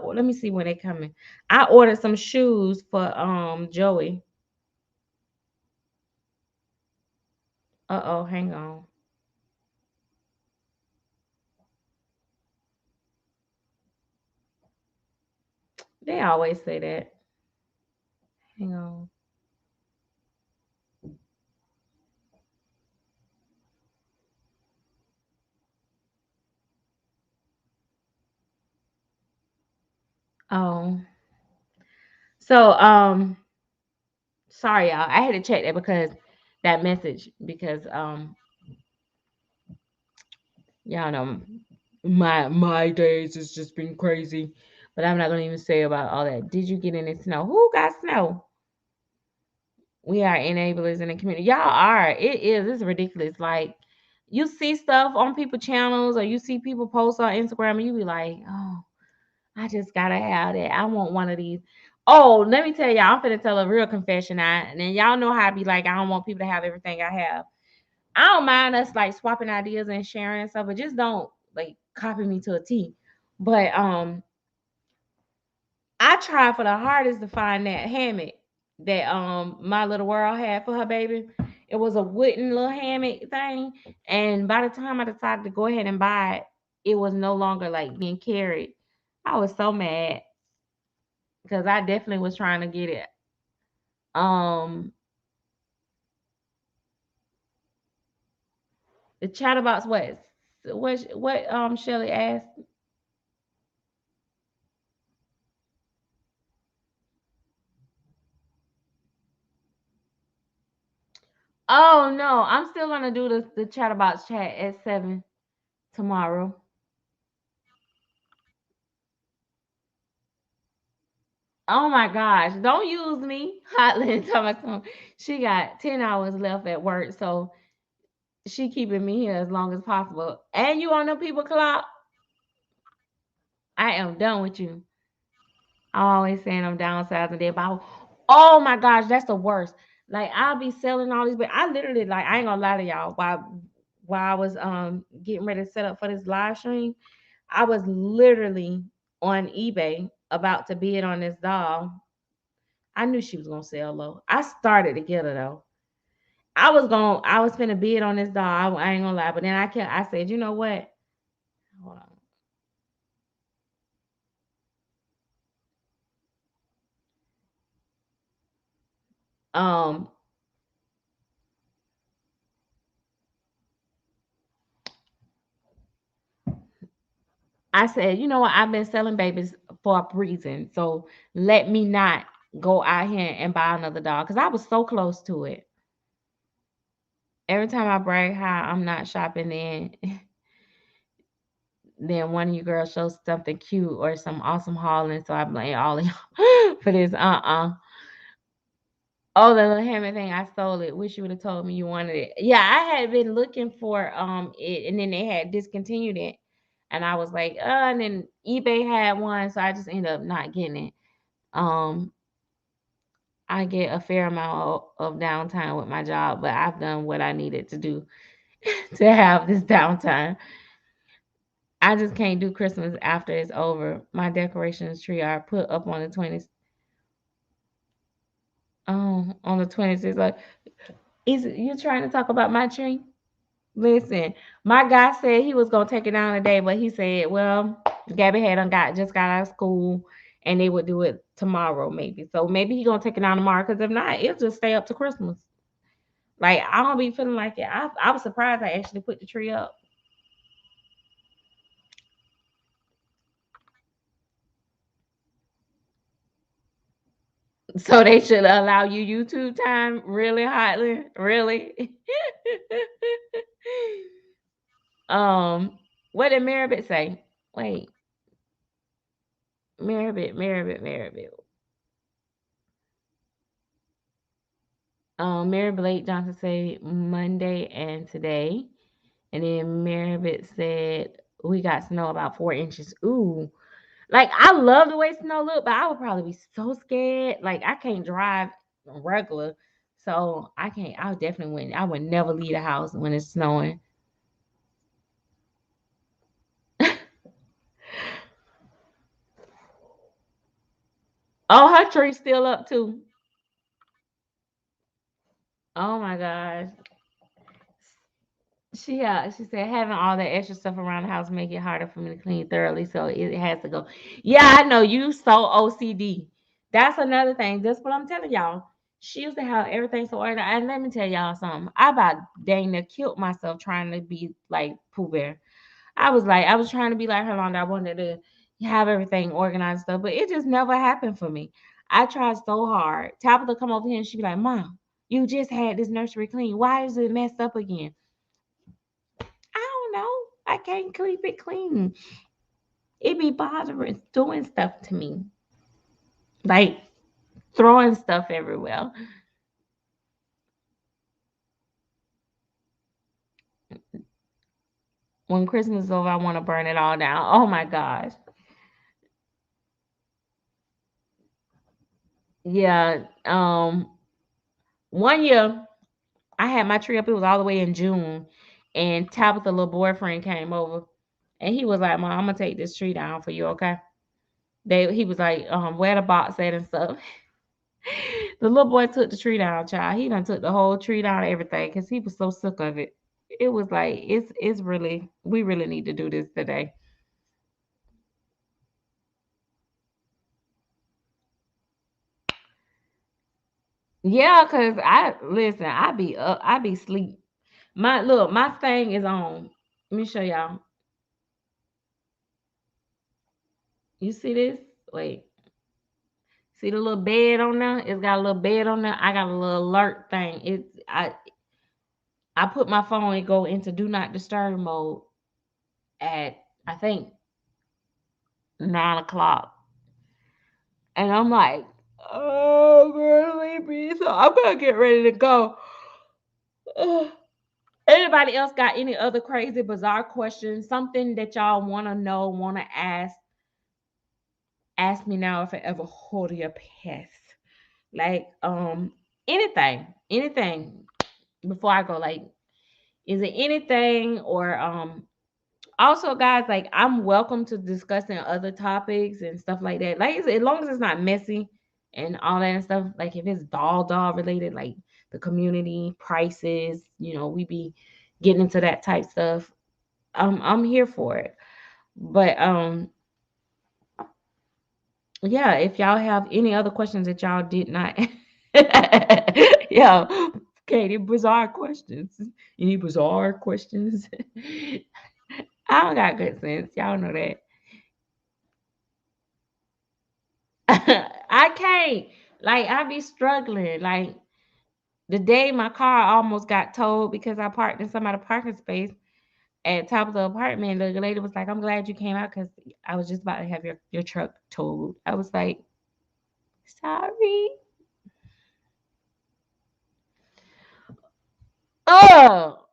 Let me see when they coming. I ordered some shoes for Joey. Hang on. They always say that. Hang on. Oh, so sorry y'all. I had to check that because that message because y'all know my days has just been crazy. But I'm not gonna even say about all that. Did you get any snow? Who got snow? We are enablers in the community. Y'all are. It is. It's ridiculous. Like you see stuff on people channels or you see people post on Instagram and you be like, oh, I just gotta have that. I want one of these. Oh, let me tell y'all, I'm finna tell a real confession. And then y'all know how I be like, I don't want people to have everything I have. I don't mind us like swapping ideas and sharing and stuff, but just don't like copy me to a T. But I tried for the hardest to find that hammock that my little world had for her baby. It was a wooden little hammock thing. And by the time I decided to go ahead and buy it, it was no longer like being carried. I was so mad because I definitely was trying to get it. Um, the Chatterbox, what Shelly asked? Oh no, I'm still gonna do the Chatterbox chat at 7 tomorrow. Oh my gosh, don't use me. Hotline tell my son she got 10 hours left at work, so she keeping me here as long as possible. And you on the people clock? I am done with you. I'm always saying I'm downsizing there, but oh my gosh, that's the worst. Like I'll be selling all these, but I literally like I ain't gonna lie to y'all. While I was getting ready to set up for this live stream, I was literally on eBay about to bid on this doll. I knew she was gonna sell low. I started to get her though. I was finna bid on this doll. I ain't gonna lie, but then I said, you know what? Hold on. I said, you know what? I've been selling babies for a reason. So let me not go out here and buy another dog because I was so close to it. Every time I brag how I'm not shopping, then one of you girls shows something cute or some awesome haul, and so I blame all of y'all for this. Oh, the little hammer thing, I stole it. Wish you would have told me you wanted it. Yeah, I had been looking for it, and then they had discontinued it, and I was like, and then eBay had one, so I just ended up not getting it. Um, I get a fair amount of downtime with my job, but I've done what I needed to do to have this downtime. I just can't do Christmas after it's over. My decorations tree are put up on the 20th. Oh, on the 26th. Like, is you trying to talk about my tree? Listen, my guy said he was gonna take it down today, but he said, well, Gabby had just got out of school and they would do it tomorrow, maybe. So maybe he gonna take it down tomorrow, because if not, it'll just stay up to Christmas. Like I don't be feeling like it. I was surprised I actually put the tree up. So they should allow you YouTube time, really, hotly, really. What did Maribit say? Wait, Maribit. Mary Blake Johnson said Monday and today. And then Maribit said we got snow about 4 inches. Ooh. Like I love the way snow look, but I would probably be so scared. Like I can't drive regular. So I can't I definitely wouldn't I would never leave the house when it's snowing. Oh, her tree's still up too. Oh my gosh. She said having all that extra stuff around the house make it harder for me to clean thoroughly, so it has to go. Yeah, I know you so OCD. That's another thing. That's what I'm telling y'all. She used to have everything so ordered. And let me tell y'all something. I about dang near killed myself trying to be like Pooh Bear. I was trying to be like her Londa. I wanted to have everything organized stuff, but it just never happened for me. I tried so hard. Tabitha come over here and she be like, Mom, you just had this nursery clean. Why is it messed up again? I don't know. I can't keep it clean. It be bothering doing stuff to me. Like throwing stuff everywhere. When Christmas is over, I want to burn it all down. Oh my gosh. Yeah. One year I had my tree up, it was all the way in June. And Tabitha little boyfriend came over and he was like, Mom, I'm gonna take this tree down for you, okay? He was like, where the box at and stuff. The little boy took the tree down, child. He done took the whole tree down and everything because he was so sick of it. It was like it's really we really need to do this today. Yeah, cause I listen, I be up, I be sleep. My thing is on. Let me show y'all. You see this? Wait, see the little bed on there? It's got a little bed on there. I got a little alert thing. I put my phone and go into do not disturb mode at I think 9 o'clock, and I'm like, oh, girl, leave me. So I'm gonna get ready to go. Ugh. Anybody else got any other crazy, bizarre questions? Something that y'all want to know, want to ask? Ask me now if I ever hold your past. Like, anything. Before I go, like, is it anything or also, guys, like I'm welcome to discussing other topics and stuff like that. Like as long as it's not messy and all that and stuff. Like if it's doll related, like the community prices, we be getting into that type stuff. I'm here for it. But yeah, if y'all have any other questions that y'all did not, yeah, Katie, bizarre questions. Any bizarre questions? I don't got good sense. Y'all know that. I can't. Like I be struggling. Like the day my car almost got towed because I parked in somebody's parking space at top of the apartment. The lady was like, "I'm glad you came out because I was just about to have your truck towed." I was like, "Sorry." Oh,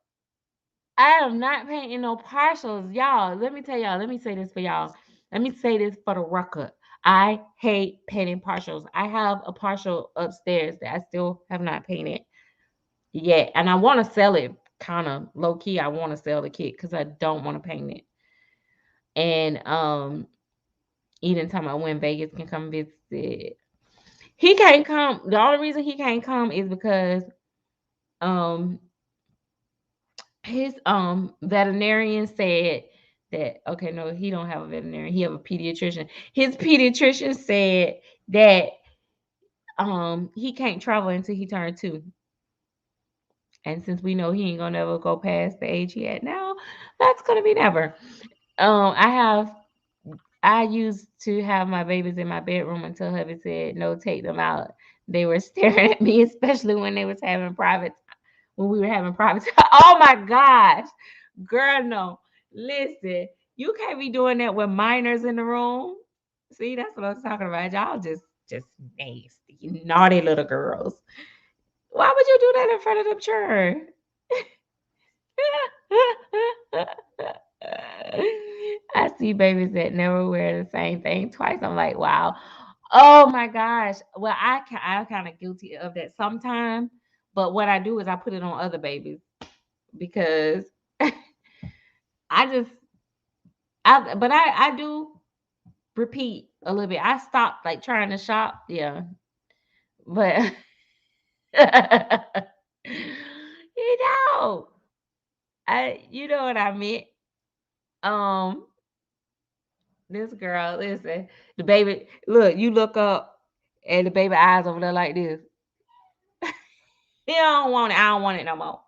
I am not painting no partials, y'all. Let me tell y'all. Let me say this for y'all. Let me say this for the record. I hate painting partials. I have a partial upstairs that I still have not painted. Yeah, and I want to sell it kind of low key. I want to sell the kit because I don't want to paint it. And even time I win Vegas can come visit. He can't come. The only reason he can't come is because um his veterinarian said that okay, no, he don't have a veterinarian. He have a pediatrician. His pediatrician said that he can't travel until he turned 2. And since we know he ain't gonna never go past the age he at now, that's gonna be never. I have I used to have my babies in my bedroom until hubby said no, take them out. They were staring at me, especially when they was having private when we were having private. Oh my gosh, girl, no. Listen, you can't be doing that with minors in the room. See, that's what I was talking about. Y'all just nasty, naughty little girls. Why would you do that in front of them children? I see babies that never wear the same thing twice. I'm like, wow. Oh my gosh. Well, I'm kind of guilty of that sometimes. But what I do is I put it on other babies because I just I do repeat a little bit. I stopped like trying to shop. Yeah. But you know, you know what I meant. Um This girl, listen, the baby, look, you look up and the baby eyes over there like this. He don't want it. I don't want it no more.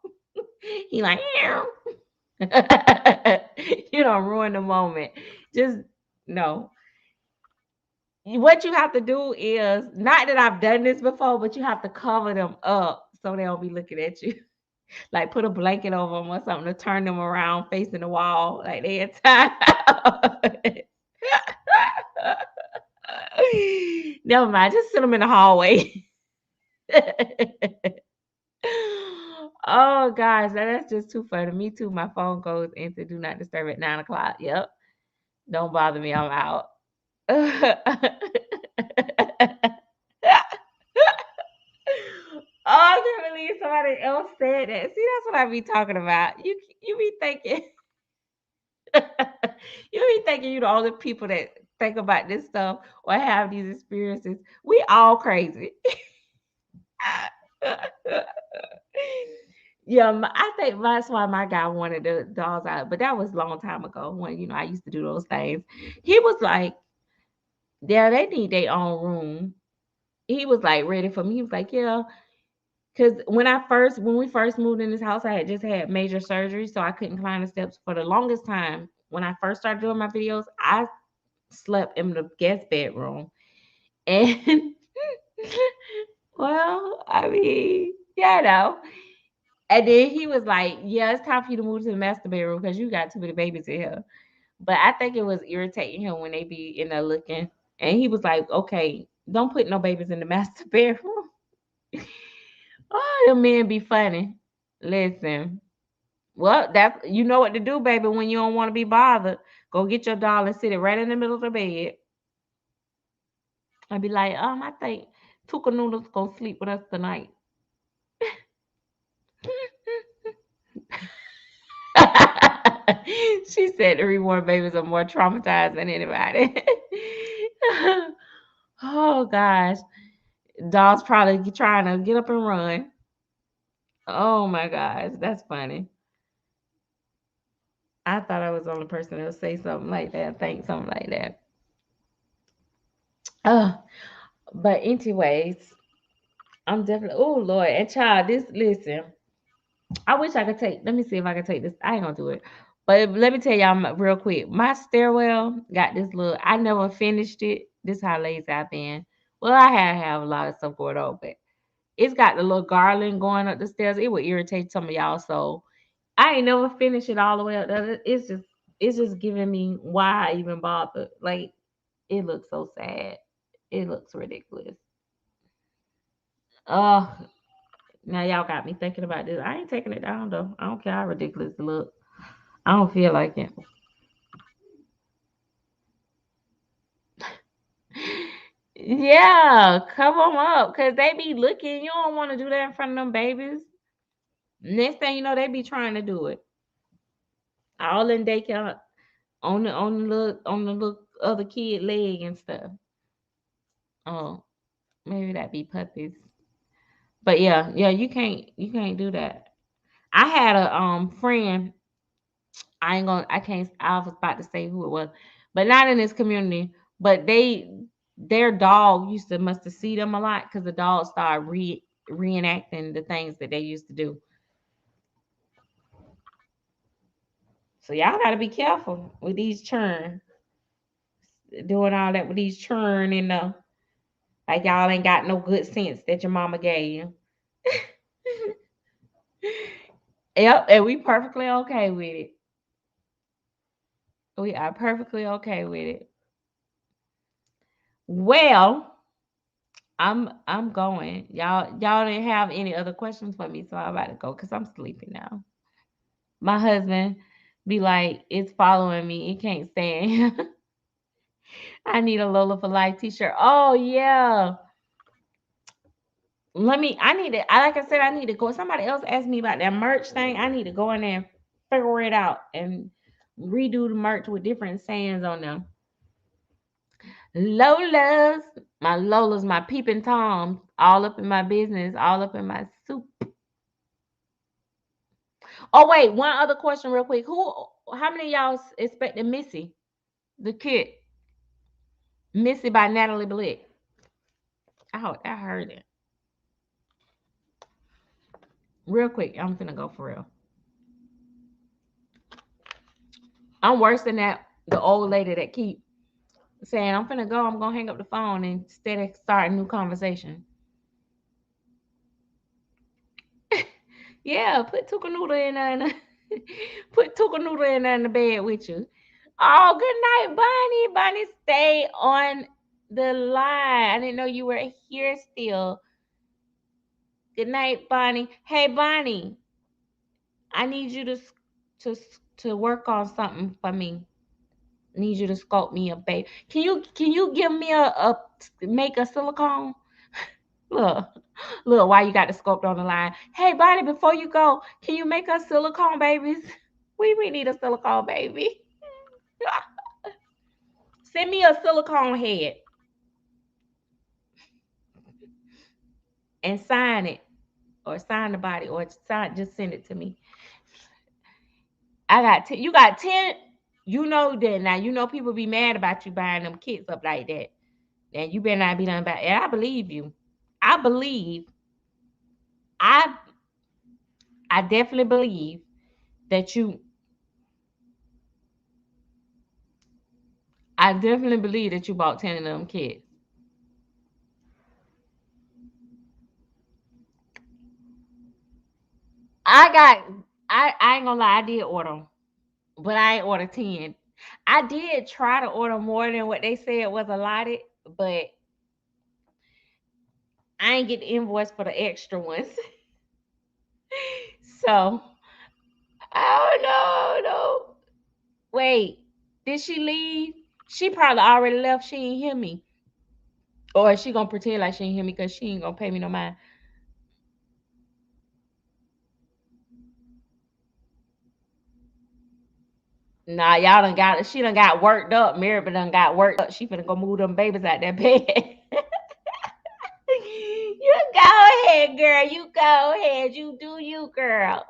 He like, "Meow." You don't ruin the moment. Just no. What you have to do is not that I've done this before, but you have to cover them up so they don't be looking at you. Like put a blanket over them or something to turn them around facing the wall like they in time. Never mind. Just sit them in the hallway. Oh gosh, that's just too funny. Me too. My phone goes into do not disturb at 9 o'clock. Yep. Don't bother me. I'm out. Oh, I can't believe somebody else said that. See, that's what I be talking about. You be thinking you be thinking you the only people that think about this stuff or have these experiences. We all crazy. Yeah, I think that's why my guy wanted the dolls out, but that was a long time ago when I used to do those things. He was like, "Yeah, they need their own room." He was like ready for me. He was like, "Yeah," because when we first moved in this house, I had just had major surgery, so I couldn't climb the steps for the longest time. When I first started doing my videos, I slept in the guest bedroom, and well, I mean, yeah, no. And then he was like, "Yeah, it's time for you to move to the master bedroom because you got too many babies in here." But I think it was irritating him when they be in there looking. And he was like, "Okay, don't put no babies in the master bedroom." Oh, the men be funny. Listen, well, that you know what to do, baby. When you don't want to be bothered, go get your doll and sit it right in the middle of the bed. And be like, I think Tuka Noodle's gonna sleep with us tonight. She said the reborn babies are more traumatized than anybody. Oh gosh. Dog's probably trying to get up and run. Oh my gosh, that's funny. I thought I was the only person that would say something like that, think something like that. Oh, but anyways, I'm definitely. Oh Lord, and child, this listen. I wish I could take. Let me see if I can take this. I ain't gonna do it. But let me tell y'all real quick. My stairwell got this little. I never finished it. This how lazy I've been. Well, I have a lot of stuff going on, but it's got the little garland going up the stairs. It would irritate some of y'all. So I ain't never finished it all the way up there. It's just giving me why I even bother. Like it looks so sad. It looks ridiculous. Oh, now y'all got me thinking about this. I ain't taking it down though. I don't care how ridiculous it look. I don't feel like it. Yeah, come on up, cause they be looking. You don't want to do that in front of them babies. Next thing you know, they be trying to do it all in daycare on the little other kid leg and stuff. Oh, maybe that be puppies. But yeah, yeah, you can't do that. I had a friend. I can't. I was about to say who it was, but not in this community. But their dog used to must have see them a lot because the dog started reenacting the things that they used to do. So y'all got to be careful with these churn, doing all that with these churn and like y'all ain't got no good sense that your mama gave you. Yep, and we perfectly okay with it. We are perfectly okay with it. Well, I'm going. Y'all didn't have any other questions for me, so I'm about to go because I'm sleepy now. My husband be like, it's following me. It can't stand. I need a Lola for Life t-shirt. Oh yeah. I need to like I said, I need to go. Somebody else asked me about that merch thing. I need to go in there and figure it out and redo the merch with different sayings on them. Lolas. My Lolas, my peeping Toms, all up in my business, all up in my soup. Oh wait, one other question real quick. How many of y'all expecting Missy? The kid. Missy by Natalie Blick. I heard it. Real quick, I'm finna go for real. I'm worse than that. The old lady that keep saying I'm finna go. I'm gonna hang up the phone instead of starting a new conversation. Yeah, put Tuka Noodle in there. Put Tuka Noodle in there in the bed with you. Oh, good night, Bonnie. Bonnie, stay on the line. I didn't know you were here still. Good night, Bonnie. Hey, Bonnie, I need you to to work on something for me. Need you to sculpt me a baby. Can you give me a make a silicone? Look, look, why you got the sculpt on the line? Hey, Bonnie, before you go, can you make us silicone babies? We need a silicone baby. Send me a silicone head and sign it, or sign the body, or just send it to me. I got you got 10. You know that now. You know people be mad about you buying them kits up like that. And you better not be done about it. And I believe you. I believe. I I definitely believe that you. I definitely believe that you bought 10 of them kits. I got. I ain't gonna lie. I did order them, but I ain't ordered 10. I did try to order more than what they said was allotted, but I ain't get the invoice for the extra ones. So I don't know. No. Wait, did she leave? She probably already left. She ain't hear me. Or is she gonna pretend like she ain't hear me because she ain't gonna pay me no mind? Nah, y'all done got it. She done got worked up. Mary done got worked up. She finna go move them babies out that bed. You go ahead, girl. You go ahead. You do you, girl.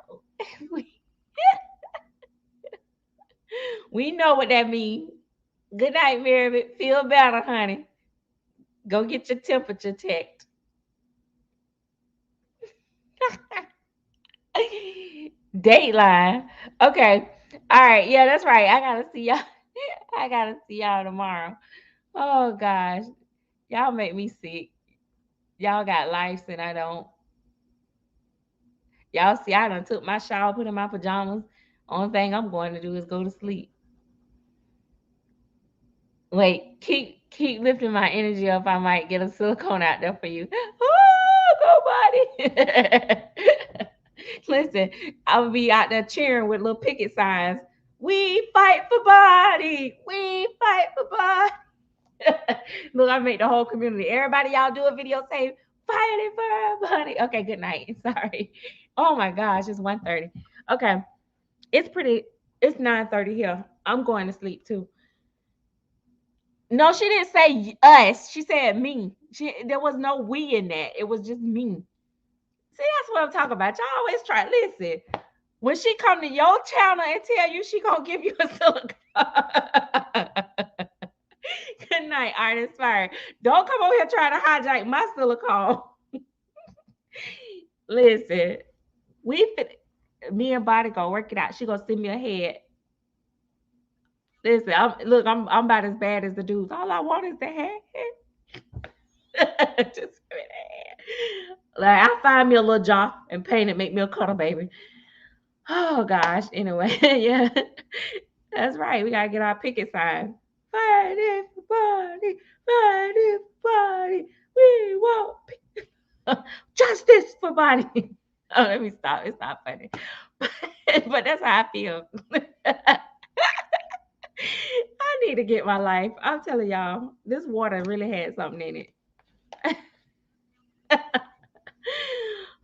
We know what that means. Good night, Mary. Feel better, honey. Go get your temperature checked. Dateline. Okay. All right. Yeah, that's right. I gotta see y'all. I gotta see y'all tomorrow. Oh gosh. Y'all make me sick. Y'all got lives and I don't. Y'all see, I done took my shower, put in my pajamas. Only thing I'm going to do is go to sleep. Wait, keep lifting my energy up. I might get a silicone out there for you. Oh, go body. Listen, I'll be out there cheering with little picket signs. We fight for body. We fight for body. Look, I made the whole community. Everybody, y'all do a video say, fighting for our body. Okay, good night. Sorry. Oh my gosh, it's 1:30. Okay. It's pretty, it's 9:30 here. I'm going to sleep too. No, she didn't say us. She said me. There was no we in that. It was just me. See, that's what I'm talking about. Y'all always try. Listen, when she come to your channel and tell you she gonna give you a silicone. Good night, artist fire. Don't come over here trying to hijack my silicone. Listen, we fit, me and Body gonna work it out. She gonna send me a head. Listen, I'm about as bad as the dudes. All I want is the head. Just give me that. Like I find me a little jaw and paint it, make me a cuddle baby. Oh gosh. Anyway, yeah, that's right. We gotta get our picket sign. Fight everybody, fight everybody. We want justice for body. Oh, let me stop. It's not funny, but that's how I feel. I need to get my life. I'm telling y'all, this water really had something in it.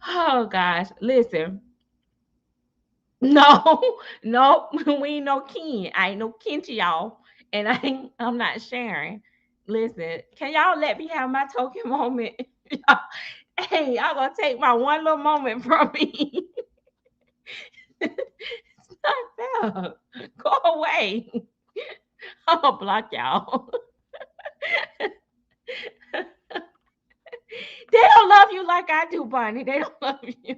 Oh gosh, listen. No, no, we ain't no kin. I ain't no kin to y'all, and I'm not sharing. Listen, can y'all let me have my token moment? Hey, y'all gonna take my one little moment from me? It's not fair. Go away. I'm gonna block y'all. They don't love you like I do, Bonnie. They don't love you.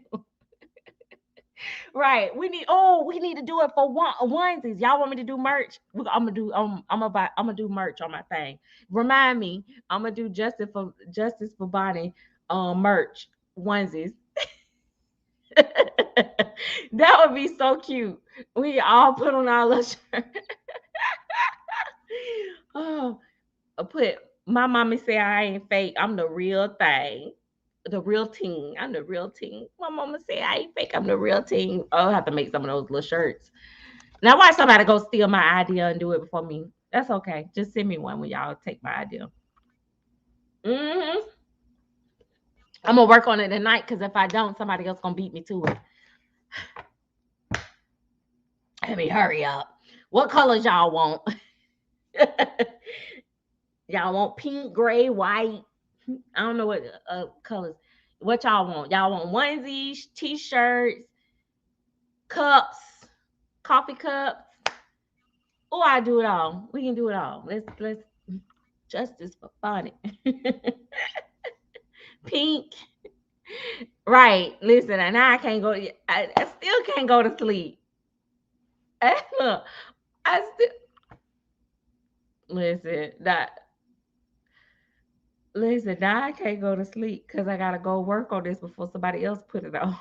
Right. We need to do it for onesies. Y'all want me to do merch? I'm gonna do I'm gonna do merch on my thing. Remind me, I'm gonna do justice for Bonnie merch onesies. That would be so cute. We all put on our little shirt. Oh, I put my mommy say I ain't fake. I'm the real thing. The real team. I'm the real team. My mama say I ain't fake. I'm the real team. I'll have to make some of those little shirts. Now, why somebody go steal my idea and do it before me? That's okay. Just send me one when y'all take my idea. Hmm. I'm gonna work on it tonight because if I don't, somebody else gonna beat me to it. Let me hurry up. What colors y'all want? Y'all want pink, gray, white? I don't know what colors. What y'all want? Y'all want onesies, t-shirts, cups, coffee cups? Oh, I do it all. We can do it all. Let's justice for fun. Pink. Right. Listen, and I can't go. I still can't go to sleep. Look, I still listen. That listen. Now I can't go to sleep because I gotta go work on this before somebody else put it on.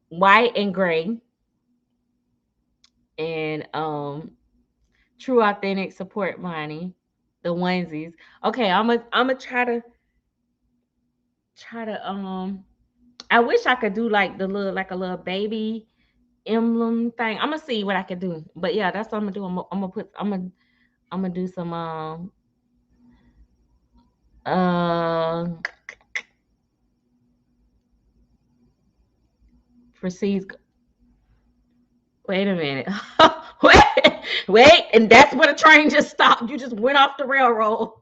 White and gray, and true authentic support money. The onesies. Okay, I'm gonna try to. I wish I could do like the little like a little baby emblem thing. I'm gonna see what I can do. But yeah, that's what I'm gonna do. I'm gonna do some uh proceeds. Wait a minute. wait, and that's where the train just stopped. You just went off the railroad.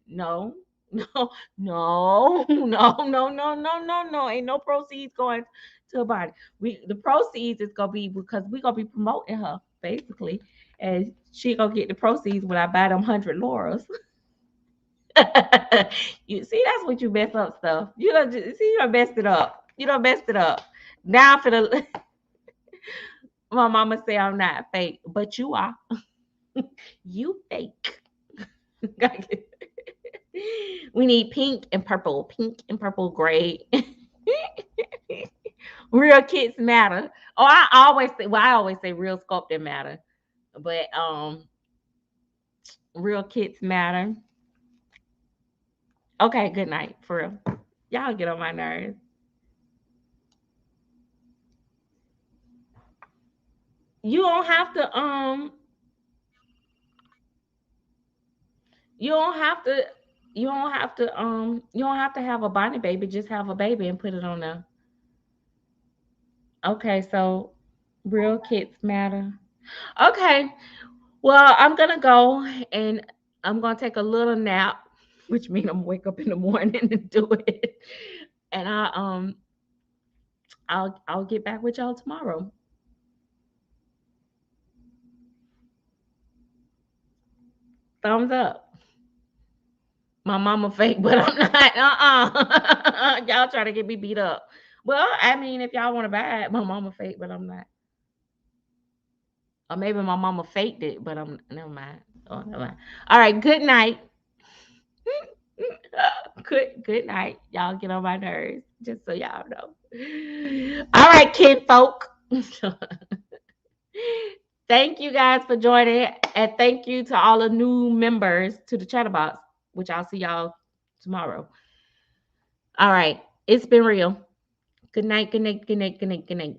No, no, no, no. Ain't no proceeds going to a body. The proceeds is gonna be because we gonna be promoting her basically, and she gonna get the proceeds when I buy them 100 Laurels. You see, that's what you mess up stuff. You don't see, you don't messed it up. You don't messed it up. Now for the my mama say I'm not fake, but you are. You fake. We need pink and purple, gray. Real kids matter. Oh, I always say real sculpting matter, but real kids matter. Okay, good night for real. Y'all get on my nerves. You don't have to you don't have to you don't have to have a bonnie baby, just have a baby and put it on there. Okay, so real kids matter. Okay. Well, I'm gonna go and I'm gonna take a little nap, which means I'm wake up in the morning and do it. And I'll get back with y'all tomorrow. Thumbs up. My mama fake, but I'm not. Y'all try to get me beat up. Well, I mean, if y'all want to buy it, my mama fake, but I'm not. Or maybe my mama faked it, but I'm never mind. Oh, never mind. All right. Good night. Good night. Y'all get on my nerves, just so y'all know. All right, kid folk. Thank you guys for joining. And thank you to all the new members to the Chatterbox, which I'll see y'all tomorrow. All right. It's been real. Good night, good night, good night, good night, good night.